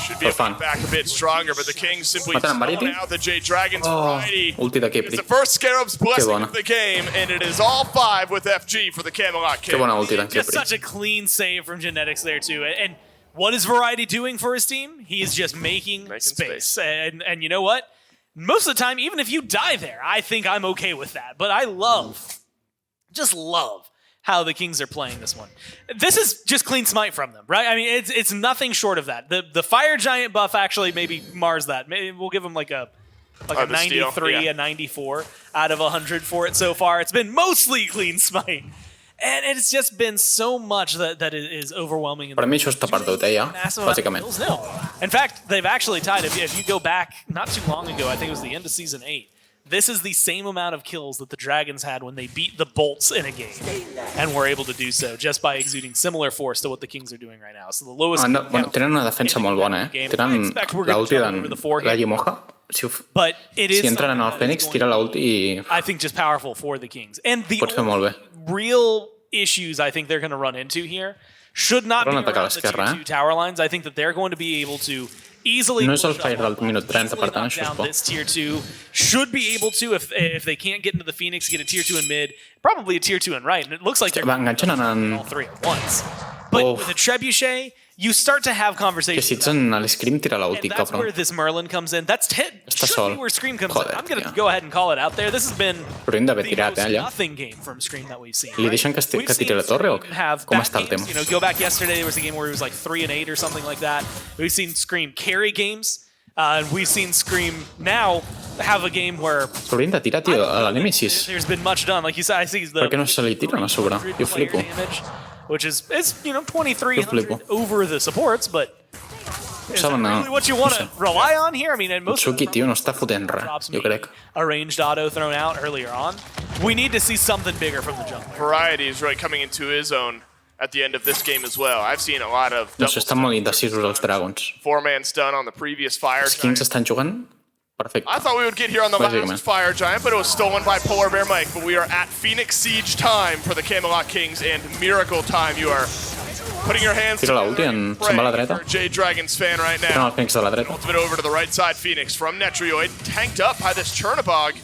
Should be able to back a bit stronger, but the Kings simply stall out the Jade Dragons. Variety is the first Scarab's blessing of the game, and it is all 5 with FG for the Camelot Kings. Just such a clean save from Genetics there, too. And what is Variety doing for his team? He is just making space. And you know what? Most of the time, even if you die there, I think I'm okay with that. But I just love how the Kings are playing this one. This is just clean smite from them, right? I mean, it's nothing short of that. The Fire Giant buff actually maybe mars that. Maybe we'll give them like a 93, a 94 out of 100 for it so far. It's been mostly clean smite. And it's just been so much that it is overwhelming. Per mi això està perdut, ja, bàsicament. In fact, they've actually tied. If you go back not too long ago, I think it was the end of Season 8, this is the same amount of kills that the Dragons had when they beat the Bolts in a game, and were able to do so just by exuding similar force to what the Kings are doing right now. So the lowest. Tenen una defensa molt bona, Tenen l'ulti d'en la Yemoja, si entren en el Fènix, tira l'ulti i I think just powerful for the Kings. And the pot fer molt bé. real issues I think they're going to run into here should not be Volen atacar around the l'esquerra, tier 2 tower lines. I think that they're going to be able to easily No és el fire del minut 30, per tant, això és down bo. this tier 2. Should be able to, if they can't get into the Phoenix, get a tier 2 in mid, probably a tier 2 in right. And it looks like they're Va, enganxen en... all three at once. But with a Trebuchet, you start to have Que conversations. si ets en l'Scream, tira l'ulti, And that's where cabron. this Merlin comes in. That's Està should sol. be where Scream comes Joder, in. I'm going to tio. go ahead and call it out there. This has been Però hem d'haver the tirat, most allà. nothing game from Scream that we've seen. Li deixen que We've tiri seen la torre o Scream have com bad està el games. tema? Go back yesterday, there was a game where he was like 3-8 or something like that. We've seen Scream carry games. We've seen Scream now have a game where S'haurien de tirar, tio, a la Nemesis. there's been much done. Like you said, I see the Per què no se li tiren a sobre? Jo flipo. damage, which is 2300 flipo. over the supports, but is that Saben, really what you want to rely on here? I mean, and most of Chucky, tio, no està fotent res, drops jo crec. a ranged auto thrown out earlier on. We need to see something bigger from the jungle. Variety is really coming into his own at the end of this game as well. I've seen a lot of No sé, estan molt indecisos els Dragons. four-man stun on the previous Fire Els Kings Giant. estan jugant perfecte. I thought we would get here on the Bàsicament. last Fire Giant, but it was stolen by Polar Bear Mike. But we are at Phoenix Siege time for the Camelot Kings and Miracle time. You are putting your hands Tira together l'ulti, and se'n va a la praying dreta. for a Jade Dragons fan right Tiren now. el Fènix de la dreta. Ultimate over to the right side. Phoenix from Netrioid, tanked up by this Chernabog.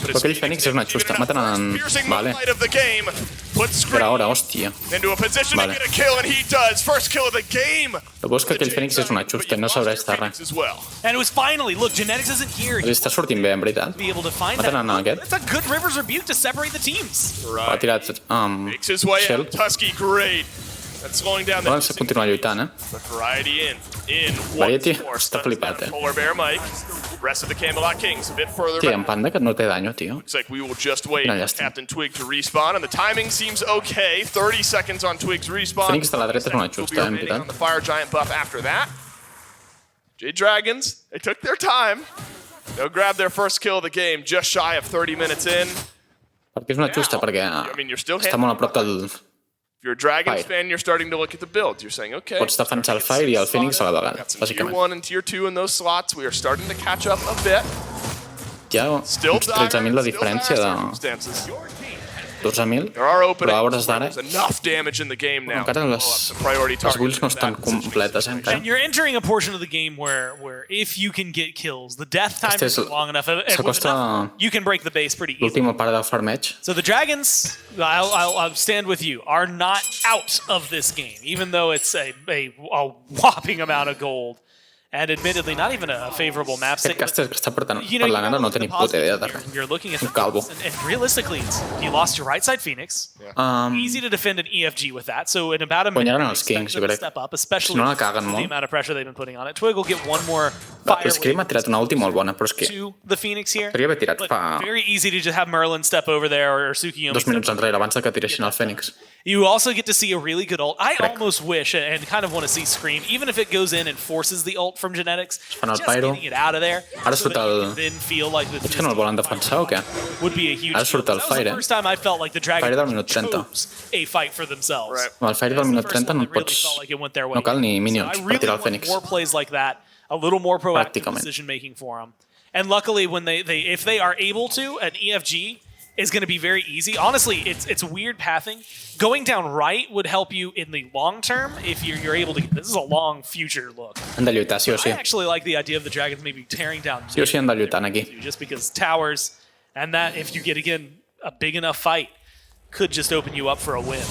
Però aquell Fènix és una xusta. Maten en... Piercing Vale. moonlight of the game. Puts Per ara, Scream hòstia. into a position Vale. to get a kill, and he does. First kill of the game. El bo és que aquell Fènix és una xusta i no sabrà estar res. As well. And it was finally, look, Genetics isn't here. Li està sortint bé, en veritat. Be able to find Maten en that. aquest. It's a good Rivers Rebuke to separate the teams. Ha tirat Makes his way Shell. out. Tusky, great. That's slowing down Volen the continuar lluitant, eh? Variety in. Variety Once more. està Stuns flipat, down eh? Polar Bear Mike. Rest of the Camelot Kings a bit further Tio, back. en Panda que no té daño, tio. Looks like we will just wait Quina for llàstima. Captain Twig to respawn, and the timing seems okay. 30 seconds on Twig's respawn. Fènix de la dreta és una We'll be xusta, en remaining on veritat. the Fire Giant buff after that. Jade Dragons, they took their time. They'll grab their first kill of the game just shy of 30 minutes in. Perquè és una xusta, perquè I mean, you're still està molt a prop del... If you're a Dragons Fire. fan, you're starting to look at the build. You're saying, okay. Pots defensar el Fire i el Phoenix a la vegada, Got some tier bàsicament. 1 and tier 2 in those slots. We are starting to catch up a bit. Ja Still uns 13.000 la dire, diferència still de dire circumstances. 12.000, There are openings. però a hores d'ara There's enough damage in the game now. encara to les, blow up the priority les target builds no in estan that situation. completes, eh, encara. And you're entering a portion of the game where if you can get kills, the death time Este is és- long enough. And with s'acosta enough, you can break the base pretty easily. l'última part del farmeig. So the Dragons, I'll stand with you, are not out of this game, even though it's a whopping amount of gold. And admittedly, not even a favorable map Aquest state. caster que està parlant You know, ara no té ni puta idea de res. you're looking at Un calvo. and realistically, you lost your right side Phoenix. Easy to defend an EFG with that. So in about a minute, Guanyaran you els expect Kings, them jo to crec. step up, especially Si no la caguen with the molt. amount of pressure they've been putting on it. Twig will get one more fire L'Scream ha tirat una ulti molt bona, però és que to the Phoenix here. podria haver tirat But fa very easy to just have Merlin step over there or Tsukiyomi 2 step minuts enrere, abans de que tiressin el Fènix. You also get to see a really good ult. I almost wish and kind of want to see Scream, even if it goes in and forces the ult from Genetics, fan el just pyro. getting it out of there. Ara so surt that you el- can then feel like Potser que no el volen defensar o què? would be a huge Ara deal. surt el That was Fire, the first time I felt like the Dragons Fire del minut 30. chose a fight for themselves. Right. Amb el Fire del minut 30 no It really pots... felt like it went their way. No cal ni minions I per really tirar el want Fènix. more plays like that, a little more proactive Pràcticament. decision making for them. And luckily, when if they are able to, an EFG is going to be very easy. Honestly, it's weird pathing. Going down right would help you in the long term if you're able to. This is a long future look. Han de lluitar, sí o sí. I actually like the idea of the Dragons maybe tearing down Sí o sí han de lluitar aquí. just because towers and that if you get again a big enough fight could just open you up for a win.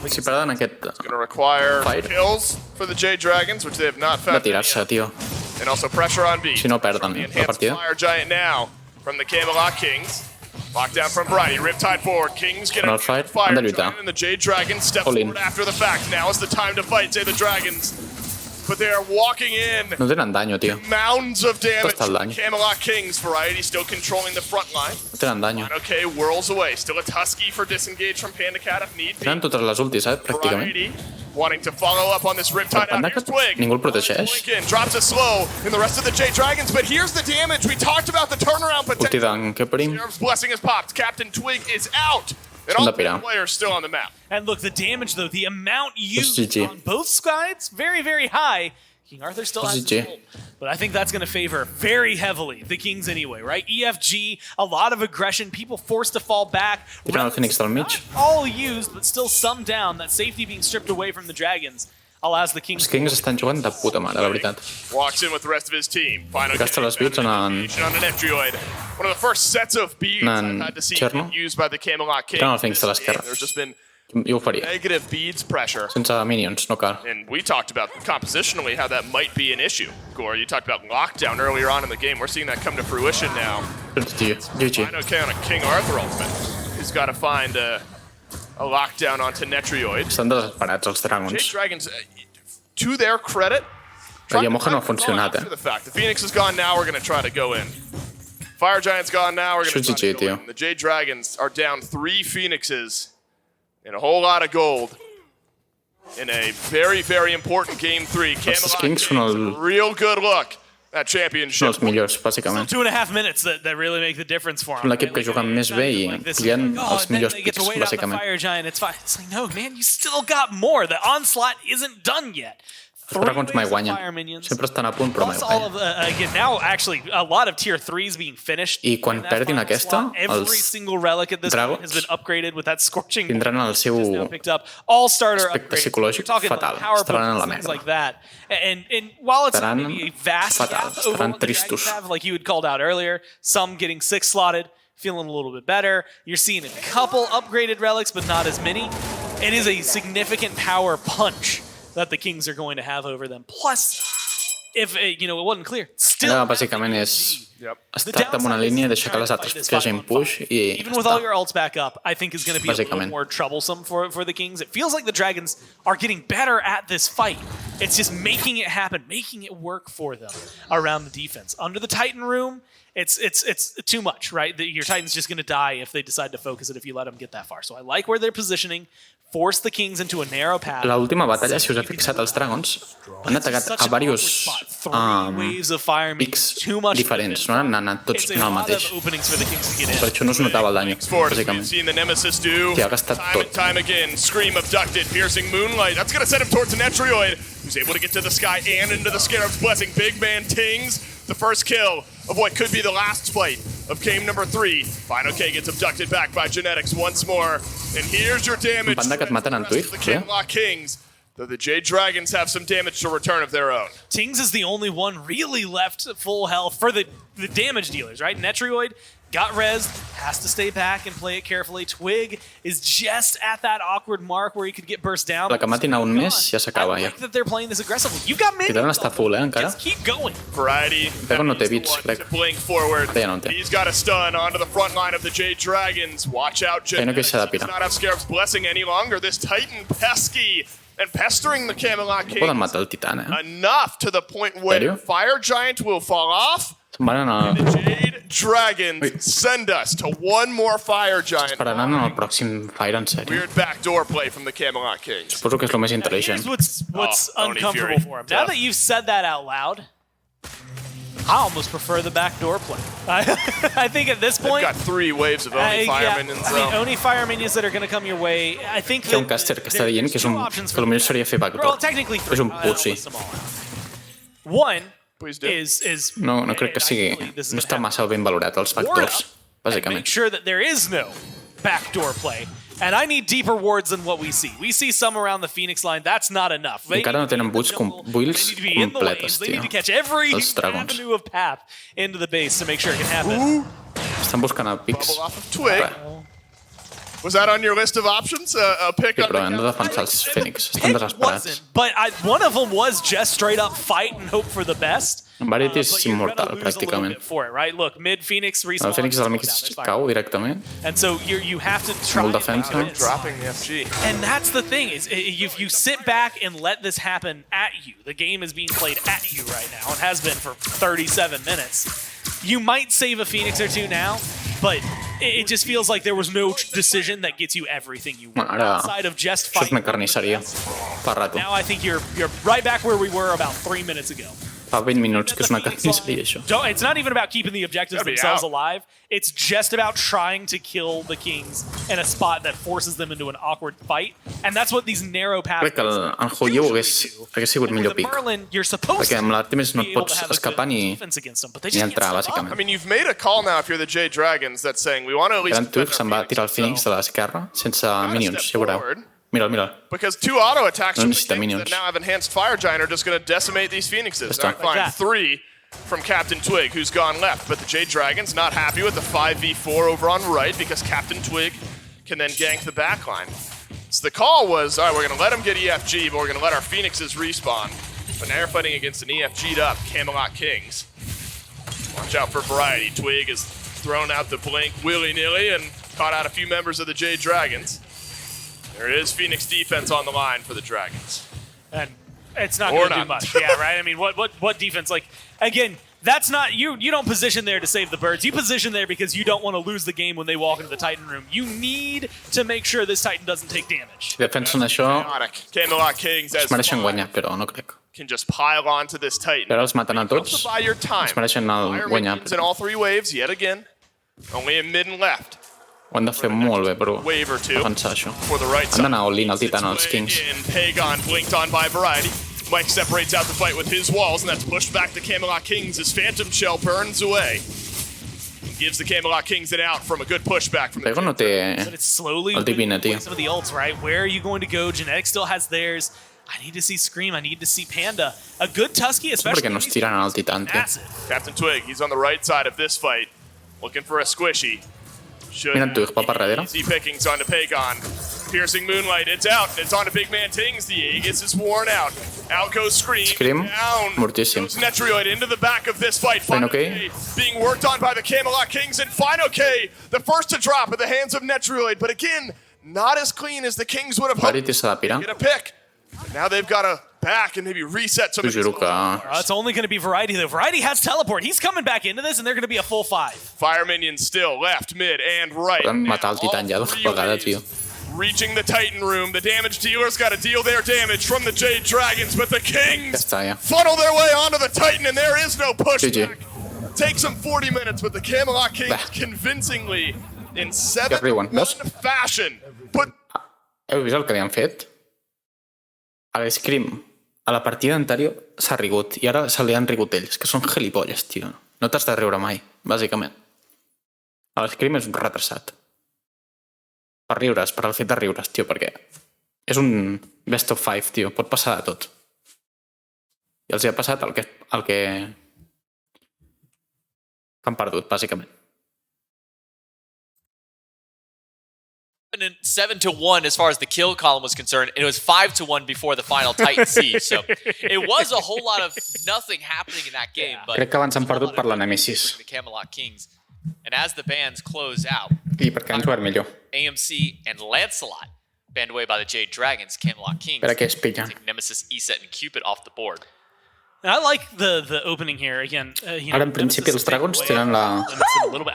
Si perden aquest... Going to require Fire. kills for the Jade Dragons, which they have not De found. tirar-se, tio. And also pressure on B. Si no perden The la enhanced partida. Fire Giant now from the Camelot Kings. Lockdown from Variety. Riptide forward. Kings get En a el fight, Fire han de Giant, lluitar. and the Jade Dragons step All in. forward after the fact. Now is the time to fight, say the Dragons. But they are walking in. No tenen daño, tio. Mounds of damage. Està el dany. Camelot Kings. Variety still controlling the front line. No tenen daño. Okay, whirls away. Still a Tusky for disengage from Panda Cat if need be. Tenen totes les ultis, pràcticament. Variety wanting to follow up on this Riptide Panda out. Here's Cat Twig. ningú el protegeix. Blink in, drops it slow in the rest of the Jade Dragons, but here's the damage. We talked about the turnaround Ulti potential. d'en Keperim. Nerves blessing is popped. Captain Twig is out. And S'han all de three pirar. players still on the map. And look, the damage though, the amount used GG. on both sides, very, very high. King Arthur still has his ult, but I think that's going to favor very heavily the Kings anyway, right? EFG, a lot of aggression, people forced to fall back. Phoenix del mig. All used, but still some down. That safety being stripped away from the Dragons allows the Kings. Els Kings estan jugant de puta mare, la veritat. Walks in with the rest of his team. Final Gasta les beats on on a Netrioid. One of the first sets of beads I've had to see used by the Camelot Kings. Tenen els Kings de l'esquerra. There's just been Jo ho faria. negative beads pressure. Sense minions, no cal. And we talked about compositionally how that might be an issue. Gore, you talked about lockdown earlier on in the game. We're seeing that come to fruition now. GG. Okay, on a King Arthur ultimate. He's got to find a lockdown onto Netrioid. Estan desesperats els Jade Dragons. Dragons, to their credit, La Yamoja no ha funcionat, after the fact. The Phoenix is gone now, we're going to try to go in. Fire Giant's gone now, we're going to try to go in. The Jade Dragons are down 3 Phoenixes and a whole lot of gold in a very, very important Game 3. Camelot Kings, a real good look at championship. Són els millors, bàsicament. 2.5 minutes that really make the difference for him. L'equip que juga més bé i pillen els millors picks, bàsicament. Fire Giant, it's fine. It's like, no, man, you still got more. The onslaught isn't done yet. Els Dragons mai guanyen. Sempre estan a punt, però mai guanyen. Again, now actually a lot of tier 3s being finished. I quan perdin aquesta, every single relic at this point has been upgraded with that scorching. Tindran el seu all-starter aspecte psicològic fatal. Estaran a la merda. Like that. And while it's Estaran maybe a vast fatal. Estaran tristos. like you had called out earlier, some getting 6 slotted, feeling a little bit better. You're seeing a couple upgraded relics, but not as many. It is a significant power punch that the Kings are going to have over them. Plus, if it wasn't clear, still bàsicament és estar en una línia, deixar que les altres que hagin push i even with all your ults back up, I think is going to be a little more troublesome for the Kings. It feels like the Dragons are getting better at this fight. It's just making it happen, making it work for them around the defense. Under the Titan room, it's too much, right? Your Titan's just going to die if they decide to focus it if you let them get that far. So I like where they're positioning. Force the Kings into a narrow path. La última batalla, si us heu fixat, els Dragons han atacat a diversos pics diferents, no han anat tots en el mateix. Per això no es notava el dany, bàsicament. I ha gastat tot. Time again, Scream abducted, piercing Moonlight. That's going to set him towards Netrioid, who's able to get to the sky and into the Scarab's Blessing. Big man Tings, the first kill of what could be the last fight of game number 3. Final K gets abducted back by Genetics once more. And here's your damage. Banda que et maten en Twitch, the Camelot Kings, though the Jade Dragons have some damage to return of their own. Tings is the only one really left full health for the damage dealers, right? Netrioid got rezzed, has to stay back and play it carefully. Twig is just at that awkward mark where he could get burst down. La que matin a un mes ja s'acaba, ja. I like that they're playing this aggressively. You got mid. Titran està full, encara. Just keep going. Variety. Però no té bits, crec. Blink forward. Ja no en té. He's got a stun onto the front line of the Jade Dragons. Watch out, Jade. No does not have Scarab's Blessing any longer. This Titan pesky and pestering the Camelot Kings. Poden matar el Titan, Enough to the point where Fire Giant will fall off. And the Jade Dragons send us to one more Fire Giant. Esperaran en el pròxim Fire, en sèrio. Weird backdoor play from the Camelot Kings. Suposo que és el més intel·ligent. What's uncomfortable for him. Now that you've said that out loud, I almost prefer the backdoor play. I think at this point, they've got 3 waves of Oni Fire minions. I mean, Oni Fire minions that are going to come your way. I think Hi ha un caster que està dient que el millor seria fer backdoor. És un pussy. One is no crec que sigui. No està massa ben valorat els backdoors, bàsicament. Make sure that there is no backdoor play. And I need deeper wards than what we see. We see some around the Phoenix line. That's not enough. Encara no tenen builds completes, They need to tio. catch every Els Dragons. avenue of path into the base to make sure it can happen. Estan buscant a pics. bubble off of Twig. Was that on your list of options? A pick Sí, on però hem de defensar els Phoenix. Estan desesperats. But one of them was just straight up fight and hope for the best. Variety és immortal, pràcticament. For it, right? Look, mid Phoenix respawn. El Phoenix del mig cau directament. And so you have to try. Molt defensa. dropping the FG. And that's the thing is if you sit back and let this happen at you, the game is being played at you right now and has been for 37 minutes. You might save a Phoenix or 2 now, but it just feels like there was no decision that gets you everything you want outside of just fighting. Això és una carnisseria. Per rato. Now I think you're right back where we were about 3 minutes ago. Fa 20 minuts que és una carnisseria, això. It's not even about keeping the objectives themselves alive. It's just about trying to kill the Kings in a spot that forces them into an awkward fight. And that's what these narrow paths. Crec que el Hoyo hagués sigut millor pick. Perquè amb l'Artemis no et pots escapar ni entrar, bàsicament. I mean, you've made a call now if you're the Jade Dragons that's saying we want to at least... Twig se'n va tirar el Phoenix de l'esquerra sense minions, ja veureu. Mira'l. Because 2 auto attacks No from the necessita Kings minions. that now have enhanced Fire Giant are just going to decimate these Phoenixes. Està. Fine, 3 from Captain Twig, who's gone left. But the Jade Dragons not happy with the 5v4 over on right because Captain Twig can then gank the backline. So the call was, all right, we're going to let them get EFG, but we're going to let our Phoenixes respawn. But now you're fighting against an EFG'd up Camelot Kings. Watch out for variety. Twig has thrown out the blink willy-nilly and caught out a few members of the Jade Dragons. There it is, Phoenix defense on the line for the Dragons. And it's not going to do much. Yeah, right? I mean, what defense? Like, again, that's not, you don't position there to save the birds. You position there because you don't want to lose the game when they walk into the Titan room. You need to make sure this Titan doesn't take damage. Si defensen això, Camelot Kings es mereixen guanyar, però no crec. Can just pile onto this Titan. Però els maten a tots, es mereixen el guanyar. In all 3 waves, yet again. Only a mid and left. Ho han de fer molt bé, però Wave or 2 pensar això. for the right Han side. d'anar all-in al Titan als Kings. Pagon blinked on by variety. Mike separates out the fight with his walls, and that's pushed back to Camelot Kings as Phantom Shell burns away. Gives the Camelot Kings an out from a good pushback from the Pego no té But it's slowly el Divina, tio. some of the ults, right? Where are you going to go? Genetic still has theirs. I need to see Scream. I need to see Panda. A good Tusky, No sé per especially. què no es tiren al Titan, tio. Massive. Captain Twig, he's on the right side of this fight, looking for a squishy. Mira en Twig, va per darrere. Easy pickings onto Pagon. Piercing Moonlight, it's out. It's onto Big Man Tings. The Aegis is worn out. Out goes Scream. Scream, Down mortíssim. goes Netrioid into the back of this fight. Final K. Being worked on by the Camelot Kings. And Final K, the first to drop at the hands of Netrioid. But again, not as clean as the Kings would have hoped. Variety s'ha de pirar. Get a pick. But now they've got to back and maybe reset some T'ho of these. juro que... It's only going to be Variety, though. Variety has teleport. He's coming back into this, and they're going to be a full 5. Fire minions still left, mid, and right. Podem matar el Titan ja d'una vegada, tio. Reaching the Titan room, the damage dealer's got to deal their damage from the Jade Dragons, but the Kings Ja està, ja. funnel their way onto the Titan, and there is no pushback. GG. Takes them 40 minutes, but the Camelot Kings Bah. convincingly, in Ja riuen, 7-1 veus? fashion, put Heu vist el que li han fet? A l'Scream, a la partida anterior, s'ha rigut, i ara se li han rigut ells, que són gilipolles, tio. No t'has de riure mai, bàsicament. A l'Scream és un retrasat. Per riure's, per el fet de riure's, tio, perquè és un best of 5, tio, pot passar de tot. I els hi ha passat el que han perdut, bàsicament. 7-1 as far as the kill column was concerned, and it was 5-1 before the final Titan siege. So it was a whole lot of nothing happening in that game. But Crec que abans han perdut per la Nemesis. the Camelot Kings. And as the bans close out, I perquè han jugat millor. AMC and Lancelot banned away by the Jade Dragons, Camelot Kings. Per a què es pillen? Take Nemesis, Eset, and Cupid off the board. And I like the opening here again. Ara, en principi, els Dragons tenen la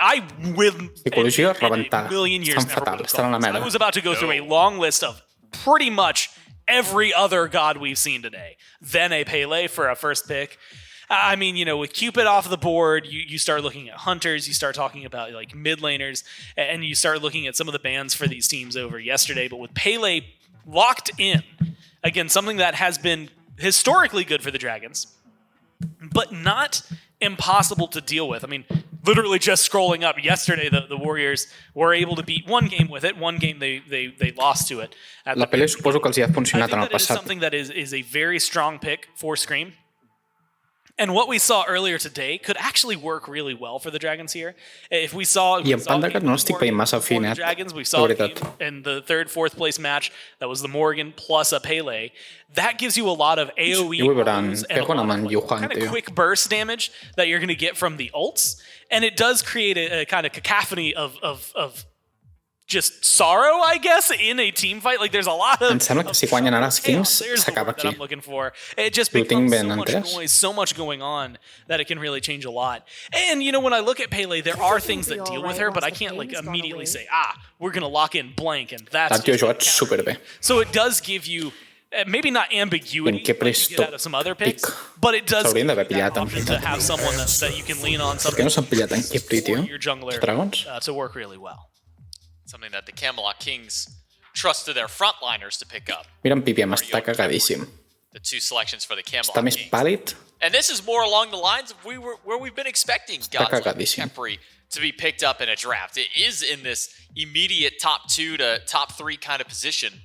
I will psicologia rebentada. million years Estan never fatal, would have estan a la called this. I merda. was about to go through a long list of pretty much every other god we've seen today. Then a Pele for a first pick. I mean, with Cupid off the board, you start looking at hunters, you start talking about like mid laners, and you start looking at some of the bans for these teams over yesterday. But with Pele locked in, again, something that has been historically good for the Dragons, but not impossible to deal with. I mean, literally just scrolling up yesterday, the Warriors were able to beat one game with it. One game they lost to it. La Pele suposo que els hi ha I funcionat think en el that it is passat. something that is a very strong pick for Scream. And what we saw earlier today could actually work really well for the Dragons here. If we saw... I en Pandacat no l'estic veient massa fi, net. Dragons, we De saw veritat. in the third, fourth place match, that was the Morgan plus a Pele. That gives you a lot of AoE Jo vull veure en moves and a Pego lot amb of, en like, Johan, kind of tio. quick burst damage that you're going to get from the ults. And it does create a kind of cacophony of just sorrow, I guess, in a team fight. Like, there's a lot of... Em sembla que si guanyen ara els Kings, There's the s'acaba word that aquí. I'm looking for. It just Ho tinc becomes ben so much entès. noise, so much going on that it can really change a lot. And, when I look at Pele, there are things that deal with her, but I can't, immediately say, we're going to lock in blank, and that's... El tio ha just jugat superbé. So it does give you maybe not ambiguity En què like you get out of some other picks, but it does S'haurien d'haver give you that pillat en option to have someone that you can lean on Per què something no s'han pillat en Kipri, tio? for your jungler Els dragons? to work really well. Something that the Camelot Kings trusted their frontliners to pick up. Mira en Pipiam, està cagadíssim. The two selections for the Camelot Està més Kings. pàl·lid. And this is more along the lines of where we've been expecting guys like cagadíssim. Kepri to be picked up in a draft. It is in this immediate top 2 to top 3 kind of position.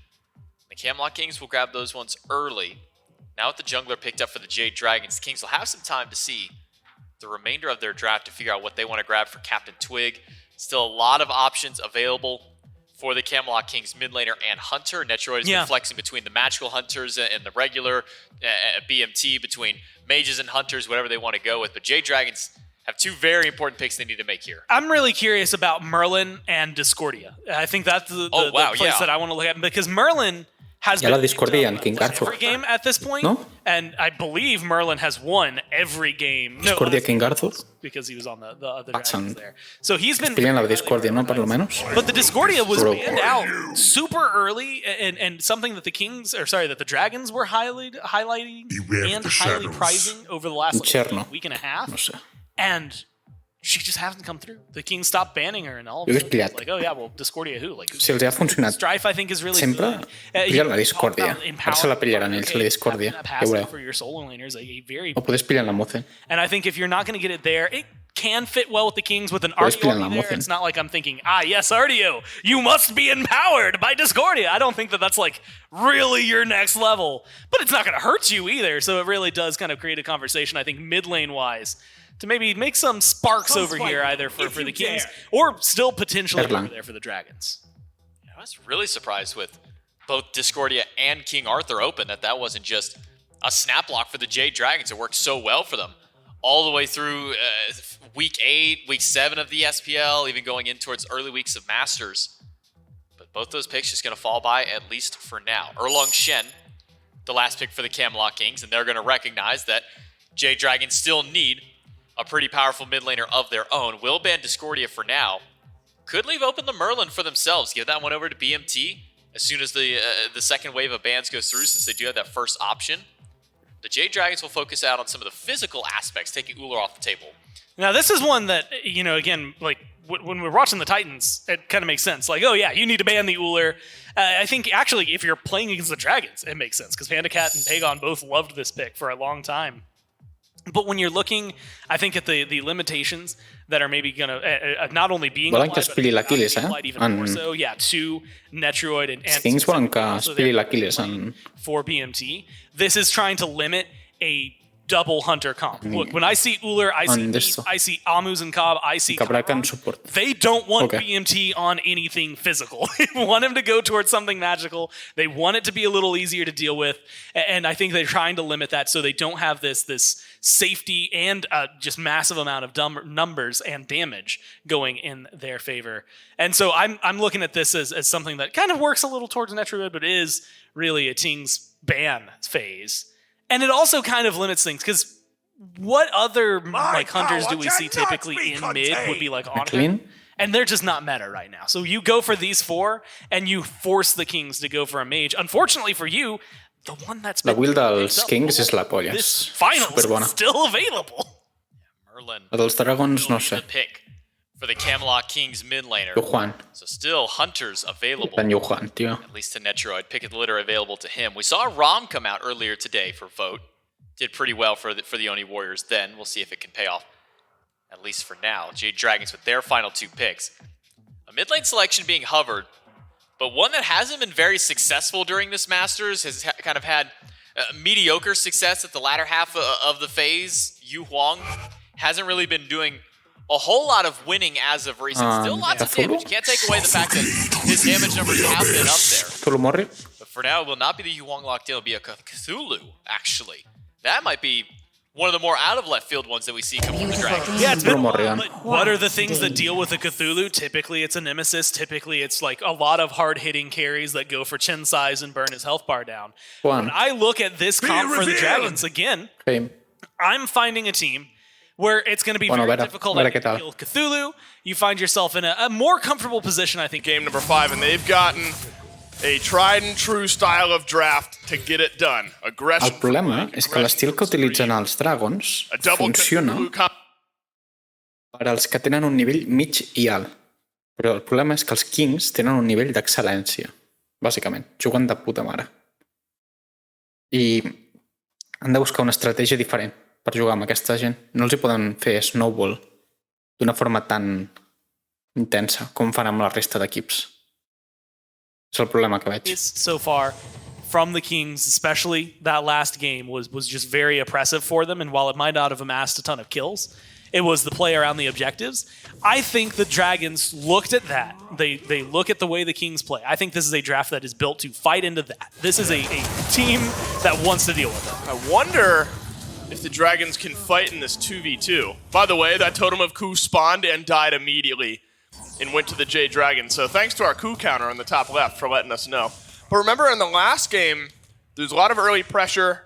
The Camelot Kings will grab those ones early. Now with the jungler picked up for the Jade Dragons, the Kings will have some time to see the remainder of their draft to figure out what they want to grab for Captain Twig. Still a lot of options available for the Camelot Kings mid laner and Hunter. Netroid has been flexing between the magical Hunters and the regular BMT, between mages and Hunters, whatever they want to go with. But Jade Dragons have 2 very important picks they need to make here. I'm really curious about Merlin and Discordia. I think that's the place that I want to look at, because Merlin has been Discordia en King Arthur. every game at this point, No? And I believe Merlin has won every game. Discordia King Arthur. Because he was on the other dragons there. So he's been... Pillen la Discordia, no? Per lo menos. But the Discordia was banned out super early, and something that that the Dragons were highlighting and highly prizing over the last week and a half. No sé. And she just hasn't come through. The King stopped banning her, and all of a Jo sudden he it's like, oh yeah, well, Discordia who? Like, Si els ha funcionat Strife, I think, is really sempre, good. pilla la Discordia. Ara se la pillaran ells, la Discordia. Ja veureu. For your solo laners, a very... O podes pillar la Muzen. And I think if you're not going to get it there, it can fit well with the Kings with an Puedes pillar RDO la there. Muzen. It's not like I'm thinking, yes, RDO, you must be empowered by Discordia. I don't think that that's like really your next level. But it's not going to hurt you either. So it really does kind of create a conversation, I think, mid lane wise, to maybe make some sparks over here, either for the Kings or still potentially over there for the Dragons. I was really surprised with both Discordia and King Arthur open that wasn't just a snap lock for the Jade Dragons. It worked so well for them all the way through week 8, week 7 of the SPL, even going in towards early weeks of Masters. But both those picks just going to fall by, at least for now. Erlong Shen, the last pick for the Camelot Kings, and they're going to recognize that Jade Dragons still need a pretty powerful mid laner of their own. Will ban Discordia for now. Could leave open the Merlin for themselves. Give that one over to BMT as soon as the second wave of bans goes through, since they do have that first option. The Jade Dragons will focus out on some of the physical aspects, taking Ullr off the table. Now, this is one that, again, like when we're watching the Titans, it kind of makes sense. Like, oh yeah, you need to ban the Ullr. I think, actually, if you're playing against the Dragons, it makes sense, because PandaCat and Pagon both loved this pick for a long time. But when you're looking, I think, at the limitations that are maybe going to not only being Volen que es pili l'Aquiles, even more so, to Netroid and Kings volen que es pili l'Aquiles for BMT. This is trying to limit a double Hunter comp. Look, when I see Ullr, I see Amus and Cobb, I see Camelot. They don't want BMT on anything physical. They want him to go towards something magical. They want it to be a little easier to deal with, and I think they're trying to limit that so they don't have this safety and just massive amount of numbers and damage going in their favor. And so I'm looking at this as something that kind of works a little towards Netroid, but is really a Ting's ban phase. And it also kind of limits things, because what other Hunters do we see typically in mid would be like on him? And they're just not meta right now. So you go for these 4, and you force the Kings to go for a mage. Unfortunately for you, the one that's la build dels Kings és la polla. This finals is still available. Merlin. La dels Dragons, no sé. Pick for the Camelot Kings mid laner. Yuhuan. So still Hunters available. En Yuhuan, tio. At least to Netroid. Pick of the litter available to him. We saw Rom come out earlier today for vote. Did pretty well for the Oni Warriors then. We'll see if it can pay off, at least for now. Jade Dragons with their final 2 picks. A mid lane selection being hovered, but one that hasn't been very successful during this Masters, has kind of had mediocre success at the latter half of the phase. Yu Huang hasn't really been doing a whole lot of winning as of recent. Still lots of damage. You can't take away the fact that his damage numbers have been up there. But for now, it will not be the Yu Huang locked in. It'll be a Cthulhu, actually. That might be one of the more out of left field ones that we see come from the Dragons. Yeah, it's been a while, but what are the things that deal with a Cthulhu? Typically, it's a Nemesis. Typically, it's like a lot of hard-hitting carries that go for chin size and burn his health bar down. When I look at this comp for the Dragons, again, I'm finding a team where it's going to be very difficult to kill Cthulhu. You find yourself in a more comfortable position, I think. Game number 5, and they've gotten A tried and true style of draft to get it done. Aggression. El problema és que l'estil que utilitzen els Dragons funciona per als que tenen un nivell mig i alt. Però el problema és que els Kings tenen un nivell d'excel·lència, bàsicament. Juguen de puta mare. I han de buscar una estratègia diferent per jugar amb aquesta gent. No els hi poden fer snowball d'una forma tan intensa com fan amb la resta d'equips. És el problema que veig. So far, from the Kings, especially that last game, was just very oppressive for them. And while it might not have amassed a ton of kills, it was the play around the objectives. I think the Dragons looked at that. They look at the way the Kings play. I think this is a draft that is built to fight into that. This is a team that wants to deal with it. I wonder if the Dragons can fight in this 2v2. By the way, that Totem of Coup spawned and died immediately and went to the Jade Dragon. So thanks to our coup counter on the top left for letting us know. But remember in the last game, there was a lot of early pressure.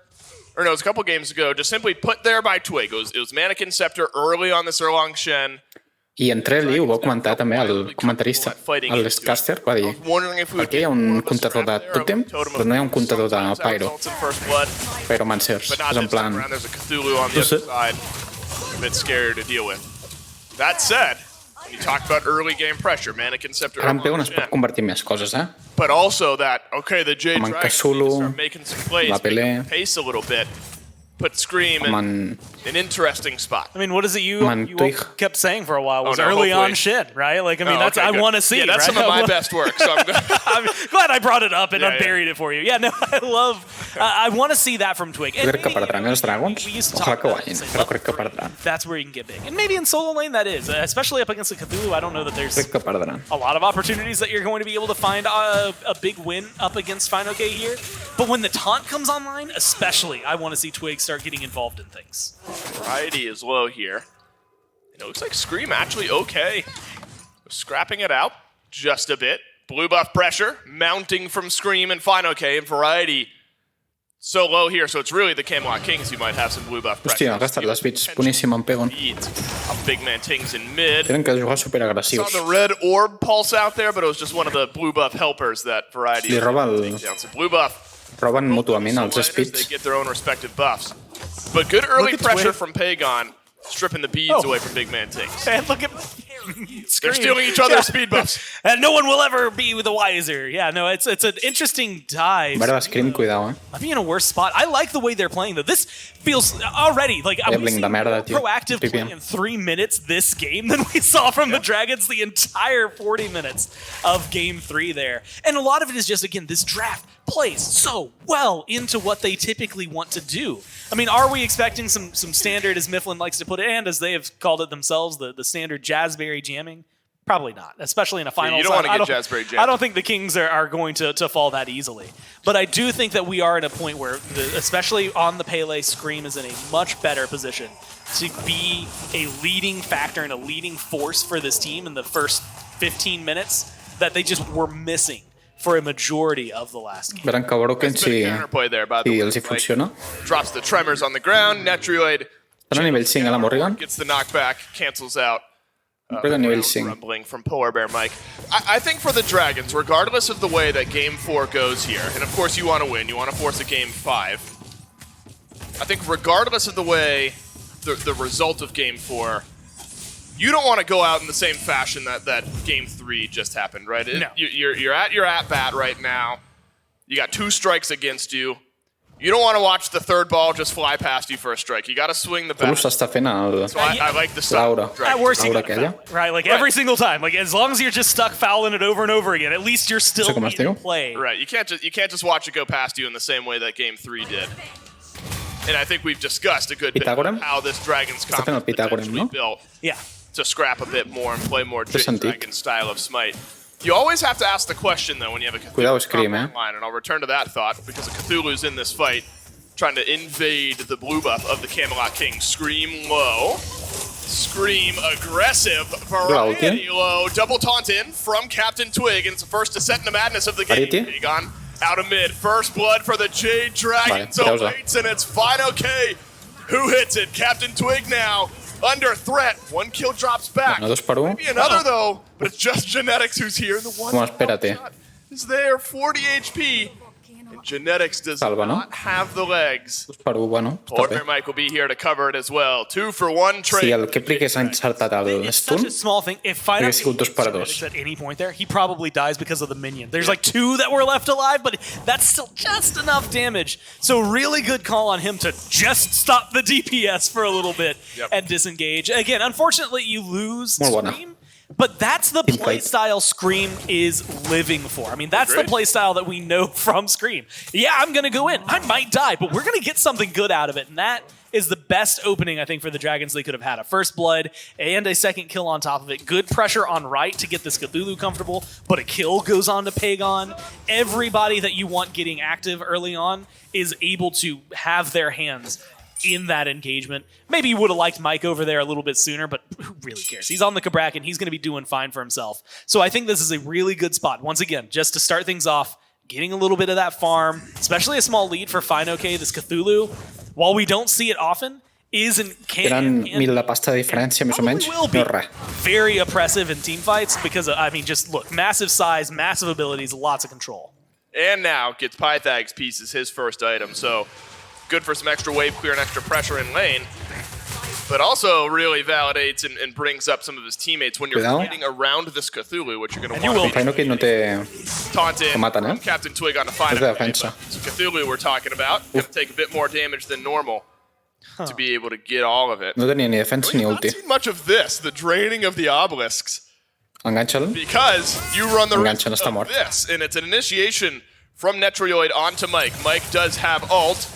Or no, it was a couple games ago, just simply put there by Twig. It was Mannequin Scepter early on this Erlang Shen. I entre ell ho va comentar també el comentarista, el Scaster, va dir aquí hi ha un comptador de Totem, però no hi ha un comptador de Pyro. Pyromancers. És en plan... No sé. A bit scary to deal with. That said, when you talk about early game pressure, Mannequin Scepter... Ara en Pegon es pot convertir en més coses, eh? But also that, okay, the Jade Dragon start making some plays, making pace a little bit. Put Scream in an interesting spot. I mean, what is it you kept saying for a while? Was early on shit, right? Like, I mean, that's I want to see. Yeah, that's right? some of my best work. So I'm glad I brought it up and unburied it for you. Yeah, no, I love. I want to see that from Twig. Jo crec que perdran els Dragons. Ojalà que guanyin, però crec que perdran. That's where you can get big, and maybe in solo lane that is, especially up against the Cthulhu. I don't know that there's a lot of opportunities that you're going to be able to find a big win up against FineOK here. But when the taunt comes online, especially, I want to see Twig start getting involved in things. Variety is low here. And it looks like Scream actually okay. Scrapping it out just a bit. Blue buff pressure mounting from Scream and FineOK, and Variety so low here, so it's really the Camelot Kings who might have some blue buff pressure. Hòstia, ha gastat les bits boníssim en Pegon. Big man Tings in mid. Tenen que jugar superagressius. Saw the red orb pulse out there, but it was just one of the blue buff helpers that Variety li roba el... So blue buff. Roben mútuament els speeds. They get their own respective buffs. But good early pressure from Pagon, stripping the beads away from Big Man Tings. And look at they're stealing each other's speed buffs. And no one will ever be the wiser. Yeah, no, it's an interesting dive. Verda Scream, cuidao, I'd be in a worse spot. I like the way they're playing, though. This feels already like I was more proactive play in 3 minutes this game than we saw from the Dragons the entire 40 minutes of Game 3 there. And a lot of it is just, again, this draft plays so well into what they typically want to do. I mean, are we expecting some standard, as Mifflin likes to put it, and as they have called it themselves, the standard Jazzberry jamming? Probably not, especially in a final. You don't want to get Jazzberry jammed. I don't think the Kings are going to fall that easily. But I do think that we are at a point where, especially on the Pele, Scream is in a much better position to be a leading factor and a leading force for this team in the first 15 minutes that they just were missing for a majority of the last game. Verán que Broken si els hi funciona. Drops the tremors on the ground. Netrioid estan a nivell 5 a la Morrigan. Gets the knockback, cancels out. Morrigan nivell 5. Rumbling from Polar Bear Mike. I think for the Dragons, regardless of the way that Game 4 goes here, and of course you want to win, you want to force a Game 5. I think regardless of the way, the result of Game 4, you don't want to go out in the same fashion that Game 3 just happened, right? No. You're at your at-bat right now. You got 2 strikes against you. You don't want to watch the third ball just fly past you for a strike. You got to swing the bat. Està fent el... So I like the style. At worst, you right? Like every single time. Like as long as you're just stuck fouling it over and over again, at least you're still in play. Right. You can't just watch it go past you in the same way that Game 3 did. And I think we've discussed a good bit about how this Dragons comp is potentially built. Yeah. To scrap a bit more and play more Jade Dragon style of Smite. You always have to ask the question, though, when you have a Cthulhu online, and I'll return to that thought, because a Cthulhu's in this fight, trying to invade the blue buff of the Camelot King. Scream low. Scream aggressive. Variety low. Double taunt in from Captain Twig, and it's the first descent into madness of the game. Pagon out of mid. First blood for the Jade Dragon. So waits, and it's FineOK who hits it. Captain Twig now. Under threat. 1 kill drops back. Maybe another, though, but it's just Genetics who's here. The one espérate. is there, 40 HP. And Genetics does not have the legs. Polar Mike will be here to cover it as well. 2 for 1 trade. Si el Kepler s'ha encertat el stun, such a small thing. If Final hauria sigut 2 per 2. at any point there, he probably dies because of the minion. There's like 2 that were left alive, but that's still just enough damage. So really good call on him to just stop the DPS for a little bit and disengage. Again, unfortunately, you lose Scream. But that's the playstyle Scream is living for. I mean, that's the playstyle that we know from Scream. Yeah, I'm going to go in. I might die, but we're going to get something good out of it. And that is the best opening, I think, for the Dragons they could have had. A first blood and a second kill on top of it. Good pressure on right to get this Cthulhu comfortable, but a kill goes on to Pagon. Everybody that you want getting active early on is able to have their hands in that engagement. Maybe you would have liked Mike over there a little bit sooner, but who really cares? He's on the Cabrakan. He's going to be doing fine for himself. So I think this is a really good spot. Once again, just to start things off, getting a little bit of that farm, especially a small lead for FineOK, this Cthulhu, while we don't see it often, Eren 1000 la pasta de diferència, més o menys. Will be very oppressive in team fights because, I mean, just look, massive size, massive abilities, lots of control. And now gets Pythag's pieces, his first item, so good for some extra wave clear and extra pressure in lane, but also really validates and brings up some of his teammates when you're fighting around this Cthulhu, which you're going to want to be taunting Captain Twig on the final. So Cthulhu we're talking about, going to take a bit more damage than normal to be able to get all of it. No tenía ni defensa ni ulti. Not seen much of this, the draining of the obelisks. Enganchalo. Because you run the risk of this, and it's an initiation from Netroid onto Mike. Mike does have ult.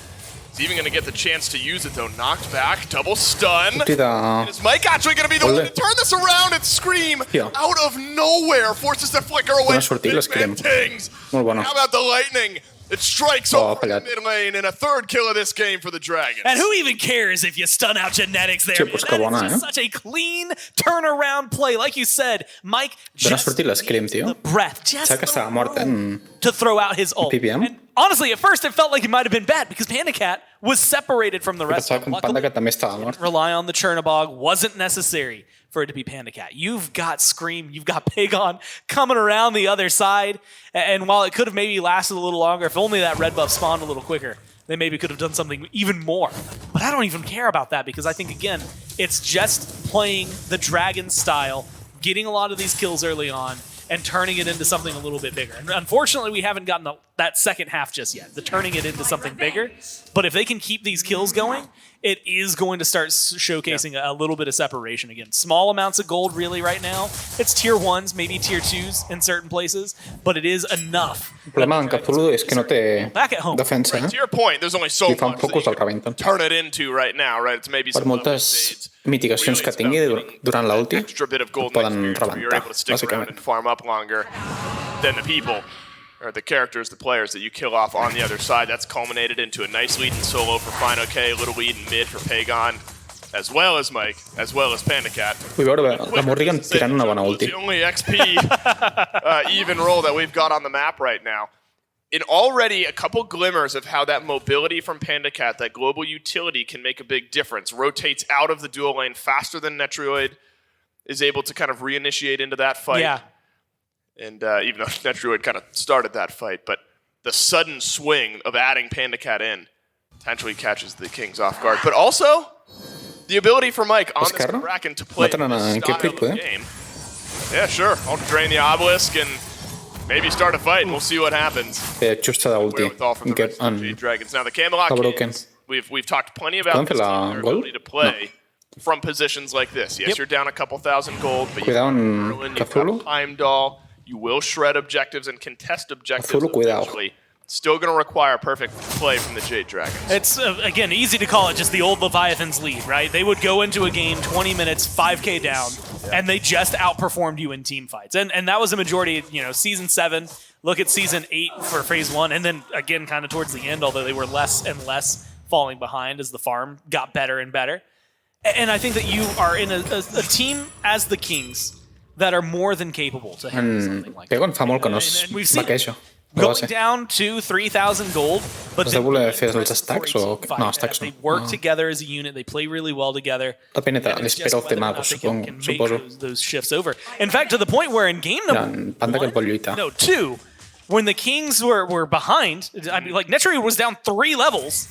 He's even going to get the chance to use it, though. Knocked back, double stun. And is Mike actually going to be the one to turn this around and Scream out of nowhere? Forces to flicker away from Tings. How about the lightning? It strikes over the mid lane and a third kill of this game for the Dragons. And who even cares if you stun out Genetics there? That is just such a clean turnaround play. Like you said, Mike just the breath, just to throw out his ult. And honestly, at first it felt like it might have been bad because PandaCat was separated from the rest of them. Luckily, rely on the Chernobog wasn't necessary for it to be PandaCat. You've got Scream, you've got Pagon coming around the other side, and while it could have maybe lasted a little longer, if only that red buff spawned a little quicker, they maybe could have done something even more. But I don't even care about that because I think, again, it's just playing the Dragon style, getting a lot of these kills early on, and turning it into something a little bit bigger. And unfortunately, we haven't gotten that second half just yet, the turning it into something bigger. But if they can keep these kills going, it is going to start showcasing a little bit of separation again. Small amounts of gold really right now. It's tier 1s, maybe tier 2s in certain places, but it is enough. El problema en Cthulhu és que no té defensa. To your point, there's only so much that you turn it into right now, right? It's maybe per moltes mitigacions que tingui durant l'ulti, poden rebentar, bàsicament. And farm up longer than the people, or the characters, the players that you kill off on the other side. That's culminated into a nice lead in solo for FineOK, a little lead in mid for Pagon, as well as Mike, as well as PandaCat. Vull veure la Morrigan tirant una bona ulti. The only XP even roll that we've got on the map right now. In already a couple glimmers of how that mobility from PandaCat, that global utility, can make a big difference. Rotates out of the dual lane faster than Netroid is able to kind of reinitiate into that fight. Yeah. And even though Netroid kind of started that fight, but the sudden swing of adding PandaCat in potentially catches the Kings off guard. But also, the ability for Mike on this Kraken to play this style of game. Yeah, sure. I'll drain the obelisk and maybe start a fight, and we'll see what happens. Just the ulti. Dragons. Now, the Camelot Kings, we've talked plenty about this team, their ability to play from positions like this. Yes, you're down a couple thousand gold, but you've got Merlin, you've got Heimdall. You will shred objectives and contest objectives eventually. Still going to require perfect play from the Jade Dragons. It's, again, easy to call it just the old Leviathan's lead, right? They would go into a game 20 minutes, 5k down, and they just outperformed you in team fights. And that was a majority, Season 7, look at Season 8 for Phase 1, and then, again, kind of towards the end, although they were less and less falling behind as the farm got better and better. And I think that you are in a team as the Kings that are more than capable to handle something like that. And we've seen going down to 3,000 gold, but they work together as a unit. They play really well together. Can make those shifts over. In fact, to the point where in game number 2, when the Kings were behind, I mean, like, Netroid was down 3 levels,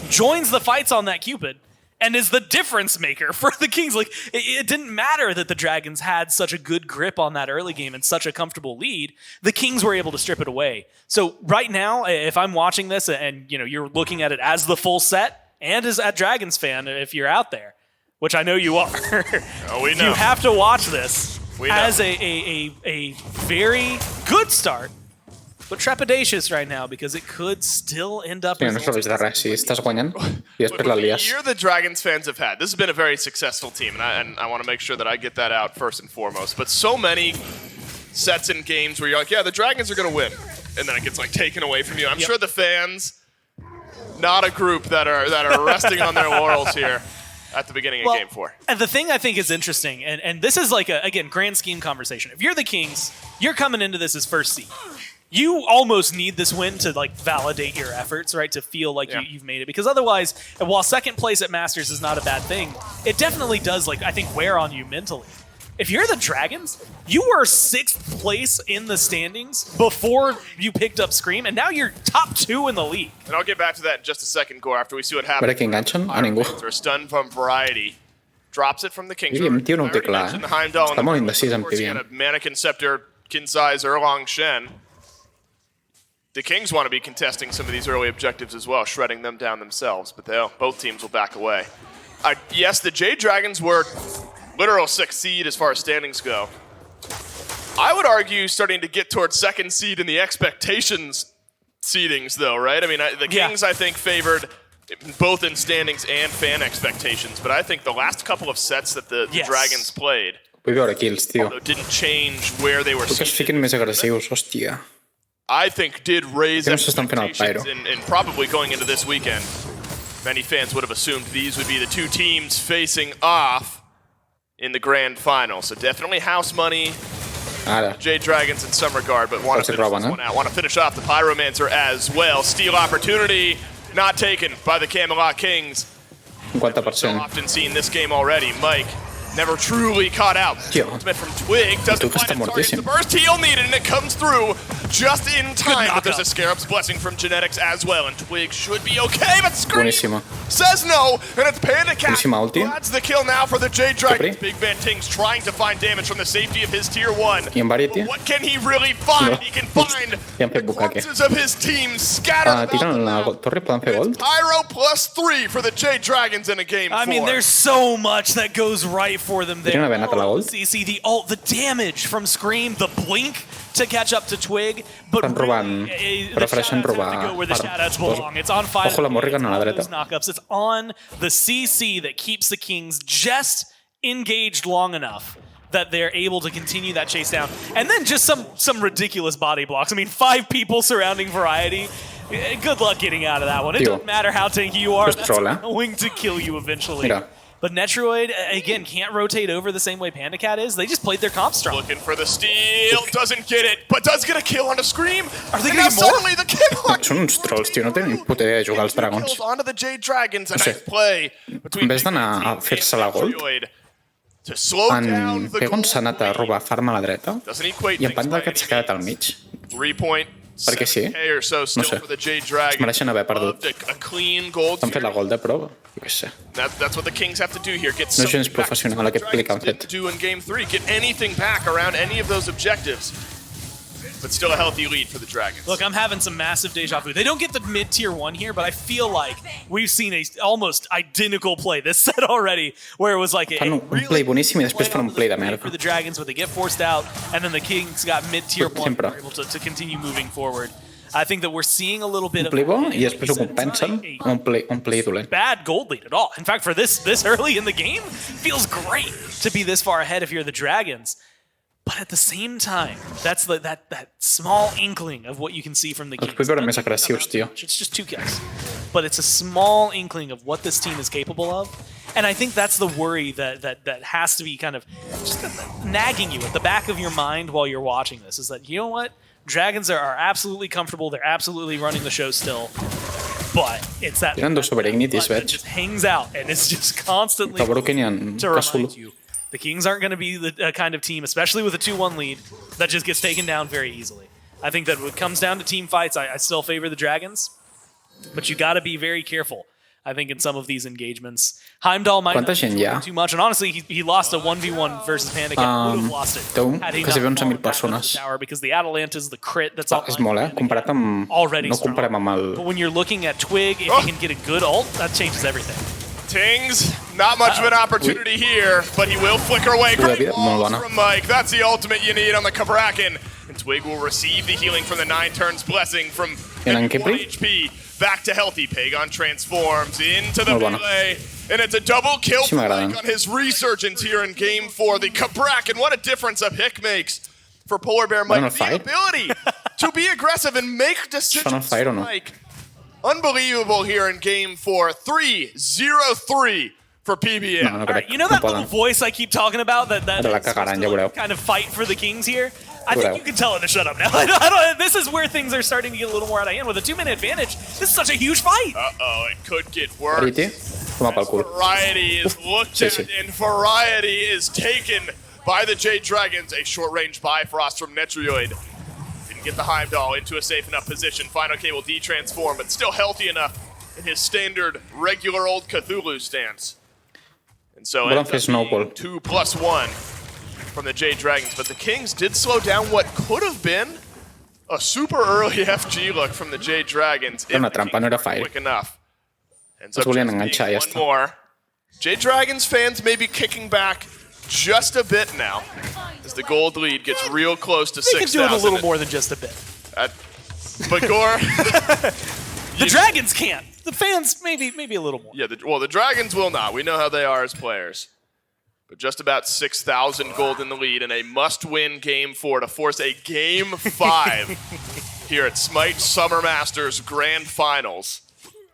joins the fights on that Cupid, and is the difference maker for the Kings. Like, it didn't matter that the Dragons had such a good grip on that early game and such a comfortable lead. The Kings were able to strip it away. So right now, if I'm watching this and you're looking at it as the full set and as a Dragons fan, if you're out there, which I know you are, oh, we know. You have to watch this as a very good start, but trepidatious right now because it could still end up. No serveix de res. Si estàs guanyant i després la lies. The year the Dragons fans have had, this has been a very successful team, and I want to make sure that I get that out first and foremost. But so many sets and games where you're like, yeah, the Dragons are going to win, and then it gets like taken away from you. I'm sure the fans, not a group that are resting on their laurels here at the beginning of Game 4. And the thing I think is interesting, and this is like again, grand scheme conversation. If you're the Kings, you're coming into this as first seed. You almost need this win to like validate your efforts, right? To feel like you've made it. Because otherwise, while second place at Masters is not a bad thing, it definitely does, like, I think, wear on you mentally. If you're the Dragons, you were 6th place in the standings before you picked up Scream, and now you're top 2 in the league. And I'll get back to that in just a second, Gore, after we see what happens. Veure que enganxen a ningú. A stun from Variety. Drops it from the Kings. El tio no ho té clar. Està molt indecís amb Pivian. Mannequin Scepter, Kinsai's Erlang Shen. The Kings want to be contesting some of these early objectives as well, shredding them down themselves, but both teams will back away. Yes, the Jade Dragons were literal 6th seed as far as standings go. I would argue starting to get towards 2nd seed in the expectations seedings, though, right? I mean, the Kings, I think, favored both in standings and fan expectations, but I think the last couple of sets that the Dragons played didn't change where they were seated. Perquè es fiquen més agressius, hòstia. I think did raise expectations and probably going into this weekend. Many fans would have assumed these would be the 2 teams facing off in the grand final. So definitely house money. Jade Dragons in some regard, but want to finish this one out. Want to finish off the Pyromancer as well. Steal opportunity, not taken by the Camelot Kings. 50%. So often seen this game already. Mike never truly caught out. Ultimate from Twig doesn't find it targets the burst heal needed, and it comes through just in time. But there's a Scarab's Blessing from Genetics as well, and Twig should be okay, but Scream says no, and it's Panda Cat. That's the kill now for the Jade Dragons. Big Bad Ting's trying to find damage from the safety of his tier 1. What can he really find? He can find the corpses of his team scattered. Pyro plus 3 for the Jade Dragons in a game 4. I mean, there's so much that goes right for them there. See the ult, the damage from Scream, the blink to catch up to Twig, but prefereixen robar where the shoutouts belong. It's on 5 knockups. It's on the CC that keeps the Kings just engaged long enough that they're able to continue that chase down. And then just some ridiculous body blocks. I mean, 5 people surrounding Variety. Good luck getting out of that one. It doesn't matter how tanky you are, that's going to kill you eventually. But Netroid, again, can't rotate over the same way Panda Cat is. They just played their comp strong. Looking for the steal, doesn't get it, but does get a kill on a Scream. Are they getting more? Suddenly the kill on Són uns trolls, tio, no tenen ni puta idea de jugar als dragons. Onto the Jade Dragons, and nice play between en vez d'anar a fer-se la gold, en Pegon s'ha anat a robar farm a la dreta i en Panda Cat s'ha quedat al mig. 3 point. Perquè sí, no sé, es mereixen haver perdut. Han fet la golda, però jo què sé. No és gens professional aquest play que han fet. Get anything back around any of those objectives. But still a healthy lead for the Dragons. Look, I'm having some massive deja vu. They don't get the mid-tier 1 here, but I feel like we've seen a almost identical play this set already, where it was like fan un play boníssim i després fan un play de merda. For the Dragons, where they get forced out, and then the Kings got mid-tier 1, they're able to continue moving forward. I think that we're seeing a little bit of un play bo i després ho compensen amb un play dolent. Bad gold lead at all. In fact, for this early in the game, feels great to be this far ahead if you're the Dragons. But at the same time, that's that small inkling of what you can see from the Kings. Més agressius, tio. It's just 2 kills. But it's a small inkling of what this team is capable of. And I think that's the worry that has to be kind of just nagging you at the back of your mind while you're watching this, is that, you know what? Dragons are absolutely comfortable. They're absolutely running the show still. But it's that that just hangs out, and it's just constantly to remind you. The Kings aren't going to be the kind of team, especially with a 2-1 lead, that just gets taken down very easily. I think that when it comes down to team fights, I still favor the Dragons, but you got to be very careful. I think in some of these engagements, Heimdall might not be too much, and honestly, he lost a 1v1 versus Panda Cat. Would have lost it. Had he not fallen back into the tower, because the Atalanta's the crit that's all. És molt, comparat amb... Already no strong. comparem amb el... But when you're looking at Twig, if he can get a good ult, that changes everything. Tings, not much of an opportunity here, but he will flicker away. Great balls from Mike. That's the ultimate you need on the Cabrakan. And Twig will receive the healing from the 9 turns blessing from 1 HP. Back to healthy. Pagon transforms into the melee. And it's a double kill for Mike on his resurgence here in Game 4. The Cabrakan, what a difference a pick makes for Polar Bear Mike. The ability to be aggressive and make decisions for Mike. Unbelievable here in Game 4. 3-0-3 for PBM. No, right, you know that little voice I keep talking about that kind of fight for the Kings here? I think you can tell it to shut up now. This is where things are starting to get a little more out of hand. With a 2-minute advantage, this is such a huge fight. Uh-oh, it could get worse. Variety is looked at, and Variety is taken by the Jade Dragons. A short-range Bifrost from Netrioid. Didn't get the Heimdall into a safe enough position. Final K will de-transform, but still healthy enough in his standard, regular old Cthulhu stance. And so it ends up being 2+1 from the Jade Dragons, but the Kings did slow down what could have been a super early FG look from the Jade Dragons. Una trampa, no era fire. Quick enough. Ends up just being one more. Jade Dragons fans may be kicking back just a bit now as the gold lead gets real close to 6,000. They can do it a little more than just a bit. But Gore... the Dragons can't. The fans maybe a little more. Yeah, the Dragons will not. We know how they are as players. But just about 6,000 gold in the lead in a must-win Game 4 to force a Game 5 here at SMITE Summer Masters Grand Finals.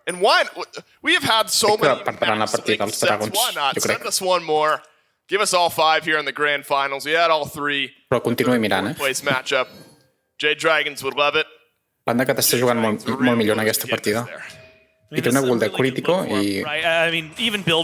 And we have had so many sets. Why not? Send us one more. Give us all 5 here in the Grand Finals. We had all 3. Però continuï mirant, Place matchup. Jade Dragons would love it. Panda Cat està jugant molt millor en aquesta partida. I té una build de crítico i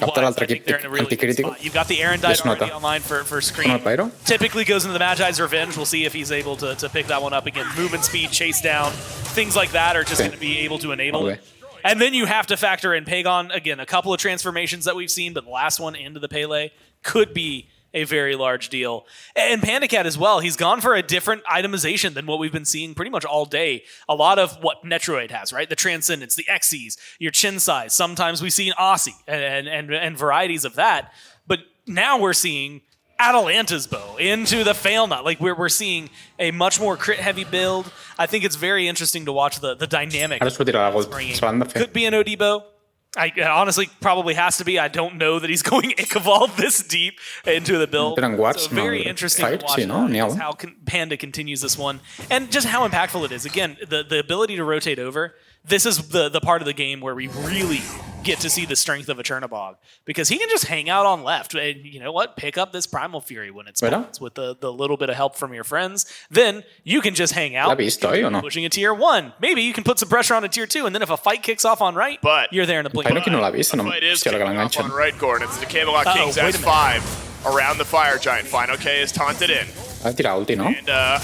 capta l'altre equip anticrítico. You've got the Erendite already online for screen. Typically goes into the Magi's Revenge. We'll see if he's able to pick that one up again. Movement speed, chase down, things like that are just going to be able to enable it. And then you have to factor in Pagon. Again, a couple of transformations that we've seen, but the last one into the Pele could be a very large deal. And Panda Cat as well. He's gone for a different itemization than what we've been seeing pretty much all day. A lot of what Netroid has, right? The Transcendence, the Xyz, your chin size. Sometimes we see an Aussie and varieties of that. But now we're seeing Atalanta's bow into the Fail Nut. Like we're seeing a much more crit-heavy build. I think it's very interesting to watch the dynamic. Could be an OD bow. It honestly probably has to be. I don't know that he's going Ichabod this deep into the build. So very interesting to watch how Panda continues this one and just how impactful it is. Again, the ability to rotate over. This is the part of the game where we really get to see the strength of a Chernobog because he can just hang out on left and you know what? Pick up this Primal Fury when it's with the little bit of help from your friends. Then you can just hang out pushing a tier 1. Maybe you can put some pressure on a tier 2 and then if a fight kicks off on right, you're there in a blink. The fight is kicking off on right, Gordon. It's the Camelot Kings as 5 around the Fire Giant. Final K is taunted in. And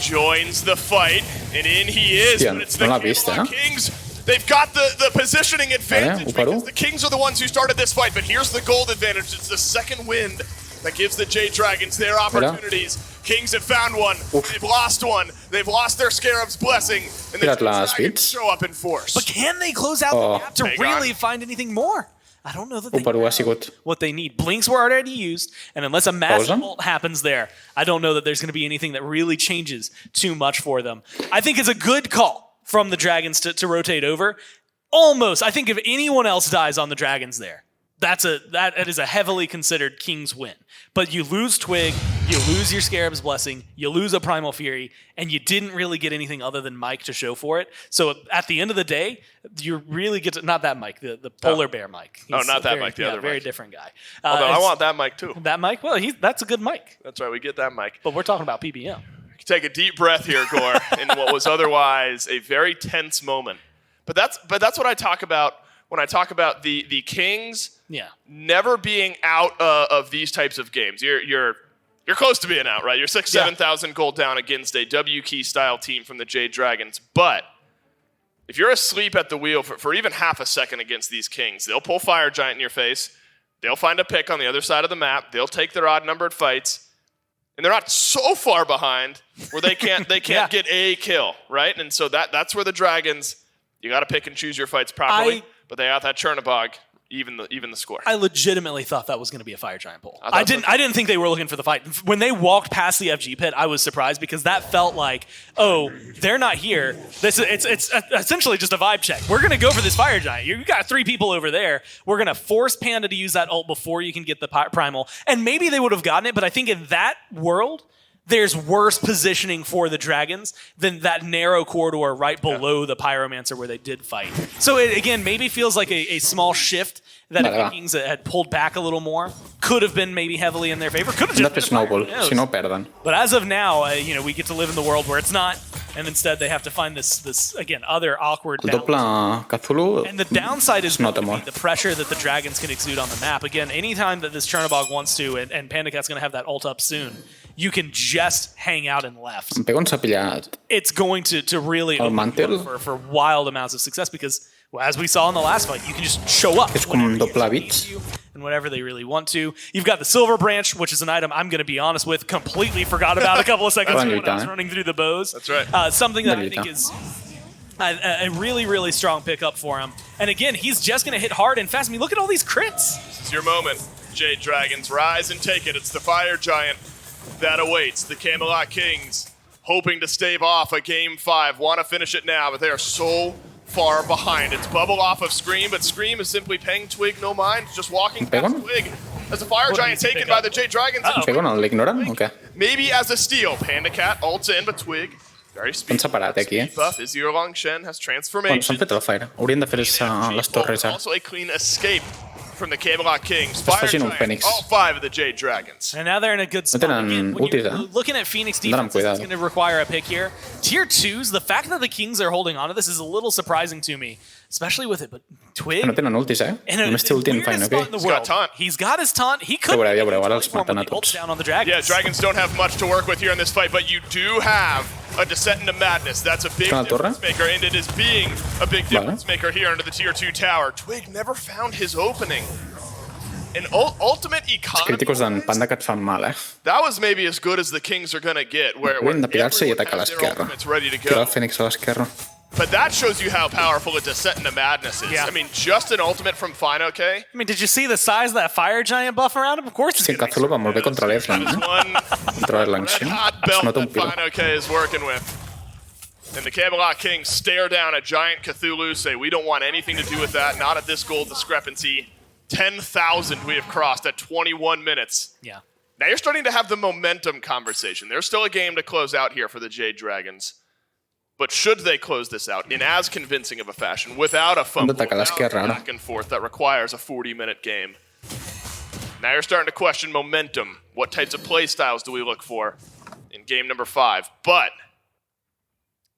joins the fight, and in he is, but it's the Camelot Kings. They've got the positioning advantage because the Kings are the ones who started this fight, but here's the gold advantage. It's the second wind that gives the Jade Dragons their opportunities. Kings have found one. They've lost one. They've lost their Scarab's blessing, and the Jade Dragons show up in force. But can they close out the gap to really find anything more? I don't know that they know what they need. Blinks were already used, and unless a massive ult happens there, I don't know that there's going to be anything that really changes too much for them. I think it's a good call from the Dragons to rotate over. Almost. I think if anyone else dies on the Dragons there, that is a heavily considered King's win. But you lose Twig, you lose your Scarab's Blessing, you lose a Primal Fury, and you didn't really get anything other than Mike to show for it. So at the end of the day, you really get to, not that Mike, the Polar Bear Mike. Not that Mike, the other very Mike. Different guy. Although I want that Mike too. That Mike? Well, that's a good Mike. That's right, we get that Mike. But we're talking about PBM. Take a deep breath here, Gore, in what was otherwise a very tense moment. But that's what I talk about when I talk about the Kings never being out of these types of games. You're You're close to being out, right? You're 7,000 gold down against a W key style team from the Jade Dragons. But if you're asleep at the wheel for even half a second against these Kings, they'll pull Fire Giant in your face. They'll find a pick on the other side of the map. They'll take their odd-numbered fights. And they're not so far behind where they can't get a kill, right? And so that's where the Dragons, you got to pick and choose your fights properly. But they got that Chernobog. Even the score. I legitimately thought that was going to be a Fire Giant pull. I didn't think they were looking for the fight. When they walked past the FG pit, I was surprised because that felt like, oh, they're not here. It's essentially just a vibe check. We're going to go for this Fire Giant. You got 3 people over there. We're going to force Panda to use that ult before you can get the primal. And maybe they would have gotten it, but I think in that world, there's worse positioning for the Dragons than that narrow corridor right below the Pyromancer where they did fight. So it, again, maybe feels like a small shift that if the Kings had pulled back a little more, could have been maybe heavily in their favor. Could have just been snowball, si no perden. But as of now, we get to live in the world where it's not, and instead they have to find this again, other awkward balance. Cthulhu, and the downside is the pressure that the Dragons can exude on the map. Again, anytime that this Chernobog wants to, and Pandacat's going to have that ult up soon, you can just hang out and left. It's going to really open for wild amounts of success because, well, as we saw in the last fight, you can just show up and whatever they really want to. You've got the Silver Branch, which is an item I'm going to be honest with, completely forgot about a couple of seconds ago when I was running through the bows. That's right. Something that I think is a really, really strong pickup for him. And again, he's just going to hit hard and fast. I mean, look at all these crits. This is your moment, Jade Dragons. Rise and take it. It's the Fire Giant that awaits. The Camelot Kings hoping to stave off a Game 5. Want to finish it now, but they are so far behind. It's bubble off of Scream, but Scream is simply paying Twig no mind, just walking past Twig. As a Fire Giant taken by the Jade Dragons. Maybe as a steal. Pandacat ults in, but Twig, very speedy. Buff is Yearlong Shen has transformation. Also a clean escape from the Camelot Kings. Fire Giant, all 5 of the Jade Dragons. And now they're in a good spot. Again, when you're looking at Phoenix defense, it's going to require a pick here. Tier 2s, the fact that the Kings are holding on to this is a little surprising to me, especially with it. But Twig, in a weirdest spot in the world. He's got his taunt. He could ults down on the Dragons. Yeah, Dragons don't have much to work with here in this fight, but you do have a Descent into Madness. That's a big difference maker, and it is being a big difference maker here under the Tier 2 tower. Twig never found his opening. An ultimate economy. That was maybe as good as the Kings are going to get, where everyone has their ultimates ready to go. But that shows you how powerful a Descent into Madness is. Yeah. I mean, just an ultimate from Fine OK. I mean, did you see the size of that Fire Giant buff around him? Of course it's going to be one hot belt that Fine OK is working with. And the Camelot Kings stare down a giant Cthulhu, say, we don't want anything to do with that, not at this gold discrepancy. 10,000 we have crossed at 21 minutes. Yeah. Now you're starting to have the momentum conversation. There's still a game to close out here for the Jade Dragons. But should they close this out in as convincing of a fashion, without a fumble, without back and forth that requires a 40-minute game? Now you're starting to question momentum. What types of play styles do we look for in game number 5? But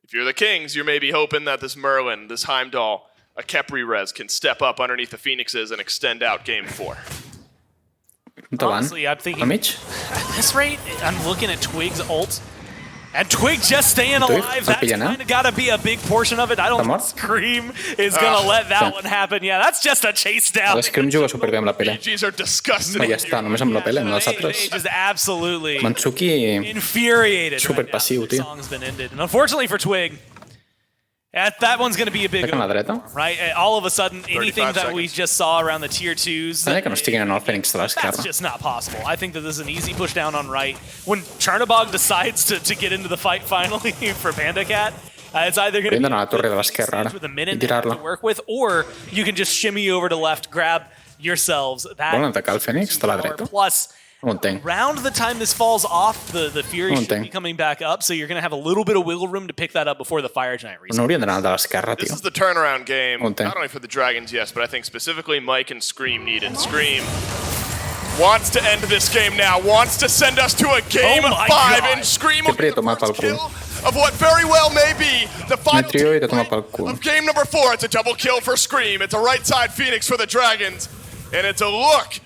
if you're the Kings, you're maybe hoping that this Merlin, this Heimdall, a Kepri res can step up underneath the Phoenixes and extend out game 4. Honestly, I'm thinking at this rate, I'm looking at Twig's ult. And Twig just staying alive, that's kind of got to be a big portion of it. I don't think Scream is going to let that one happen. Yeah, that's just a chase down. Scream juga superbé amb la pele. PGs are disgusting. Ja està, només amb la pele, amb els altres. Just absolutely infuriated. Super passiu, tio. Song's been ended. And unfortunately for Twig, that one's going to be a big one, right? All of a sudden, anything that we just saw around the Tier 2s, that's just not possible. I think that this is an easy push down on right. When Chernobog decides to get into the fight finally for Pandacat, it's either going to be with a minute to work with, or you can just shimmy over to left, grab yourselves that plus. Around the time this falls off, the Fury should be coming back up, so you're going to have a little bit of wiggle room to pick that up before the Fire Giant resets. This is the turnaround game, not only for the Dragons, yes, but I think specifically Mike and Scream need it. Scream wants to end this game now, wants to send us to a game of 5, and Scream will get the first kill of what very well may be the final of game number 4. It's a double kill for Scream. It's a right side Phoenix for the Dragons, and it's a look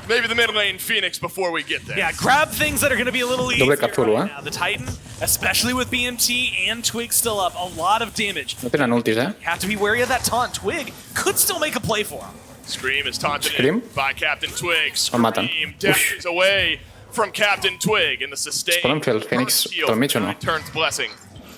maybe the mid lane Phoenix before we get there. Yeah, grab things that are going to be a little easier captura, right now. The Titan, especially with BMT and Twig still up, a lot of damage. No tenen ultis, You have to be wary of that taunt. Twig could still make a play for him. Scream is taunted Scream? by Captain Twig. matan. Scream dashes away from Captain Twig in the sustain. Poden fer el Fènix pel mig o no? Turns Blessing.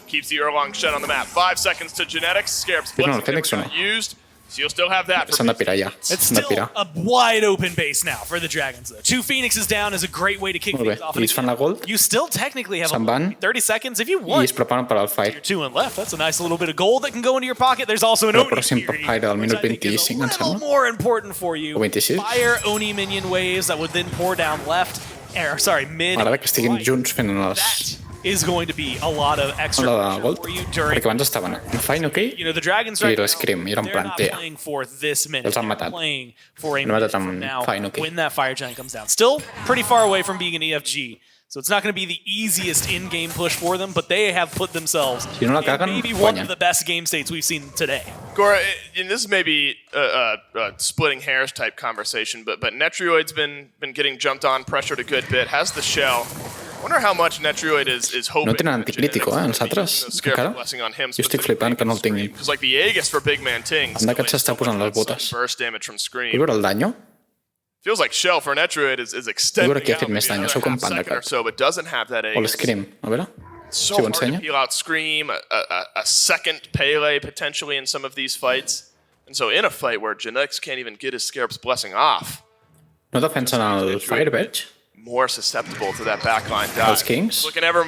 Keeps the Erlong Shed on the map. 5 seconds to Genetics. Scarab's Tiren el Blessing Fènix o never no? got used. So you'll still have that for S'han de pirar ja. It's S'han de still pirar. a wide open base now for the Dragons, though. 2 Phoenixes down is a great way to kick Molt bé. things off. I ells fan la gold You still technically have Se'n van. 30 seconds if you i want. es preparen per al Fire. You're 2 and left. That's a nice little bit of gold that can go into your pocket. There's also an Però Oni sempre Fury, Fire al which minut I think is 25, a em little sembla. more important for you. O 26. Fire Oni minion waves that would then pour down left. Mid. M'agrada que estiguin right. junts fent les... That is going to be a lot of extra la de pressure gold. for you during. Perquè abans estaven en Fine, ok? You know, the Dragons I right now, l'Scream, i era en they're plan, not tea. playing for this minute. Els han They're matat. playing for a Han matat minute amb from now Fine, ok. when that Fire Giant comes down. Still pretty far away from being an EFG. So it's not going to be the easiest in-game push for them, but they have put themselves Si no la in caguen, maybe one guanyen. of the best game states we've seen today. Gora, and this may be a splitting hairs type conversation, but Netrioid's been getting jumped on, pressured a good bit, has the shell. I wonder how much Netrioid is hoping. No tenen anticrítico, els altres, encara. Jo estic flipant que no el tinguin. Because like the Aegis for Big Man Ting. Anda que s'està posant les botes. Burst damage from Vull Scream. veure el daño? Feels like Shell for Netrioid is extending Veure qui ha fet out més maybe dany, another sou com half Panda second or Cat. so, but doesn't have that O Aegis. l'Scream, a veure. So Si ho hard to ensenya. peel out Scream, a second Pele potentially in some of these fights. And so in a fight where Genetics can't even get his Scarab's Blessing off, No defensen el Fireverge? more susceptible to that backline dive. Els Kings? Looking ever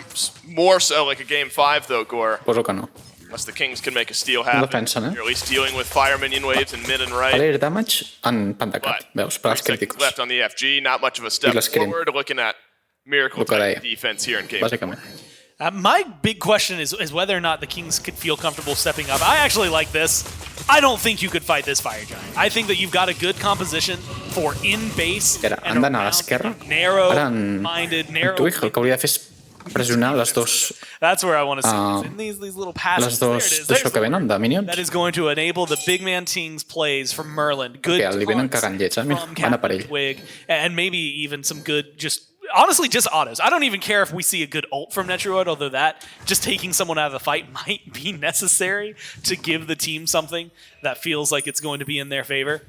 more so like a game 5 though, Gore. Poso que no. Unless the Kings can make a steal No happen. defensen, You're at least dealing with fire minion waves in mid and right. L'air damage en Panda Cat, But veus, per als 3 seconds crítics, left on the FG, not much of a step l'Scream. forward. Looking at miracle Lo que type deia. defense here in game. bàsicament. My big question is whether or not the Kings could feel comfortable stepping up. I actually like this. I don't think you could fight this Fire Giant. I think that you've got a good composition for in-base Era, han and d'anar a around l'esquerra. Ara narrow-minded, en Twig el que hauria de fer és pressionar les dos, That's where I want to see. In these little passes. les There dos it is. d'això There's que venen, de minions. That is going to enable the big man King's plays from Merlin. Good Que li venen taunts cagant llets, mira, from van a per Captain ell. Twig, and maybe even some good honestly, just autos. I don't even care if we see a good ult from Netrioid, although that just taking someone out of the fight might be necessary to give the team something that feels like it's going to be in their favor.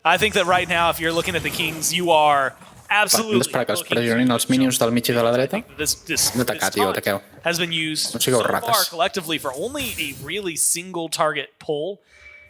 I think that right now, if you're looking at the Kings, you are Hem absolutely d'esperar que els looking pressionin els minions del mig i de la dreta. this No atacar, tio, taunt ataqueu. has been used No sigueu so far rates. collectively for only a really single target pull.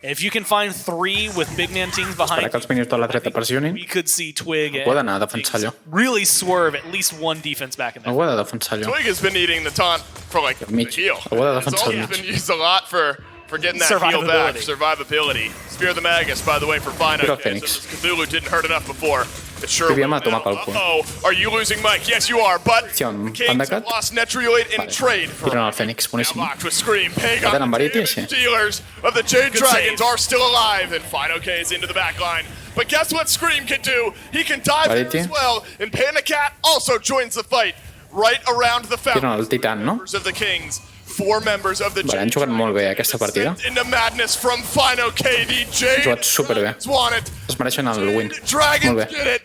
If you can find 3 with big man teams behind Esperar que els minions de la dreta pressionin. we could see Twig Algú ha d'anar a defensar allò. really swerve at least one defense back in there. Algú ha de defensar allò. Twig has been eating the taunt for like the mig. heal. Algú ha de It's defensar el always mig. been used a lot for getting that heal back. Survivability. Survivability. Spear of the Magus, by the way, for Fino. Spear of Phoenix. Cthulhu didn't hurt enough before. It sure Devia will matar now. pel cul. Uh-oh, are you losing Mike? Yes, you are, but Sí, amb Kings Panda have Cat. lost Netrioid in trade. For Tiren el Fènix, now boníssim. locked with Scream. Pagan, Tenen Verity, sí. Stealers of the Jade Good Dragons save. are still alive, and Fino K is into the back line. But guess what Scream can do? He can dive Verity. as well, and Panda Cat also joins the fight right around the fountain. Tiren el Titan, no? Members of the Kings, 4 members of the Vale, han jugat molt bé aquesta partida. Into madness from Fino KD. Han jugat superbé. Want it. Es mereixen el win. Dragons Molt bé. get it.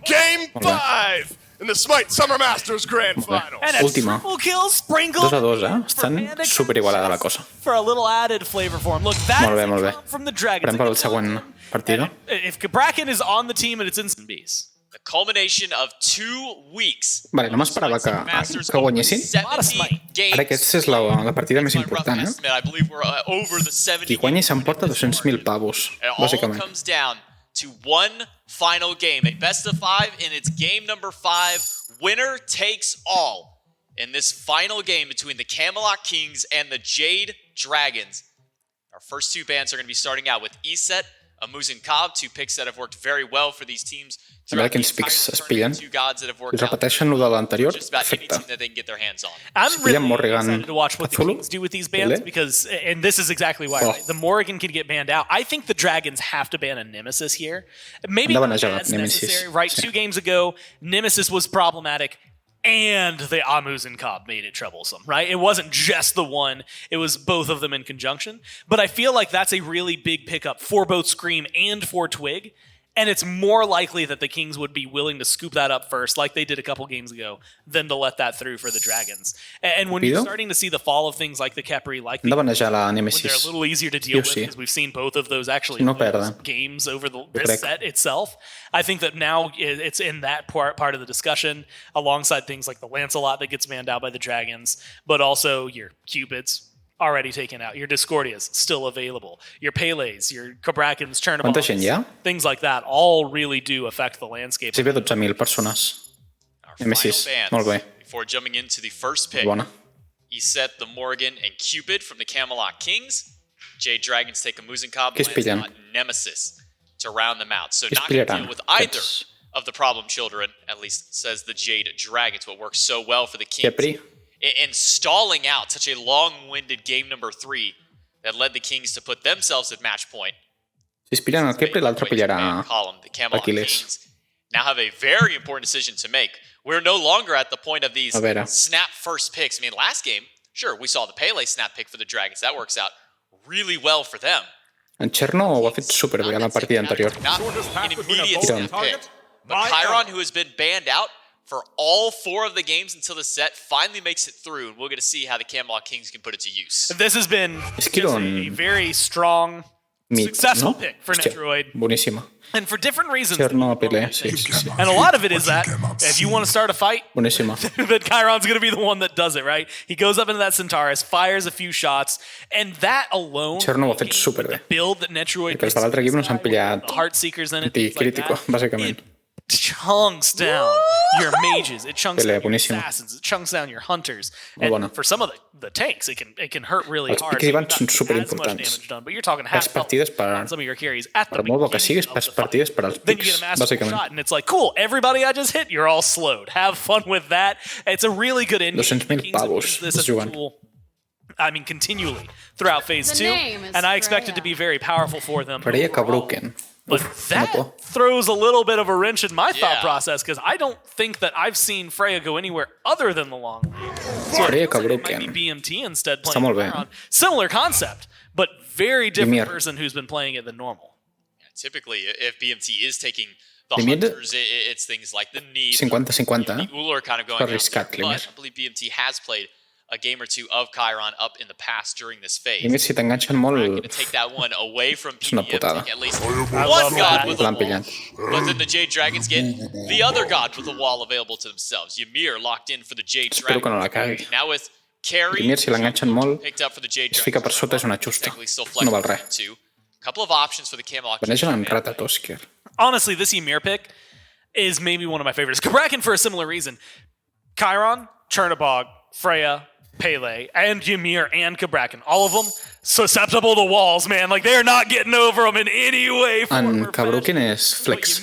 Game Molt bé. 5 in the SMITE Summer Masters Grand Molt bé. Final. And a Última. triple kill sprinkled 2-2, Estan superigualada la cosa. for a little added flavor for him. Look, that's Molt bé, molt bé. from the Dragons. Esperem per al següent partida. If Bracken is on the team and it's instant bees. The culmination of 2 weeks. Vale, no m'esperava que guanyessin. 70 Ara aquesta és la partida més important, I believe we're over the 70 Qui guanyi s'emporta 200.000 pavos, It all bàsicament. comes down to one final game, a best of 5 in its game number 5. Winner takes all in this final game between the Camelot Kings and the Jade Dragons. Our first 2 bands are going to be starting out with Iset, Amuz and Cobb, 2 picks that have worked very well for these teams. A veure quins pics es pillen. Two gods that have I worked out repeteixen lo de l'anterior, just about any perfecte. team that they can get their hands on. I'm William really Morrigan, excited to watch what the Cthulhu, Kings do with these bans Lele. because, and this is exactly why, Oh. right? The Morrigan can get banned out. I think the Dragons have to ban a Nemesis here. Maybe Andaven not a jugar as Nemesis, necessary, right? sí. 2 games ago, Nemesis was problematic and the Amuz and Cobb made it troublesome, right? It wasn't just the one, it was both of them in conjunction. But I feel like that's a really big pickup for both Scream and for Twig. And it's more likely that the Kings would be willing to scoop that up first, like they did a couple games ago, than to let that through for the Dragons. And when you're starting to see the fall of things like the Khepri, like the when they're a little easier to deal with, because we've seen both of those actually games over this set itself, I think that now it's in that part of the discussion, alongside things like the Lancelot that gets banned out by the Dragons, but also your Cupids already taken out, your Discordias still available, your Pele's, your Cabrakins, Chernobog's, things like that all really do affect the landscape. Sí, 12,000 persones. M6, molt bé. Before jumping into the first pick, he set the Morgan and Cupid from the Camelot Kings. Jade Dragons take a Muzenkob, Lancelot, Nemesis to round them out. So not going to deal with either of the problem children, at least says the Jade Dragons, what works so well for the Kings. In stalling out such a long-winded game number 3 that led the Kings to put themselves at match point. Si es pillen el Khepri, l'altre pillarà Kings now have a very important decision to make. We're no longer at the point of these snap first picks. I mean, last game, sure, we saw the Pele snap pick for the Dragons. That works out really well for them. En Cherno ho ha fet superbé a la partida anterior. Not an immediate snap pick. But Chiron, who has been banned out for all 4 of the games until the set, finally makes it through, and we're going to see how the Camelot Kings can put it to use. This has been a very strong, successful pick for Netroid. Buenísima. And for different reasons. Cherno pelea, sí. And a lot of it is that if you want to start a fight, that Chiron's going to be the one that does it, right? He goes up into that Centaurus, fires a few shots, and that alone, Cherno ho ha fet superbé. Build that Netroid, perquè els de l'altre equip no s'han pillat Heartseekers in it, anticrítico, bàsicament. Chunks down your mages, it chunks down your assassins, it chunks down your hunters, and for some of the tanks, it can hurt really hard. Els pics són superimportants. But you're talking half partides per some of your carries at the molt bo que siguis, partides per als then you pics, get a massive shot, and it's like, cool, everybody I just hit, you're all slowed. Have fun with that. It's a really good ending. 200,000 pavos this jugant. I mean, continually throughout phase 2, and I expect it to be very powerful for them. Freya Cabruken. But that throws a little bit of a wrench in my thought process, because I don't think that I've seen Freya go anywhere other than the long range. So Freya it might be BMT instead playing Chiron. Similar concept, but very different person who's been playing it than normal. Yeah, typically, if BMT is taking the hunters, it's things like the need. 50-50. Uller kind of going out there, but I believe BMT has played a game or 2 of Chiron up in the past during this phase. Si t'enganxen molt, going to take that one away from és una putada. At least one god with a wall. But then the Jade Dragons get the other god with a wall available to themselves. Ymir locked in for the Jade Dragons. Espero que no la cagui. Now with Carry Ymir, si l'enganxen molt, picked up for the Jade es fica per sota, és una xusta. No val res. Couple of options for the Camelot. Beneixen en Ratatosker. Honestly, this Ymir pick is maybe one of my favorites. Cabrakan for a similar reason. Chiron, Chernobog, Freya, Pele, and Ymir, and Cabrakan. All of them susceptible to walls, man. Like, they're not getting over them in any way. En Cabruken és flex.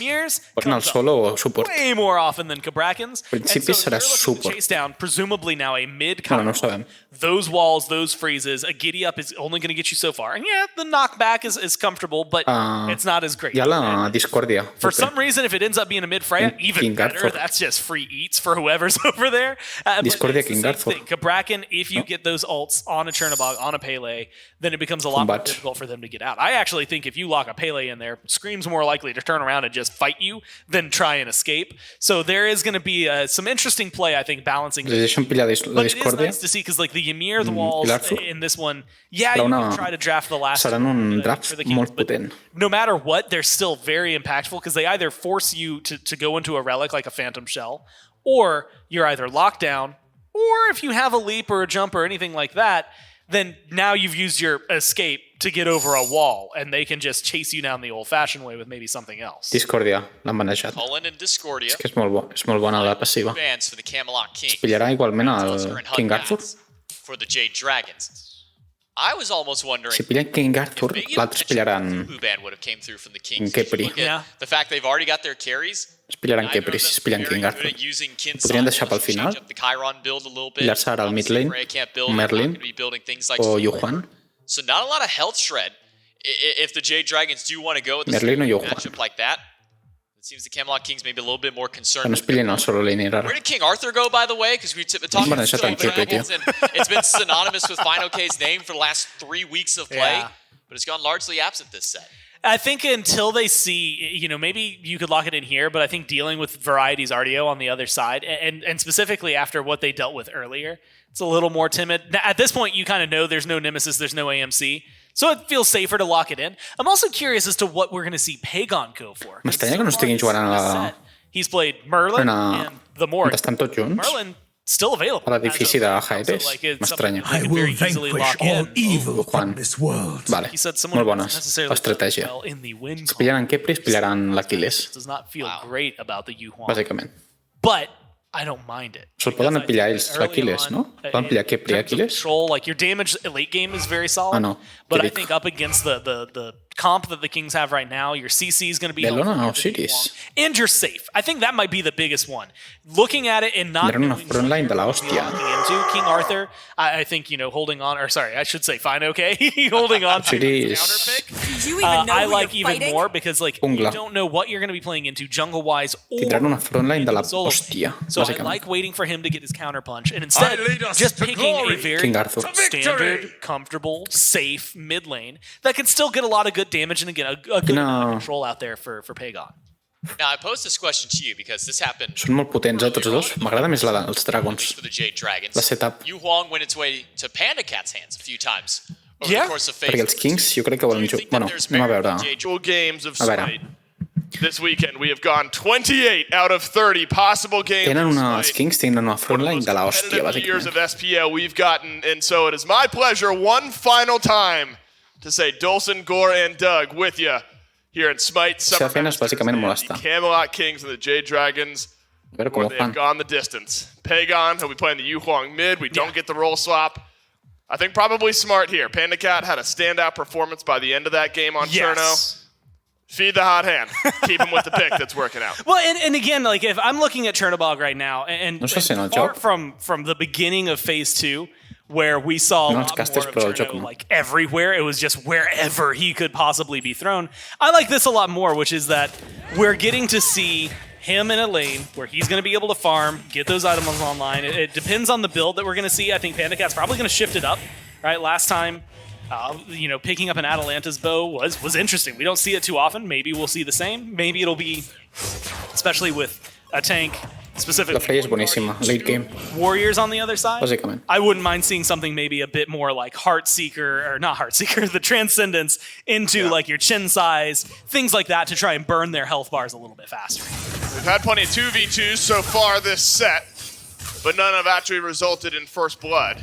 Pot anar al solo o support. Way more often than Cabrakan's. En principi serà support. Chase down, presumably now a mid no sabem. Those walls, those freezes, a giddy up is only going to get you so far. And yeah, the knockback is comfortable, but it's not as great. Hi ha la Discordia. For some reason, if it ends up being a mid Freya, even better. That's just free eats for whoever's over there. Discordia King Arthur. Cabrakan, if you get those ults on a Chernobog, on a Pele, then it becomes a lot more difficult for them to get out. I actually think if you lock a Pele in there, Scream's more likely to turn around and just fight you than try and escape. So there is going to be some interesting play, I think, balancing. But it is nice to see, because like the Ymir, the walls in this one, you can try to draft the last seran un draft molt potent. No matter what, they're still very impactful, because they either force you to go into a relic like a Phantom Shell, or you're either locked down, or if you have a leap or a jump or anything like that, then now you've used your escape to get over a wall, and they can just chase you down the old-fashioned way with maybe something else. Discordia, l'han manejat. És que és molt bona la passiva. Es pillarà igualment el King Arthur? For the Jade Dragons. I was almost wondering si pillen King Arthur, l'altre es pillaran en Khepri. The fact they've already got their carries. Es pillaran Khepri si es pillen King Arthur. Podrien deixar pel final, pillar-se ara al mid lane, Merlin o Yuhuan. So not a lot of health shred if the Jade Dragons do want to go with a matchup like that. It seems the Camelot Kings may be a little bit more concerned. Where did King Arthur go, by the way? Because we've been talking about Dragons, and it's been synonymous with Final K's name for the last 3 weeks of play, but it's gone largely absent this set. I think until they see, maybe you could lock it in here, but I think dealing with Variety's RDO on the other side, and specifically after what they dealt with earlier, it's a little more timid. Now, at this point, you kind of know there's no Nemesis, there's no AMC, so it feels safer to lock it in. I'm also curious as to what we're going to see Pagon go for. M'estranya que no estiguin jugant a la... He's played Merlin and the Morgan. Estan tots junts. Merlin still available. A l'edifici de Jade. M'estranya. I will vanquish all evil from this world. Vale, molt bones. Estratègia. Si pillaran Kepri, pillaran l'Aquiles. Does not feel great about the Yuhuang. Bàsicament. But I don't mind it. Se'l poden pillar ells, l'Aquiles, no? Poden pillar Kepri i Aquiles? Like your damage late game is very solid. No. But I think up against the comp that the Kings have right now, your CC is going to be Bellona o Osiris. And you're safe. I think that might be the biggest one. Looking at it and not knowing what you're walking de la hostia. into King Arthur, I think, holding on, or sorry, I should say fine, okay? Holding on to his counter pick. Did you even know I who like you're even fighting? more because you don't know what you're going to be playing into jungle-wise or Tindran una frontline de la solo. hostia, So I bàsicament. like waiting for him to get his counter punch and instead just picking a very King Arthur. standard, comfortable, safe mid lane that can still get a lot of good damage and again a good amount of control out there for Pagon. Now, I posed this question to you because this happened. Són molt potents, tots dos. M'agrada més la dels dragons. For the Jade Dragons. La setup. Yuhuang went its way to Panda Cat's hands a few times over Yeah. the course of Perquè els Kings jo crec que volen jugar... Bueno, anem a veure. Actual games of A veure. SMITE. This weekend we have gone 28 out of 30 possible games. Tenen of els SMITE. Kings tenen una frontline de la hòstia, Competitive years bàsicament. of SPL we've gotten, and so it is my pleasure one final time to say Dolson, Gore, and Doug with you here in SMITE Summer Això és bàsicament Masters. molestar. The Camelot Kings and the Jade Dragons, A veure where com ho they've fan. gone the distance. Pagon, he'll be playing the Yuhuang mid. We don't get the roll swap. I think probably smart here. Panda Cat had a standout performance by the end of that game on Cherno. Feed the hot hand. Keep him with the pick that's working out. Well, and again, like if I'm looking at Chernobog right now, and No està sent el far joc. from the beginning of Phase 2, where we saw a No lot ens castes more of per al joc, Cherno, no. like everywhere, it was just wherever he could possibly be thrown. I like this a lot more, which is that we're getting to see him in a lane where he's going to be able to farm, get those items online. It depends on the build that we're going to see. I think Panda Cat's probably going to shift it up, right? Last time, picking up an Atalanta's bow was interesting. We don't see it too often. Maybe we'll see the same. Maybe it'll be, especially with a tank, specifically La Freya és boníssima, late game. Warriors on the other side. Bàsicament. I wouldn't mind seeing something maybe a bit more like Heartseeker, or not Heartseeker, the Transcendence into like your chin size, things like that to try and burn their health bars a little bit faster. We've had plenty of 2v2s so far this set, but none have actually resulted in first blood.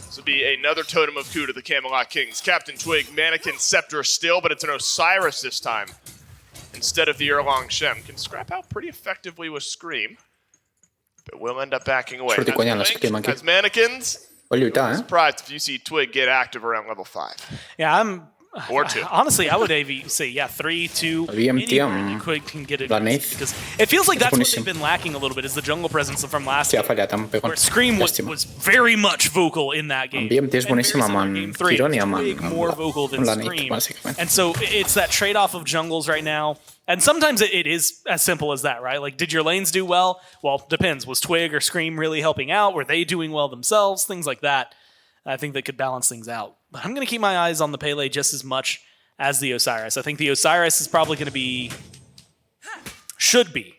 This will be another totem of coup to the Camelot Kings. Captain Twig, Mannequin, Scepter still, but it's an Osiris this time instead of the Erlong Shem. Can scrap out pretty effectively with Scream, but will end up backing away. Surt i guanyant la Blink, Scream aquí. has Mannequins. Vol lluitar, Surprised if you see Twig get active around level 5. Yeah, Or 2. honestly, I would say 3, 2. El BMT anywhere amb you can get it la Nath. because it feels like that's what boníssim. they've been lacking a little bit is the jungle presence from last Sí, ha game, fallat amb Pegon. where Scream was very much vocal in that game. En BMT és And very boníssim amb similar en game 3. Kiron i amb Twig more vocal than la Nath, Scream. bàsicament. And so it's that trade-off of jungles right now. And sometimes it is as simple as that, right? Like, did your lanes do well? Well, depends. Was Twig or Scream really helping out? Were they doing well themselves? Things like that. I think they could balance things out. But I'm going to keep my eyes on the Pele just as much as the Osiris. I think the Osiris is probably going to be, should be,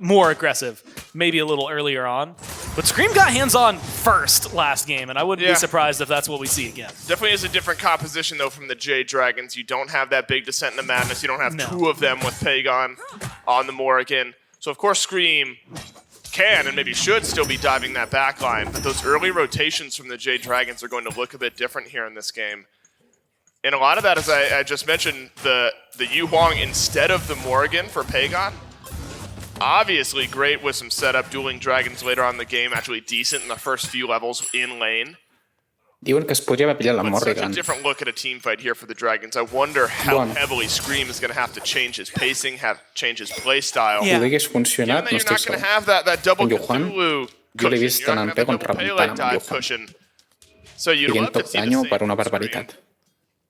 more aggressive, maybe a little earlier on. But Scream got hands-on first last game, and I wouldn't be surprised if that's what we see again. Definitely is a different composition, though, from the Jade Dragons. You don't have that big Descent into Madness. You don't have two of them with Pagon on the Morrigan. So, of course, Scream can and maybe should still be diving that back line, but those early rotations from the Jade Dragons are going to look a bit different here in this game. And a lot of that, as I just mentioned, the Yuhuang instead of the Morrigan for Pagon. Obviously great with some setup, dueling dragons later on in the game, actually decent in the first few levels in lane. Diuen que es podria haver pillat la But such a Morrigan. different look at a team fight here for the Dragons. I wonder how heavily Scream is going to have to change his pacing, change his play style. Si ho hagués funcionat, no You're estic not going segur. to have that double Amb Yuhuang, Cthulhu jo l'he cushion. vist You're en not en going to Pegon have the double rebentant Pele amb dive Yuhuang. cushion. So you'd Fent love to tot see the danyo same per una from Scream, barbaritat.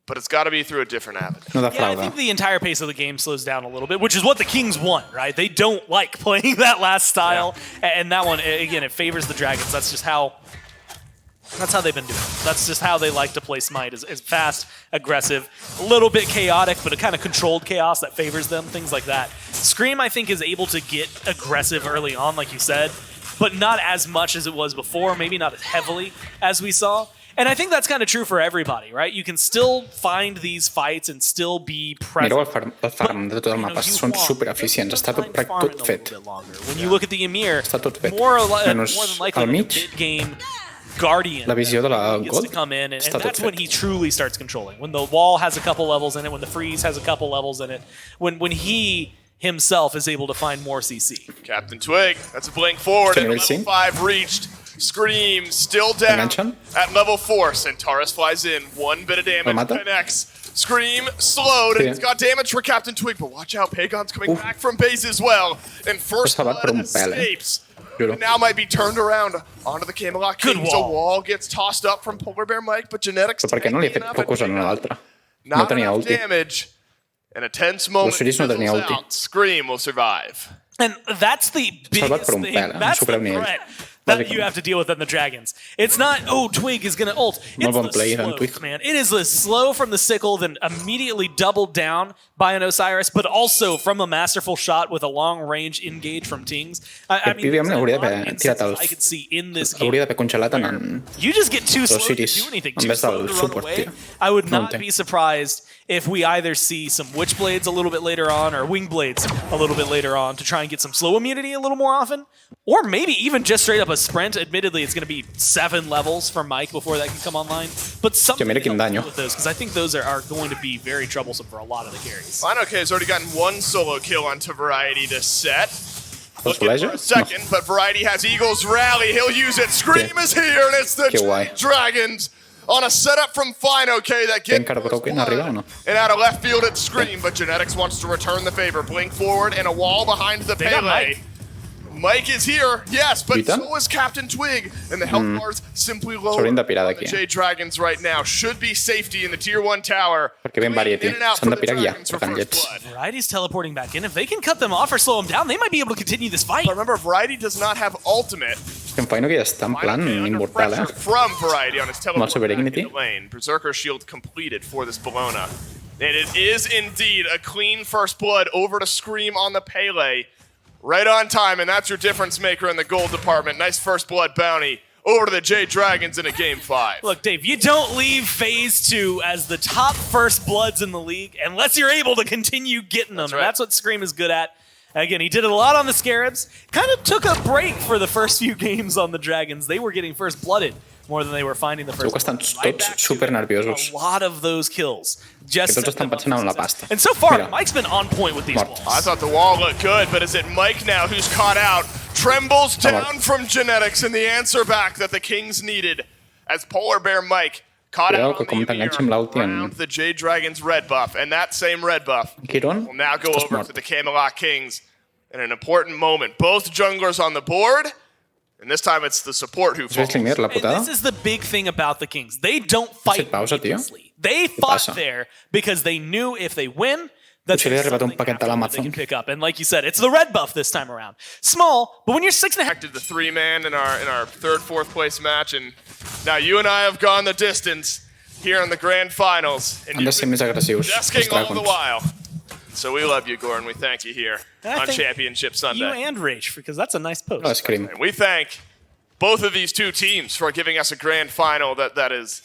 but it's got to be through a different avenue. No Yeah, I defrauda. think the entire pace of the game slows down a little bit, which is what the Kings want, right? They don't like playing that last style, and that one, again, it favors the Dragons. That's just how That's how they've been doing it. That's just how they like to play Smite, is fast, aggressive, a little bit chaotic, but a kind of controlled chaos that favors them, things like that. Scream, I think, is able to get aggressive early on, like you said, but not as much as it was before, maybe not as heavily as we saw. And I think that's kind of true for everybody, right? You can still find these fights and still be present. Mireu el farm de tot el mapa, són supereficients, està tot fet. When you look at the Ymir, Està tot fet. more than Menys likely, al mig, mid-game Guardian la visió de la gets to Gold come in, and està tot that's when fet. he truly starts controlling. When the wall has a couple levels in it, when the freeze has a couple levels in it, when he himself is able to find more CC. Captain Twig, that's a blink forward, and Nivel level 5. 5 reached. Scream still down Enganchan. at level 4. Centaurus flies in, 1 bit of damage, mata. connects. Scream slowed, and Sí. it's got damage for Captain Twig, but watch out, Pagon's coming back from base as well. And First Salvat per Blood un pèl, escapes. Juro. And now might be turned around onto the Camelot Good Kings. wall. A wall gets tossed up from Polar Bear Mike, but Genetics Però per què no li ha fet enough focus and en l'altre? No not tenia enough ulti. damage. And a tense moment Osiris no tenia fizzles ulti. out. Scream will survive. And that's the Salvat biggest per un thing. pèl, en That's the super nivell. threat that you have to deal with in the Dragons. It's not, oh, Twig is going to ult. Molt It's bon the play d'en slow, Twig. man. It is the slow from the sickle, then immediately doubled down by an Osiris, but also from a masterful shot with a long-range engage from Tings. I mean, Pibiam there's a hauria lot of d'haver tirat instances el... I could see in this game. Hauria d'haver congelat en... You just get too slow to Osiris, do anything, en too vez slow del to run support, away. tio. I would No not entenc. be surprised if we either see some Witchblades a little bit later on, or Wingblades a little bit later on to try and get some slow immunity a little more often, or maybe even just straight up a sprint. Admittedly, it's going to be 7 levels for Mike before that can come online, but something mira to quin help daño. with those, because I think those are going to be very troublesome for a lot of the carries. Fine, has already gotten 1 solo kill onto Variety to set. Looking Soleja? for a second, but Variety has Eagle's Rally. He'll use it. Scream is here, and it's the Que guai. Dragons on a setup from Fine that Ten get card broken arriba o no? and out of left field at Scream, but Genetics wants to return the favor. Blink forward and a wall behind the got Pele. Mike. Mike is here, yes, but Lluitant? so is Captain Twig, and the health bars simply lower. S'haurien de pirar The d'aquí, Jade Dragons right now should be safety in the tier 1 tower. Perquè ven Variety. In and out S'han de for the pirar ja, Dragons for per first llets. blood. Variety's teleporting back in. If they can cut them off or slow them down, they might be able to continue this fight. But remember, Variety does not have ultimate. Que em Faino que ja està en plan Under immortal, pressure eh? from Variety on his teleport Super back in Dignity. the lane. Berserker shield completed for this Bologna. And it is indeed a clean first blood over to Scream on the Pele. Right on time, and that's your difference maker in the gold department. Nice first blood bounty over to the Jade Dragons in a game 5. Look, Dave, you don't leave Phase 2 as the top first bloods in the league unless you're able to continue getting them. That's And right. that's what Scream is good at. Again, he did it a lot on the Scarabs. Kind of took a break for the first few games on the Dragons. They were getting first blooded more than they were finding the first Segur que estan blood. Right tots back to super nerviosos. a lot of those kills. Que Just tots set estan them up pensant en for la success. pasta. And so far, Mira. Mike's been on point with these Mort. walls. I thought the wall looked good, but is it Mike now who's caught out? Trembles Come on. down from Genetics, and the answer back that the Kings needed as Polar Bear Mike caught Cuidado out que on com the t'enganxa amb l'ulti en- around the Jade Dragons red buff, and that same red buff Giron, will now go estàs over mort. to the Camelot Kings in an important moment. Both junglers on the board, and this time it's the support who Has vist falls. l'Ymir, la And putada? this is the big thing about the Kings. They don't fight pausa, tio? needlessly. They fought passa? there because they knew if they win, that Potser li ha there's arribat un something paquet de afterward they l'Amazon. can pick up. And like you said, it's the red buff this time around. Small, but when you're 6.5, Protected the 3-man in our third, fourth place match, and now you and I have gone the distance here in the grand finals, and Han de you've ser been més agressius, els desking all the Dragons. while. So we love you, Gordon. We thank you here And I on think Championship you Sunday. and Rage, because that's a nice post. No, Scream. And we thank both of these two teams for giving us a grand final that is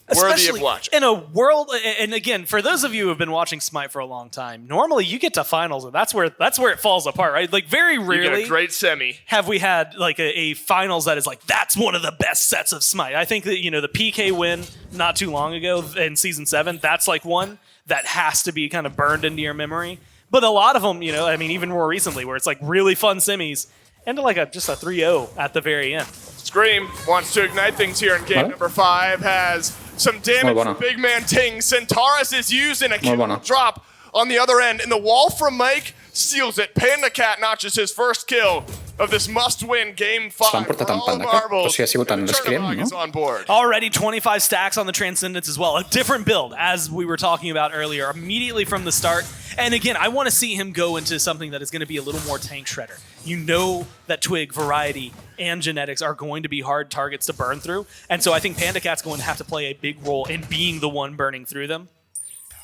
worthy of Especially watching. in a world, and again, for those of you who have been watching Smite for a long time, normally you get to finals, and that's where it falls apart, right? Like very You rarely get a great semi. have we had like a finals that is like that's one of the best sets of Smite. I think that the PK win not too long ago in season 7, that's like one that has to be kind of burned into your memory. But a lot of them, I mean, even more recently, where it's like really fun semis, and like just a 3-0 at the very end. Scream wants to ignite things here in game Vale. number 5. Has some damage Molt from bona. Big Man Ting. Centaurus is using a kill bona. drop on the other end, and the wall from Mike steals it. Panda Cat notches his first kill of this must-win game 5. l'han portat for en all Panda Cat, marbles, o sigui, ha sigut and en the Scream, Chernobog no? is on board. Already 25 stacks on the Transcendence as well. A different build, as we were talking about earlier, immediately from the start. And again, I want to see him go into something that is going to be a little more tank shredder. You know that Twig, Variety, and Genetics are going to be hard targets to burn through. And so I think Panda Cat's going to have to play a big role in being the one burning through them.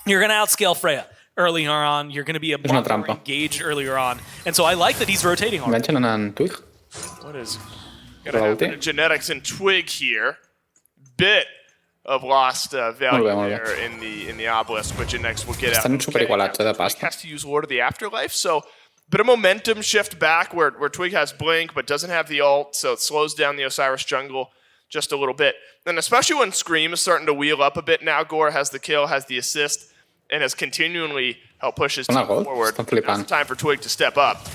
You're going to outscale Freya earlier on. You're going to be a lot more engaged earlier on. And so I like that he's rotating on. What is going to happen to Genetics and Twig here? Bit of lost value there in the obelisk, but Genetics will get out. Twig has to use Lord of the Afterlife, so bit of momentum shift back where Twig has Blink but doesn't have the ult, so it slows down the Osiris jungle just a little bit. And especially when Scream is starting to wheel up a bit now, Gore has the kill, has the assist, and has continually helped push his team forward. Now it's time for Twig to step up.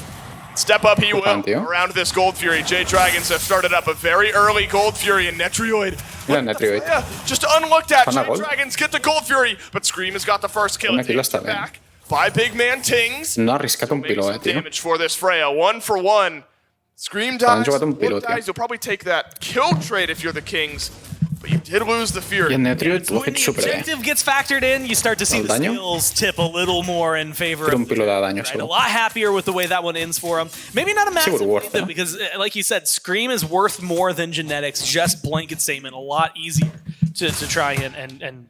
Step up he will around this Gold Fury. Jade Dragons have started up a very early Gold Fury and Netrioid. Yeah, just unlooked at. Jade Dragons get the Gold Fury, but Scream has got the first kill. Back by Big Man Tings. No ha arriscat un piló, tio. Damage for this Freya. 1-for-1. Scream dies. You'll probably take that kill trade if you're the Kings. But you did lose the Fury. When the objective gets factored in, you start to see the skills tip a little more in favor of right? A lot happier with the way that one ends for him. Maybe not a massive win, because, like you said, Scream is worth more than Genetics. Just blanket statement, a lot easier to try and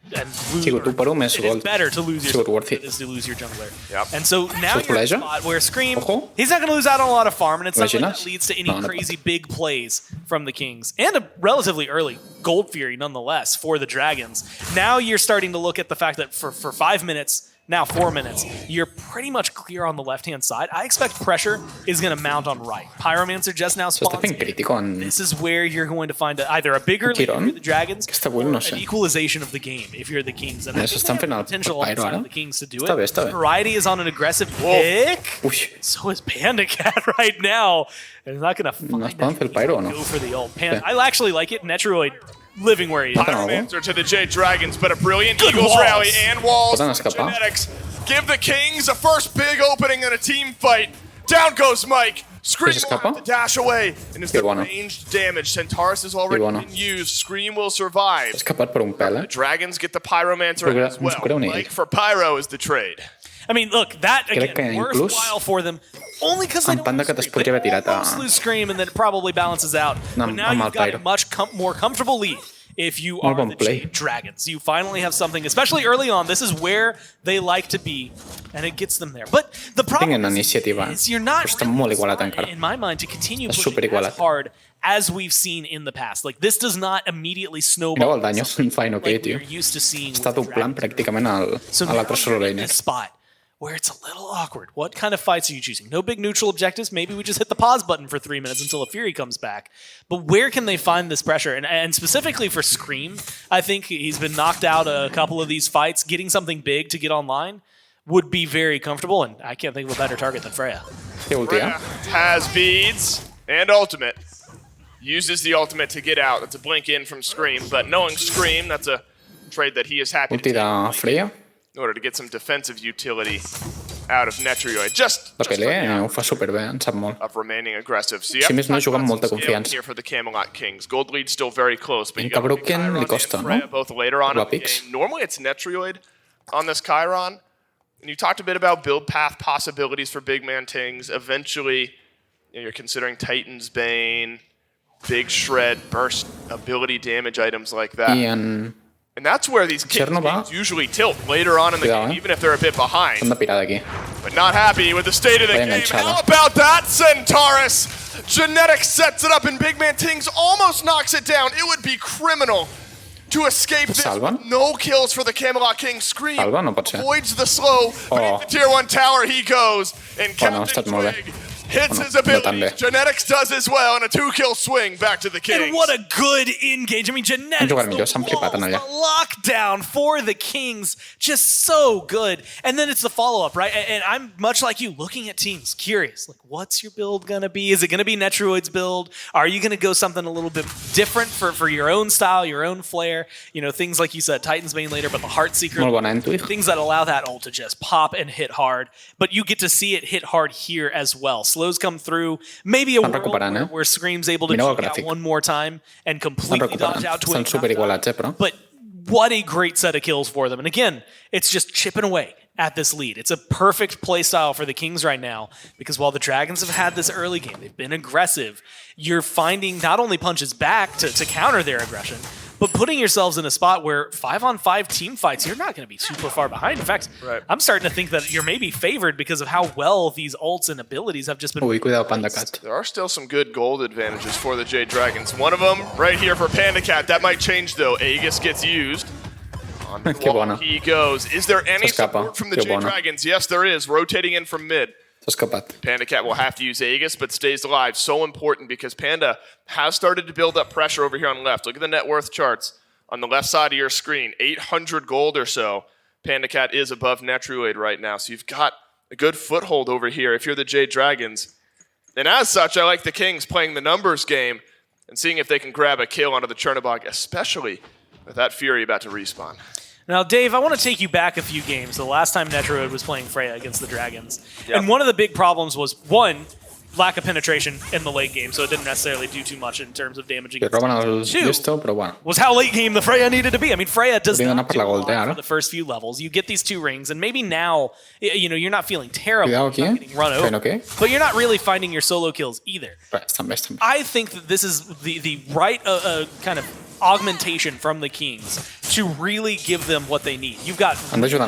lose. It's better to lose your jungler than it is to lose your jungler. Yep. And so now you're in a spot where Scream, he's not going to lose out on a lot of farm, and it's not like that leads to any crazy big plays from the Kings. And a relatively early Gold Fury, nonetheless, for the Dragons. Now you're starting to look at the fact that for 5 minutes, now 4 minutes, you're pretty much clear on the left-hand side. I expect pressure is going to mount on right. Pyromancer just now spawns. This is where you're going to find either a bigger lead for the Dragons or an equalization of the game if you're the Kings. And I think they have the potential of the Kings to do it. Variety is on an aggressive pick. So is Panda Cat right now. And it's not going to find it. Go for the ult. I actually like it. Netrioid living where he is. Pyromancer to the Jade Dragons, but a brilliant Eagles rally and walls from Genetics. Give the Kings a first big opening in a team fight. Down goes Mike. Scream will have to dash away. And it's the ranged damage. Centaurus has already been used. Scream will survive. The Dragons get the Pyromancer as well. Mike for Pyro is the trade. I mean, look, that, again, worthwhile for them. Only because they don't lose Scream, and then it probably balances out. But now you've got a much more comfortable lead if you are the Jade Dragons. You finally have something, especially early on. This is where they like to be, and it gets them there. But the problem is you're not really in my mind, to continue pushing as hard as we've seen in the past. Like, this does not immediately snowball like we're used to seeing. Està doblant pràcticament a l'altre solo laner. Spot where it's a little awkward. What kind of fights are you choosing? No big neutral objectives. Maybe we just hit the pause button for 3 minutes until a Fury comes back. But where can they find this pressure? And specifically for Scream, I think he's been knocked out a couple of these fights. Getting something big to get online would be very comfortable, and I can't think of a better target than Freya. Freya has beads and ultimate. Uses the ultimate to get out. That's a blink in from Scream, but knowing Scream, that's a trade that he is happy to take. Freya. In order to get some defensive utility out of Netrioid. Just ho fa superbé, em sap molt. Of remaining aggressive. So si més no juga amb molta confiança. Here for the Camelot Kings. Gold lead still very close, but you got Broken li costa, no? Both later on in the game. Normally it's Netrioid on this Chiron. And you talked a bit about build path possibilities for Big Man Tings. Eventually, you're considering Titan's Bane, Big Shred, Burst, ability damage items like that. And that's where these Kings usually tilt later on in the game, even if they're a bit behind. But not happy with the state of the game. How about that, Centaurus? Genetics sets it up, and Big Man Tings almost knocks it down. It would be criminal to escape this. No kills for the Camelot King. Scream avoids the slow, but into tier 1 tower he goes. And Captain Twig hits his ability. Genetics does as well, and a 2-kill swing back to the Kings. And what a good engage. I mean, Genetics, the lockdown for the Kings, just so good. And then it's the follow-up, right? And I'm much like you, looking at teams, curious. Like, what's your build going to be? Is it going to be Netrioid's build? Are you going to go something a little bit different for your own style, your own flair? You know, things like you said, Titan's Bane later, but the Heart Seeker, things that allow that ult to just pop and hit hard. But you get to see it hit hard here as well. Slows come through. Maybe a world where Scream's able to check out one more time and completely dodge out Twig. But what a great set of kills for them. And again, it's just chipping away at this lead. It's a perfect playstyle for the Kings right now because while the Dragons have had this early game, they've been aggressive, you're finding not only punches back to counter their aggression, but putting yourselves in a spot where 5-on-5 team fights, you're not going to be super far behind. In fact, I'm starting to think that you're maybe favored because of how well these ults and abilities have just been... cuidado, PandaCat. There are still some good gold advantages for the Jade Dragons. One of them right here for PandaCat. That might change, though. Aegis gets used. On the wall he goes. Is there any support from the Jade Dragons? Yes, there is. Rotating in from mid. PandaCat will have to use Aegis, but stays alive. So important because Panda has started to build up pressure over here on left. Look at the net worth charts on the left side of your screen. 800 gold or so. PandaCat is above Netruid right now. So you've got a good foothold over here if you're the Jade Dragons. And as such, I like the Kings playing the numbers game and seeing if they can grab a kill onto the Chernobog, especially with that Fury about to respawn. Now, Dave, I want to take you back a few games. The last time Netruid was playing Freya against the Dragons. And one of the big problems was, one, lack of penetration in the late game, so it didn't necessarily do too much in terms of damage against Two, was how late game the Freya needed to be. I mean, Freya does not do a lot for the first few levels. You get these 2 rings, and maybe now, you're not feeling terrible, not getting run over, but you're not really finding your solo kills either. I think that this is the right kind of augmentation from the Kings to really give them what they need. You've got and Soul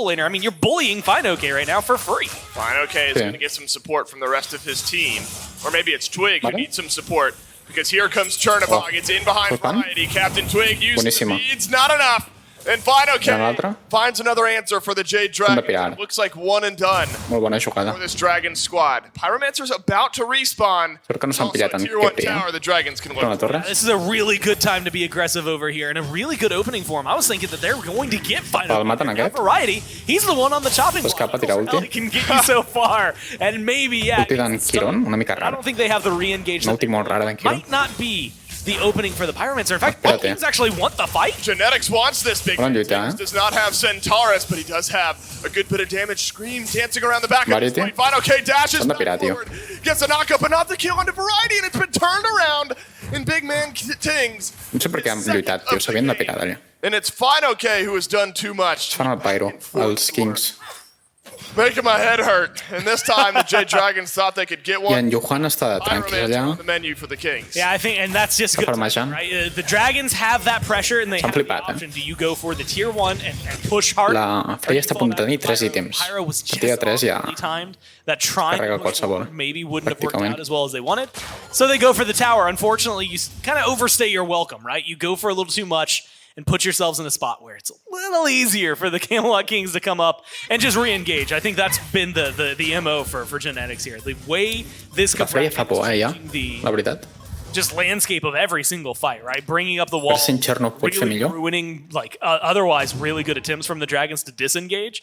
Laner. I mean, you're bullying FineOK right now for free. FineOK is going to get some support from the rest of his team. Or maybe it's Twig who needs some support because here comes Chernobog. It's in behind Variety. Captain Twig uses speeds. Not enough. And FineOK finds another answer for the Jade Dragon. Looks like one and done for this Dragon squad. Pyromancer's about to respawn. Also, tier 1 tower, the Dragons can look. This is a really good time to be aggressive over here and a really good opening for him. I was thinking that they're going to get FineOK. Variety, he's the one on the chopping block. He can get you so far. And maybe, I don't think they have the re-engage. Might not be the opening for the Pyromancer. In fact, both teams actually want the fight. Genetics wants this big one. Does not have Centaurus, but he does have a good bit of damage. Scream dancing around the back of this point. FineOK dashes forward, gets a knockup, but not the kill onto Variety, and it's been turned around in big man Tings. And it's FineOK who has done too much. Kings. Making my head hurt. And this time the Jade Dragons thought they could get one. On the menu for the Kings. Yeah, I think, and that's just good. Right? The Dragons have that pressure, and they have the option. Do you go for the tier 1 and push hard? Freya està a punt de tenir 3 ítems. Partida 3 ja that trying carrega qualsevol. Maybe wouldn't have worked out as well as they wanted. So they go for the tower. Unfortunately, you kind of overstay your welcome, right? You go for a little too much and put yourselves in a spot where it's a little easier for the Camelot Kings to come up and just re-engage. I think that's been the MO for Genetics here. The way this comes the just landscape of every single fight, right? Bringing up the wall, really ruining otherwise really good attempts from the Dragons to disengage.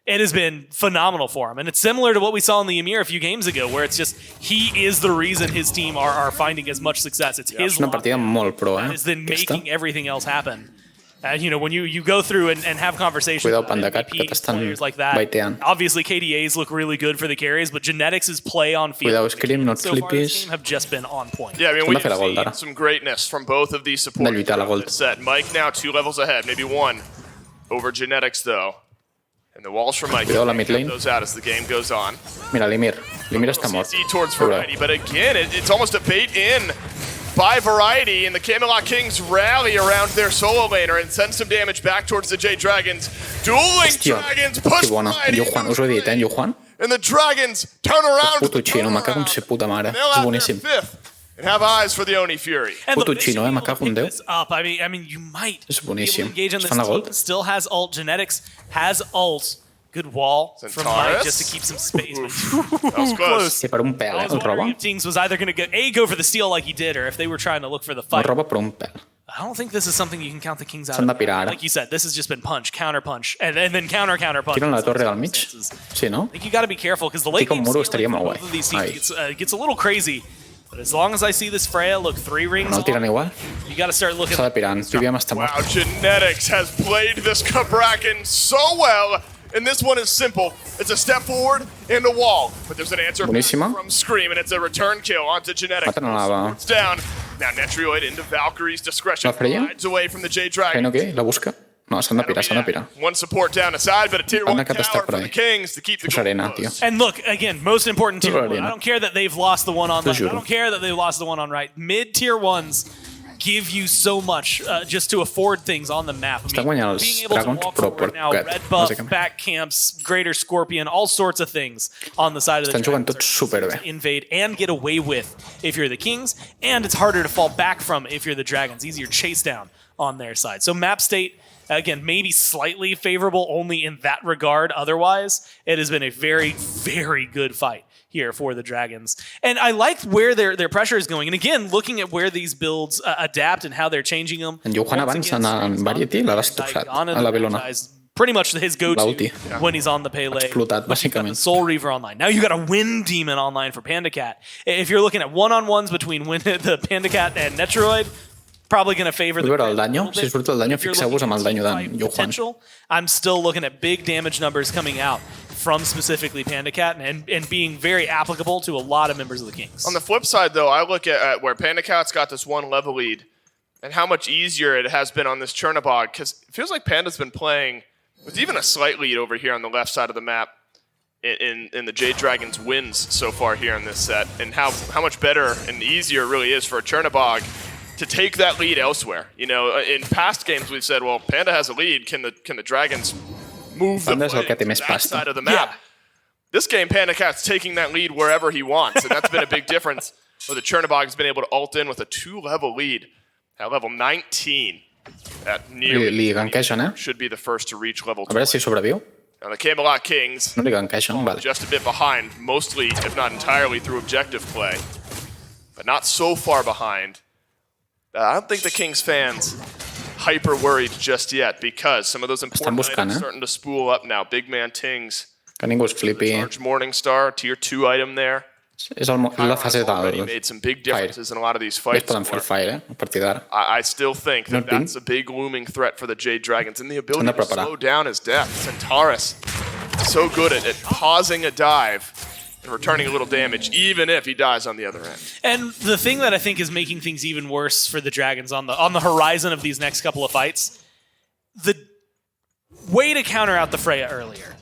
It has been phenomenal for him. And it's similar to what we saw in the Ymir a few games ago, where it's just he is the reason his team are finding as much success. It's his that is then making everything else happen. When you go through and have conversations with players like that, obviously KDAs look really good for the carries, but Genetics' play on field so far this game have just been on point. Yeah, I mean, we've seen some greatness from both of these supporters this set. Mike now 2 levels ahead, maybe 1 over Genetics, though. And the walls for Mike those out as the game goes on. Limir está mort. Towards Variety, but again, it's almost a bait in by Variety, and the Camelot Kings rally around their solo laner and send some damage back towards the Jade Dragons. Dueling Dragons push Variety and the Dragons turn around. Puto xino, me cago en sa puta mare. És boníssim. And have eyes for the Oni Fury. Puto xino, me cago en Déu. I mean, you might és boníssim. Engage on this team. Still has ult. Genetics has ult. Good wall from Mike just to keep some space. That was close. Per un pèl, el roba. Tings was either going to go for the steal like he did, or if they were trying to look for the fight. El roba per un pèl. I don't think this is something you can count the Kings out of. Like you said, this has just been punch, counter punch, and then counter punch. Tiren la torre al mig? Sí, no? I think you got to be careful, because the late game both of these teams gets a little crazy. But as long as I see this Freya, look, 3 rings no tiran igual. You got to start looking. Wow, Genetics has played this Bracken so well. And this one is simple. It's a step forward and a wall. But there's an answer from Scream, and it's a return kill onto Genetics. It's down. Now Netruid into Valkyrie's discretion. Rides away from the Jade Dragon. La busca. No, s'han de pirar. One support down aside, but a tier 1 Panda Cat tower està per for the ahí. Kings to keep the goal Arena, tio. close. And look, again, most important tier 1. I don't care that they've lost the one on left. I juro. don't care that they lost the one on right. Mid-tier 1s give you so much just to afford things on the map. Està guanyant els being able to Dragons walk però forward per now, poquet, red buff, bàsicament. back camps, greater scorpion, all sorts of things on the side of the Estan jugant Dragons tots superbé. invade and get away with if you're the Kings, and it's harder to fall back from if you're the Dragons. Easier chase down on their side. So map state, again, maybe slightly favorable only in that regard. Otherwise, it has been a very, very good fight here for the Dragons. And I like where their pressure is going. And again, looking at where these builds adapt and how they're changing them. En Johan abans en Variety l'ha destrossat a la Belona. Pretty much his go-to L'ulti. when he's on the Pele. Explotat, bàsicament. Soul Reaver online. Now you got a Wind Demon online for Panda Cat. If you're looking at one-on-ones between the Panda Cat and Netroid, probably going to favor the el daño. Si surt el daño, fixeu-vos amb el daño d'en Johan. I'm still looking at big damage numbers coming out from specifically Panda Cat and being very applicable to a lot of members of the Kings. On the flip side, though, I look at where Panda Cat's got this one level lead and how much easier it has been on this Chernobog, because it feels like Panda's been playing with even a slight lead over here on the left side of the map in the Jade Dragons wins so far here in this set, and how much better and easier it really is for a Chernobog to take that lead elsewhere. You know, in past games we've said, well, Panda has a lead. Can the Dragons move the play to that side of the map? Yeah. This game, Panda Cat's taking that lead wherever he wants, and that's been a big difference. Where the Chernobog has been able to ult in with a 2-level lead at level 19. At nearly Li ganqueixen, should be the first to reach level A veure 20. si sobreviu. Now the Camelot Kings No li ganqueixen, vale. just a bit behind, mostly, if not entirely, through objective play, but not so far behind. I don't think the Kings fans hyper worried just yet, because some of those important buscant, items eh? starting to spool up now. Big Man Tings, Que ningú es flipi. Charge Morningstar, tier 2 item there. És la fase Already del... made some big differences in a lot of these Ells fights. poden fer el fire, a partir d'ara. I still think that No, that's a big looming threat for the Jade Dragons, and the ability S'han de to preparar. slow down his death. Centaurus, so good at pausing a dive and returning a little damage, even if he dies on the other end. And the thing that I think is making things even worse for the Dragons on the horizon of these next couple of fights, the way to counter out the Freya earlier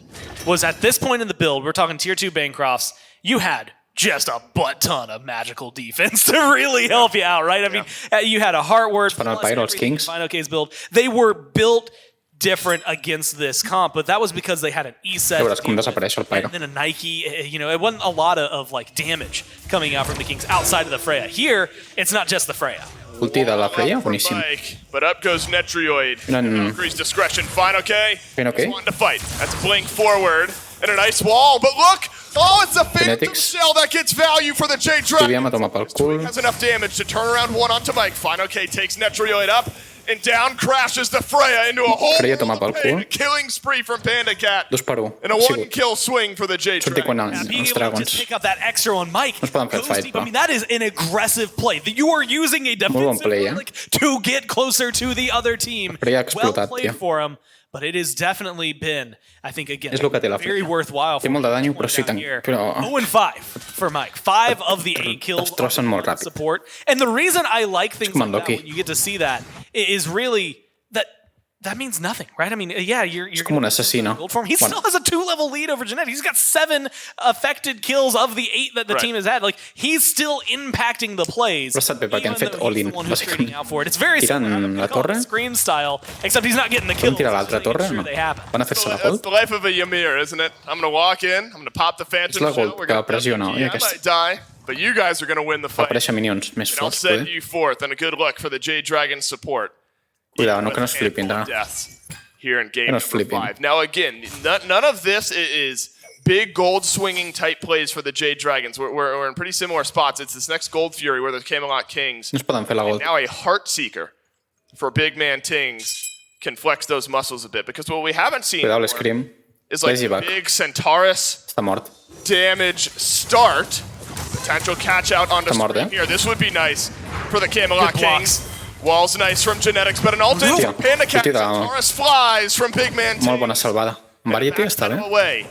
was at this point in the build, we're talking tier 2 Bancrofts, you had just a butt ton of magical defense to really help you out, right? I mean, you had a Heartward, Para el Pyros Kings. Final Case build. They were built different against this comp, but that was because they had an E-set. Ja veuràs com desapareix el Pyro. And then a Nike, you know, it wasn't a lot of like damage coming out from the Kings outside of the Freya. Here, it's not just the Freya. Ulti de la Freya, Up for boníssim. Mike, but up goes Netrioid. Valkyrie's discretion. Fine, okay. Fine, okay. He's wanting to fight. That's a blink forward and a nice wall, but look! Oh, it's a Phantom Kinetics. Shell that gets value for the Jade Tibia Dragons. m'ha tomat pel cul. Has enough damage to turn around one onto Mike. Fine, okay, takes Netrioid up, and down crashes the Freya into a whole Freya toma pel cul. a killing spree from Panda Cat. 2 per 1. And a Ha sigut. one-kill swing for the Jade Sorti quan Dragons. Being els able to Dragons. just pick up that extra on Mike. No es poden fer goes fight, deep. però. I mean, that is an aggressive play. You are using a defensive play, eh? relic to get closer to the other team. Freya ha Well explotat, played tio. for him, but it has definitely been, I think, again, És el que té la very Freya. worthwhile. Té molt de dany, però sí, però... 0-5 for Mike. 5 of the 8 kills Destrossen molt on ràpid. support. And the reason I like things com like en that, Loki. when you get to see that, is really that means nothing, right? I mean, yeah, you're com un assassino. gold form. He Bueno. still has a 2-level lead over Jade. He's got 7 affected kills of the 8 that the Right. team has had. Like, he's still impacting the plays. Però sap bé perquè han even fet though he's all-in, the one who's trading bàsicament. out for it. It's very Tiren similar. la They call it torre. Scream style, except he's not getting the kills. Podem tirar l'altra He's making torre? sure No. they happen. Van a fer-se la That's gold? the life of a Ymir, isn't it? I'm going to walk in, I'm going to pop the Phantom És la Shell. gold We're que gonna pressiona, oi, I aquesta? might die, but you guys are going to win the fight. Apareixen minions més And I'll forts, send poder. you forth, and a good luck for the Jade Dragon support. Cuidado, no With que no es a handful flipin, of ara. deaths here in game Que no es number flipin. 5. Now again, none of this is big gold swinging type plays for the Jade Dragons. We're in pretty similar spots. It's this next Gold Fury where the Camelot Kings. No es poden fer la gold. Now a Heart Seeker for Big Man Tings can flex those muscles a bit, because what we haven't seen Cuidado before l'Scream. is like Lazy back. big Centaurus Està mort. damage start. Potential catch out onto Està mort, screen eh? here. This would be nice for the Camelot Good blocks. Kings. Wall's nice from Genetics, but an ult in Hòstia, from Panda Cat. ulti de- Centaurus flies from Big Man Molt Tings. bona salvada. En Variety Backs està them bé. away.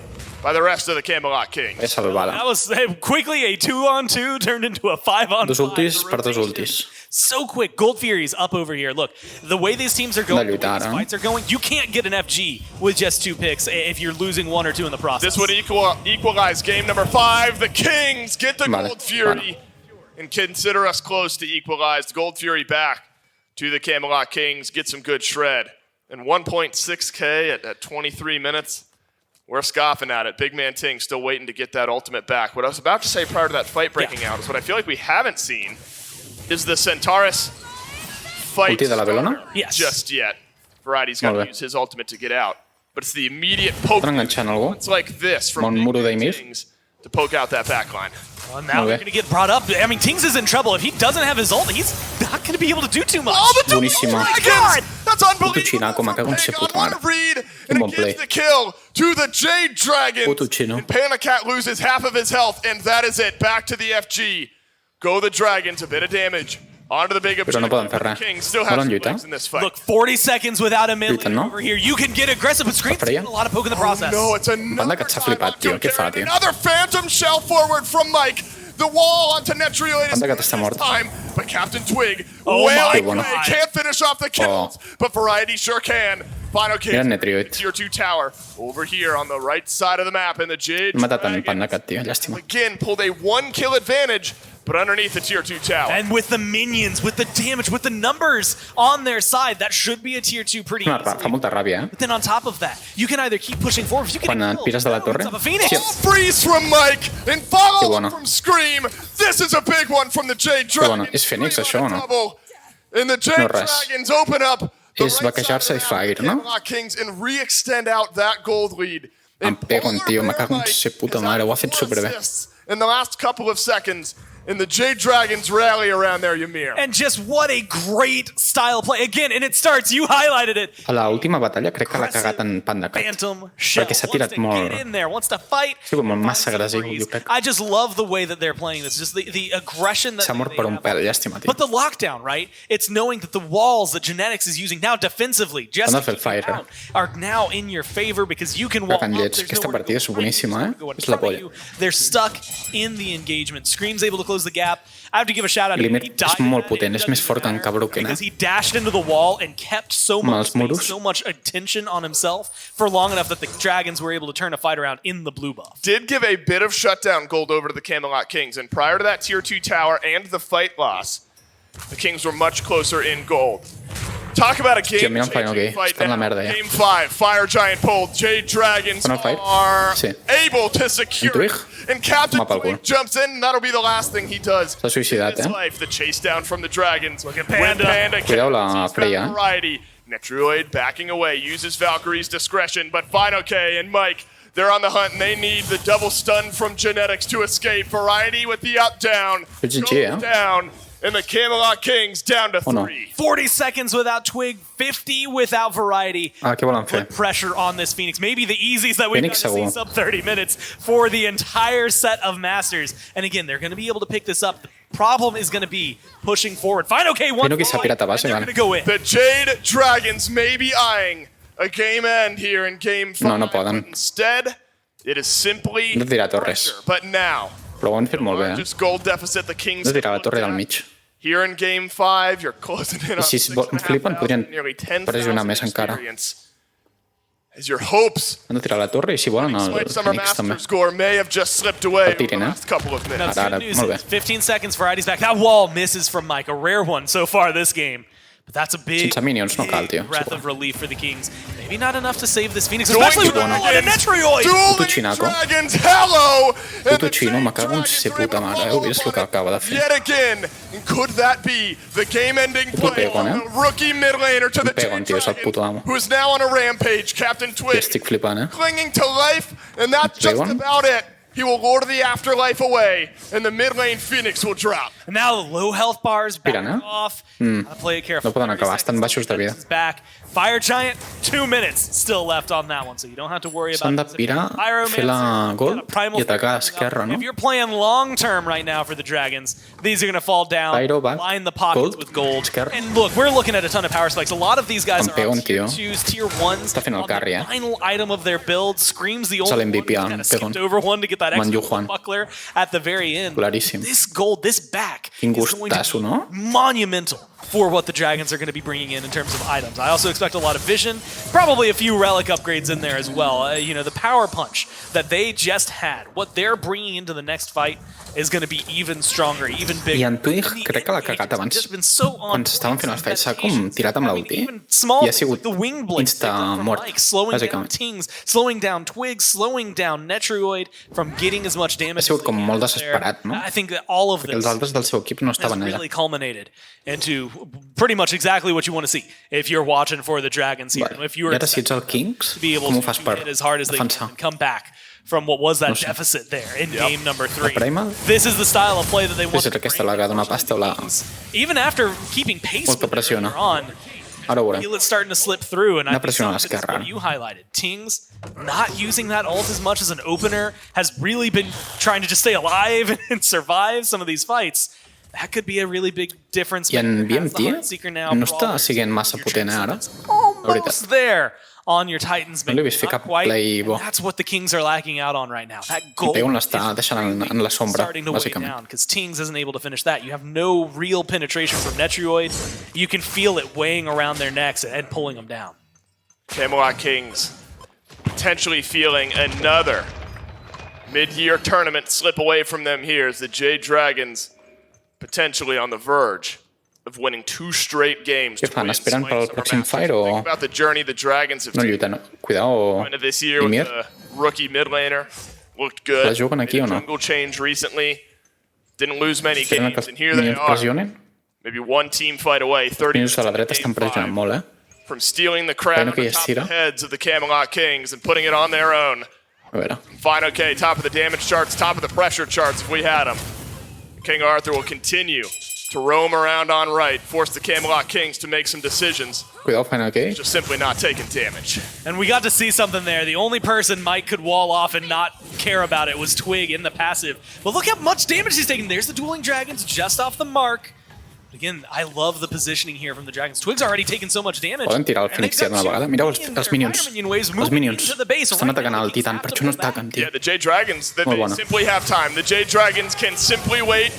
by the rest of the Camelot Kings. És salvada. That was quickly a 2-on-2 turned into a 5-on-5. Dos ultis per dos ultis. So quick. Gold Fury's up over here. Look, the way these teams are going, the way these fights are going, you can't get an FG with just 2 picks if you're losing 1 or 2 in the process. This would equalize game number 5. The Kings get the Gold Fury and consider us close to equalize. Gold Fury back to the Camelot Kings. Get some good shred. And 1.6K at 23 minutes. We're scoffing at it. Big man Ting still waiting to get that ultimate back. What I was about to say prior to that fight breaking out is what I feel like we haven't seen is the Centaurus fight just yet. Variety's got to use his ultimate to get out. But it's the immediate poke. It's like this from Tings to poke out that backline. Well, now they're going to get brought up. I mean, Tings is in trouble. If he doesn't have his ult, he's not going to be able to do too much. Oh, but Buonissimo. God! That's unbelievable. Puto ma cago non si può fare. And it gives the kill to the Jade Dragons. And Panda loses half of his health, and that is it. Back to the FG. Go the Dragons, a bit of damage. Onto the big objective. The Kings still have some legs in this fight. Look, 40 seconds without a mid lane over here. You can get aggressive, but Scream's getting a lot of poke in the process. No, it's another Phantom Shell forward from Mike. The wall onto Netrioid time, but Captain Twig can't finish off the kills, but Variety sure can. Final kill, tier 2 tower over here on the right side of the map, and the Jade again pulled a 1-kill advantage, but underneath the tier 2 tower. And with the minions, with the damage, with the numbers on their side, that should be a tier 2 pretty easily. But then on top of that, you can either keep pushing forward, you can freeze from Mike and follow from Scream. This is a big one from the Jade Dragons. És Phoenix això o no? And the Jade Dragons open up és vaquejar-se i Fire, no? Kings and re-extend out that gold lead. Em pego en tio, me cago en se puta mare, ho ha fet superbé. In the last couple of seconds, and the Jade Dragons rally around there, Ymir. And just what a great style play. Again, and it starts, you highlighted it. A l'última batalla crec que l'ha cagat en Panda Cat. Perquè s'ha tirat molt. Sí, com massa agressiu, jo crec. I just love the way that they're playing this. Just the aggression that s'ha mort per un pèl, llàstima, tio. But the lockdown, right? It's knowing that the walls that Genetics is using now defensively, just are now in your favor because you can wall up. Aquesta partida és boníssima, És la polla. They're stuck in the engagement. Scream's able to close the gap. I have to give a shout out. Limit és molt potent, és més fort en Cabroken. Because he dashed into the wall and kept so much attention on himself for long enough that the Dragons were able to turn a fight around in the blue buff. Did give a bit of shutdown gold over to the Camelot Kings, and prior to that tier 2 tower and the fight loss, the Kings were much closer in gold. Talk about a game-changing fight now. Game 5, Fire Giant pulled. Jade Dragons are able to secure it. And Captain Twig jumps in, and that'll be the last thing he does in his life. The chase down from the Dragons. Look at Panda. Variety. Netrioid backing away, uses Valkyrie's discretion, but Fino K and Mike, they're on the hunt, and they need the double stun from Genetics to escape. Variety with the up-down. Down. And the Camelot Kings down to 3. 40 seconds without Twig, 50 without Variety. Què volen fer? Put pressure on this Phoenix. Maybe the easiest that we've got to see sub 30 minutes for the entire set of Masters. And again, they're going to be able to pick this up. The problem is going to be pushing forward. Fine, okay, one more. They're going to go in. The Jade Dragons may be eyeing a game end here in game 5. No poden. But instead, it is simply pressure. But now, però ho han fet molt bé, just gold deficit, the Kings. No tirar la torre del mig. Here in game 5, you're closing in on 6,500, nearly 10,000 experience. As your hopes, han de tirar la torre I si volen el Phoenix també. Score may have just slipped away over the last couple of minutes. Ara, molt bé. 15 seconds, Variety's back. That wall misses from Mike, a rare one so far this game. But that's a big, breath of relief for the Kings. Maybe not enough to save this Phoenix, especially with the Netrioid. Puto xinaco. Puto xino, me cago en se puta mare. Heu vist el que acaba de fer? Yet again, could that be the game-ending play of the rookie mid laner to the Dragon, who is now on a rampage? Captain Twig estic flipant, clinging to life, and that's just about it. He will lure the afterlife away, and the mid lane Phoenix will drop. And now the low health bars back Mira, off. Gotta play it careful. No poden acabar, estan baixos de vida. Back. Fire Giant, 2 minutes still left on that one, so you don't have to worry about S'han de pirar, fer la gold i atacar a esquerra, no? If you're playing long term right now for the Dragons, these are going to fall down, Pyro back, line the pockets gold, with gold. esquerra. And look, we're looking at a ton of power spikes. A lot of these guys are Campeón, on tier tío. 2s, tier 1s. Està fent el on carry, the final item of their build. Screams the És only l'MVP, one. Kind of skipped over one to get that extra Juan. buckler at the very end. Claríssim. This gold, this back Quin is going to gustasso, be no? monumental for what the Dragons are going to be bringing in terms of items. I also expect a lot of vision, probably a few relic upgrades in there as well. You know, the power punch that they just had, what they're bringing into the next fight is going to be even stronger, even bigger. I en Twig crec que l'ha cagat abans. Quan s'estaven fent els fights, s'ha com tirat amb l'ulti i ha sigut insta-mort, bàsicament. Slowing down Twigs, slowing down Netroid from getting as much damage. Ha sigut com molt desesperat, no? I think that all of Perquè this els altres del seu equip no estaven has allà. really culminated into pretty much exactly what you want to see if you're watching for the Dragons here. Vale. If you were I ara si ets el Kings, to be able com ho to fas per hit as hard as they can defensar? and come back from what was that No sé. deficit there in game number 3. Primal? This is the style of play that they want És to aquesta bring. la que dona pasta o la... Even after keeping pace Molta with it pressiona. earlier on, Ara ho feel veurem. it starting to slip through, and I Una think presión some a of it is l'esquerra. what you highlighted. Tings not using that ult as much as an opener has really been trying to just stay alive and survive some of these fights. That could be a really big difference. I en maker. Has the BMT Heart Seeker now, no està Brawlers, siguent massa your potent ara. Transcendence. Almost there on your Titans. No l'he vist fer Not cap quite, play bo. and that's what the Kings are lacking out on right now. That goal Pego l'està deixant en la sombra, starting to weigh bàsicament. down because Tings isn't able to finish that. You have no real penetration from Netroid. You can feel it weighing around their necks and pulling them down. Camelot Kings potentially feeling another mid-year tournament slip away from them here as the Jade Dragons potentially on the verge of winning 2 straight games. Què fan, esperant pel pròxim Fire o Think about the journey the Dragons have no taken lluiten? Cuidao, into this year with Ymir. the rookie mid laner. Looked good. La juguen aquí o no? Jungle change recently. Didn't lose many Esperen que games, els and here they minions are. pressionen. Maybe one team fight away. 30 Els minions a la dreta minutes estan into game pressionant 5 molt, from stealing the crown Bueno, on que the ja top estira. of the heads of the Camelot Kings and putting it on their own. A veure. Fine, okay, top of the damage charts, top of the pressure charts if we had them. King Arthur will continue to roam around on right, force the Camelot Kings to make some decisions, Cuidao, Final K. just simply not taking damage. And we got to see something there. The only person Mike could wall off and not care about it was Twig in the passive. But look how much damage he's taking. There's the Dueling Dragons just off the mark. Again, I love the positioning here from the Dragons. Twig's already taken so much damage. Poden tirar el And they've Phoenix ja got d'una vegada. Mireu els Fire minions. Minion waves Els moving minions. into the base. Estan Right atacant now, el Titan. Per això no ataquen, Yeah, tio. the Jade Dragons, they Molt bona. simply have time. The Jade Dragons can simply wait,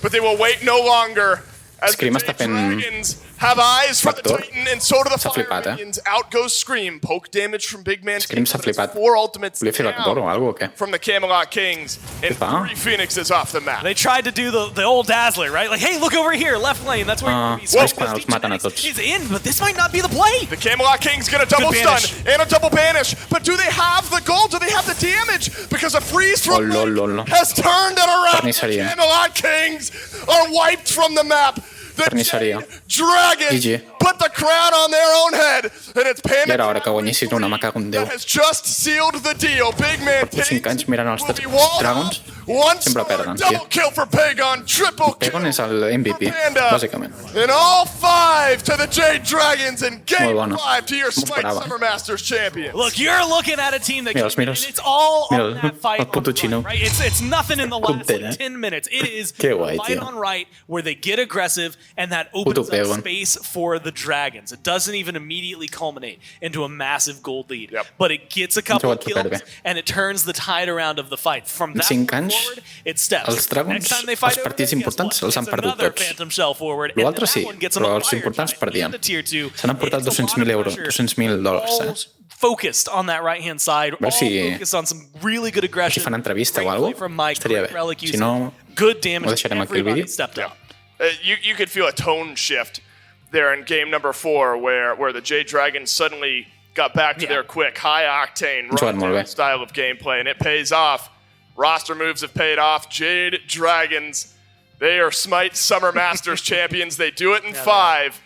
but they will wait no longer. As the Scream Jade està fent Dragons have eyes for the factor. Titan, and so do the S'ha Fire flipat, Minions. Out goes Scream. Poke damage from Big Man. Scream s'ha but it's flipat. 4 ultimates Volia fer backdoor o down alguna cosa o què? from the Camelot Kings, and Què fa? 3 Phoenixes off the map. They tried to do the old Dazzler, right? Like, hey, look over here, left lane. That's where he's és quan els maten a tots. He's in, but this might not be the play. The Camelot Kings get a double Good stun banish. and a double banish, but do they have the gold? Do they have the damage? Because a freeze from lol, Link lol, lol. has turned it around. The Carnisseria. Camelot Kings are wiped from the map. The Carnisseria. Dragons GG. put the crown on their own head, and it's I Panda era hora que guanyessin una, me cago en Déu. that has just sealed the deal. Big Man Porto 5 anys mirant els will be walled Dragons. up. One Sempre star, perden, double tio. kill for Pagon, triple kill. Pegon és el MVP, Panda. bàsicament. And all 5 to the Jade Dragons in game Molt bona. 5 to your M'ho SMITE esperava. Summer Masters champion. Look, you're looking at a team that Mira-los, can, mira-los. it's all Mira-los. on that fight El puto on xino. right, right? It's nothing in the last Content, like, 10 minutes. It is Que guai, fight tio. on right where they get aggressive and that opens Puto up Pegon. space for the Dragons. It doesn't even immediately culminate into a massive gold lead, Yep. but it gets a couple of Hem jugat kills superbé. and it turns the tide around of the fight. From that 5 point anys, forward, it steps. els Dragons, Next time they fight els over partits there, guess importants what? els han It's perdut another tots. Phantom Shell forward, and L'altre that sí, one gets them però a els Fire importants Giant perdien. and a tier 2. Se n'han portat It's a lot 200.000 of euros, pressure. 200.000 dòlars, All focused on that right-hand side, all si- focused on some really good aggression. Si fan entrevista o Great algo, play from Mike, estaria great bé. relic Si usage, no, good damage. ho deixarem aquí el Everybody vídeo. stepped up. You could feel a tone shift there in game number 4 where the Jade Dragons suddenly got back to their quick, high-octane, Jugat molt bé. run style of gameplay, and it pays off. Roster moves have paid off. Jade Dragons, they are SMITE Summer Masters champions. They do it in 5.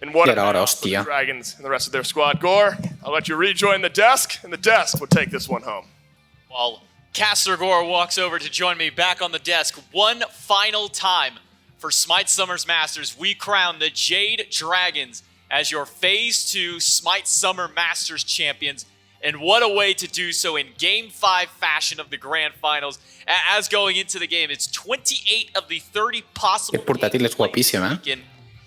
And what Ja era hora, about the hòstia. Dragons and the rest of their squad. Gore, I'll let you rejoin the desk, and the desk will take this one home. Well, Caster Gore walks over to join me back on the desk. One final time for SMITE Summers Masters, we crown the Jade Dragons as your Phase 2 SMITE Summer Masters champions. And what a way to do so in Game 5 fashion of the Grand Finals. As going into the game, it's 28 of the 30 possible portátil es guapísima.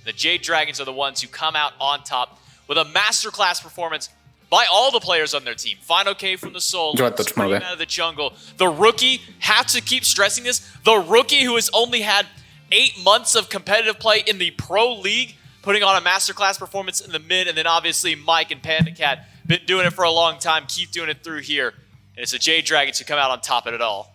The Jade Dragons are the ones who come out on top with a masterclass performance by all the players on their team. Final K from the Soul, screaming out of the jungle. The rookie, have to keep stressing this, the rookie who has only had 8 months of competitive play in the Pro League, putting on a masterclass performance in the mid, and then obviously Mike and Panda Cat, been doing it for a long time, keep doing it through here. And it's the Jade Dragons who come out on top of it all.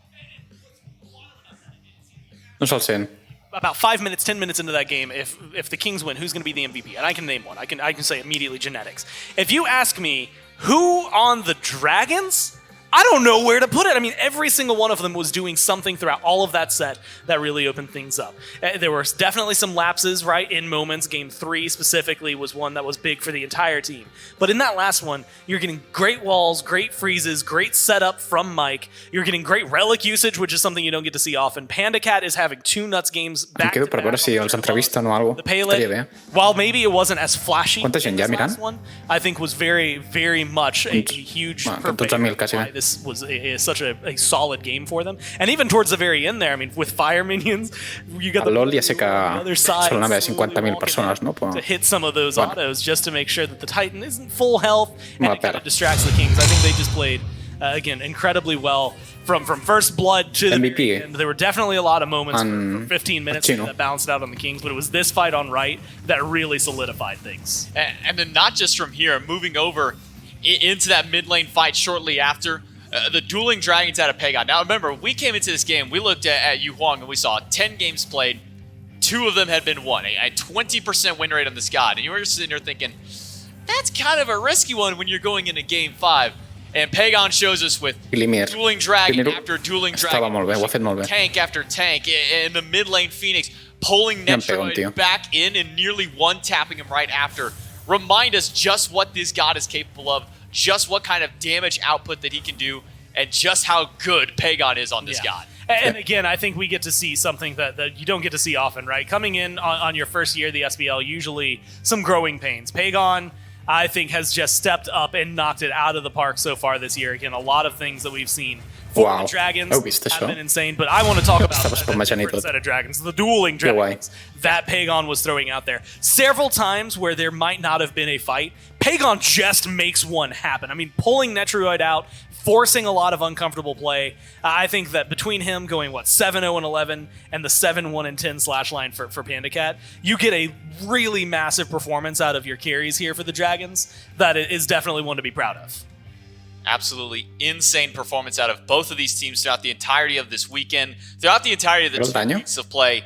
No sol 100. About 5 minutes, 10 minutes into that game, if the Kings win, who's going to be the MVP? And I can name one. I can say immediately genetics. If you ask me who on the Dragons, I don't know where to put it. I mean, every single one of them was doing something throughout all of that set that really opened things up. There were definitely some lapses, right, in moments. Game 3 specifically was one that was big for the entire team. But in that last one, you're getting great walls, great freezes, great setup from Mike. You're getting great relic usage, which is something you don't get to see often. Panda Cat is having 2 nuts games back to back. Per veure si els entrevisten o algo. The Pele, while maybe it wasn't as flashy as gent hi ha this mirant? last one, I think was very, very much a huge mil, quasi. This was such a solid game for them. And even towards the very end there, I mean, with fire minions, you got the LoL ja sé que other side solen haver 50.000 persones, no? to hit some of those autos just to make sure that the Titan isn't full health and it kind of distracts the Kings. I think they just played, again, incredibly well from first blood to the MVP. end. There were definitely a lot of moments for 15 minutes that bounced out on the Kings, but it was this fight on right that really solidified things. And then not just from here, moving over into that mid lane fight shortly after, the dueling Dragons out of Pagon. Now remember, we came into this game, we looked at Yu Huang and we saw 10 games played, 2 of them had been won, a 20% win rate on this god. And you were just sitting there thinking, that's kind of a risky one when you're going into Game 5. And Pagon shows us with dueling Dragon after dueling Dragon, tank after tank, in the mid lane Phoenix, pulling Netroid back in and nearly one-tapping him right after. Remind us just what this god is capable of, just what kind of damage output that he can do, and just how good Pagon is on this god. And again, I think we get to see something that you don't get to see often, right? Coming in on your first year of the SPL, usually some growing pains. Pagon, I think, has just stepped up and knocked it out of the park so far this year. Again, a lot of things that we've seen for the Dragons have been insane, but I want to talk about the set of Dragons, the dueling Dragons that Pagon was throwing out there. Several times where there might not have been a fight, Pagon just makes one happen. I mean, pulling Netroid out, forcing a lot of uncomfortable play. I think that between him going, 7-0-11 and the 7-1-10 slash line for Panda Cat, you get a really massive performance out of your carries here for the Dragons that is definitely one to be proud of. Absolutely insane performance out of both of these teams throughout the entirety of this weekend, throughout the entirety of the 2 weeks of play.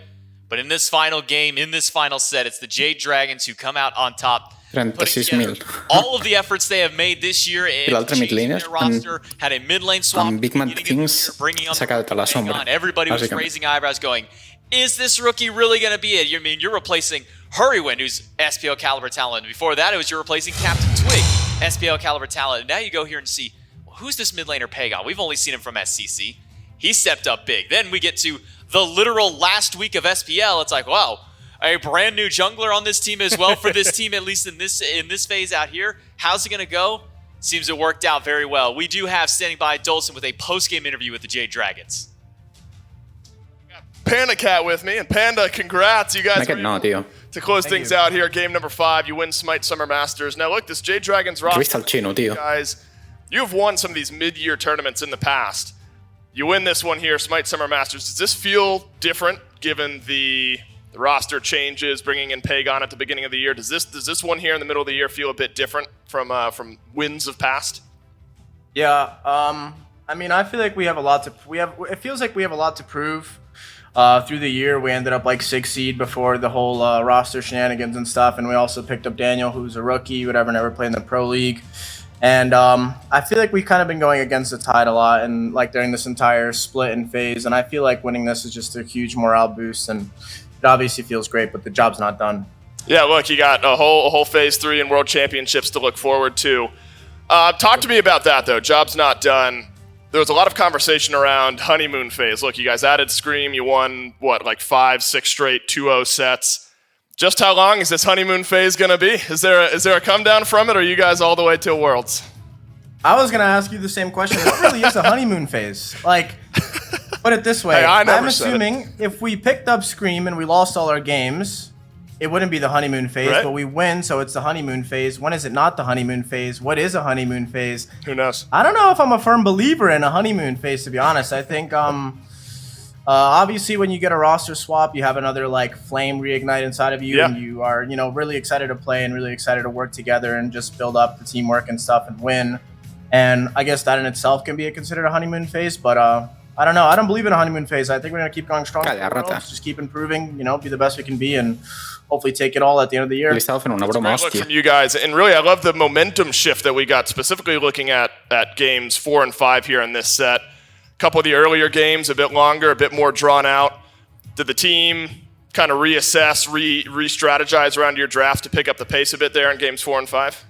But in this final game, in this final set, it's the Jade Dragons who come out on top. All of the efforts they have made this year in changing their roster, had a mid lane swap, bringing on Pagon. Everybody was raising eyebrows going, is this rookie really going to be it? You mean you're replacing Hurrywin, who's SPL caliber talent. Before that, it was you're replacing Captain Twig, SPL caliber talent. And now you go here and see, who's this mid laner Pagon? We've only seen him from SCC. He stepped up big. Then we get to the literal last week of SPL. It's like, wow, a brand new jungler on this team as well for this team, at least in this phase out here. How's it going to go? Seems it worked out very well. We do have standing by Dolson with a post-game interview with the Jade Dragons. Panda Cat with me, and Panda, congrats. You guys to close things out here. Game number 5, you win SMITE Summer Masters. Now look, this Jade Dragons roster, guys, you've won some of these mid-year tournaments in the past. You win this one here, SMITE Summer Masters. Does this feel different given the roster changes, bringing in Pagon at the beginning of the year? Does this one here in the middle of the year feel a bit different from wins of past? Yeah, I mean, I feel like we have a lot to. It feels like we have a lot to prove. Through the year, we ended up like 6th seed before the whole roster shenanigans and stuff, and we also picked up Daniel, who's a rookie, whatever, never played in the Pro League. And I feel like we've kind of been going against the tide a lot, and like during this entire split and phase. And I feel like winning this is just a huge morale boost, and it obviously feels great, but the job's not done. Yeah, look, you got a whole phase 3 and World Championships to look forward to. Talk to me about that though. Job's not done. there was a lot of conversation around honeymoon phase. Look, you guys added Scream. You won, what, like 5-6 straight 2-0 sets. Just how long is this honeymoon phase going to be? Is there a come down from it, or are you guys all the way to Worlds? I was going to ask you the same question. What really is a honeymoon phase? Like, put it this way. Hey, I'm assuming if we picked up Scream and we lost all our games, it wouldn't be the honeymoon phase, right? But we win, so it's the honeymoon phase. When is it not the honeymoon phase? What is a honeymoon phase? Who knows? I don't know if I'm a firm believer in a honeymoon phase, to be honest. I think, obviously, when you get a roster swap, you have another like flame reignite inside of you, and you are, really excited to play and really excited to work together and just build up the teamwork and stuff and win. And I guess that in itself can be considered a honeymoon phase, but I don't know. I don't believe in a honeymoon phase. I think we're gonna keep going strong. Just keep improving, be the best we can be, and hopefully take it all at the end of the year. It's a great look from you guys, and really, I love the momentum shift that we got, specifically looking at games 4 and 5 here in this set. A couple of the earlier games, a bit longer, a bit more drawn out. Did the team kind of reassess, re-strategize around your draft to pick up the pace a bit there in games 4 and 5?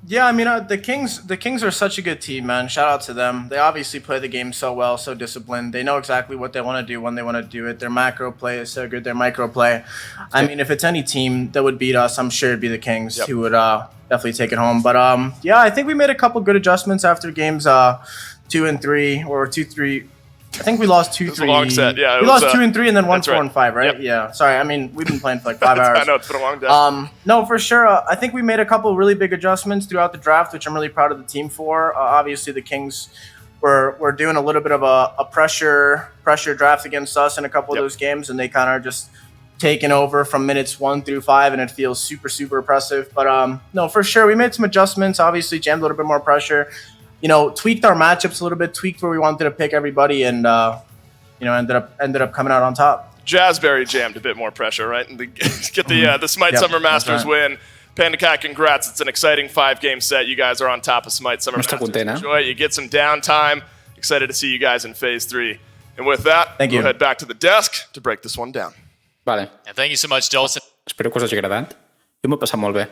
Yeah, I mean, the Kings are such a good team, man. Shout out to them. They obviously play the game so well, so disciplined. They know exactly what they want to do when they want to do it. Their macro play is so good. Their micro play. I mean, if it's any team that would beat us, I'm sure it'd be the Kings who would definitely take it home. But yeah, I think we made a couple good adjustments after games 2 and 3 or 2-3. I think we lost 2-3. It was a long set, yeah. We lost 2 and 3 and then won 4 and 5, right? Yep. Yeah. Sorry, I mean, we've been playing for like 5 hours. I know, it's been a long day. No, for sure. I think we made a couple really big adjustments throughout the draft, which I'm really proud of the team for. Obviously, the Kings were doing a little bit of a pressure draft against us in a couple of those games, and they kind of just taken over from minutes 1 through 5, and it feels super, super impressive. But no, for sure, we made some adjustments. Obviously, jammed a little bit more pressure. Tweaked our matchups a little bit, tweaked where we wanted to pick everybody, and ended up coming out on top. Jazzberry jammed a bit more pressure, right? And get the SMITE Summer Masters win. Panda Cat, congrats. It's an exciting 5-game set. You guys are on top of SMITE Summer Masters. Enjoy it. You get some downtime. Excited to see you guys in Phase 3. And with that, we'll head back to the desk to break this one down. Vale. And thank you so much, Dolson. Espero que us hagi agradat. Jo m'ho he passat molt bé.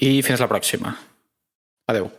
I fins la pròxima. Adeu.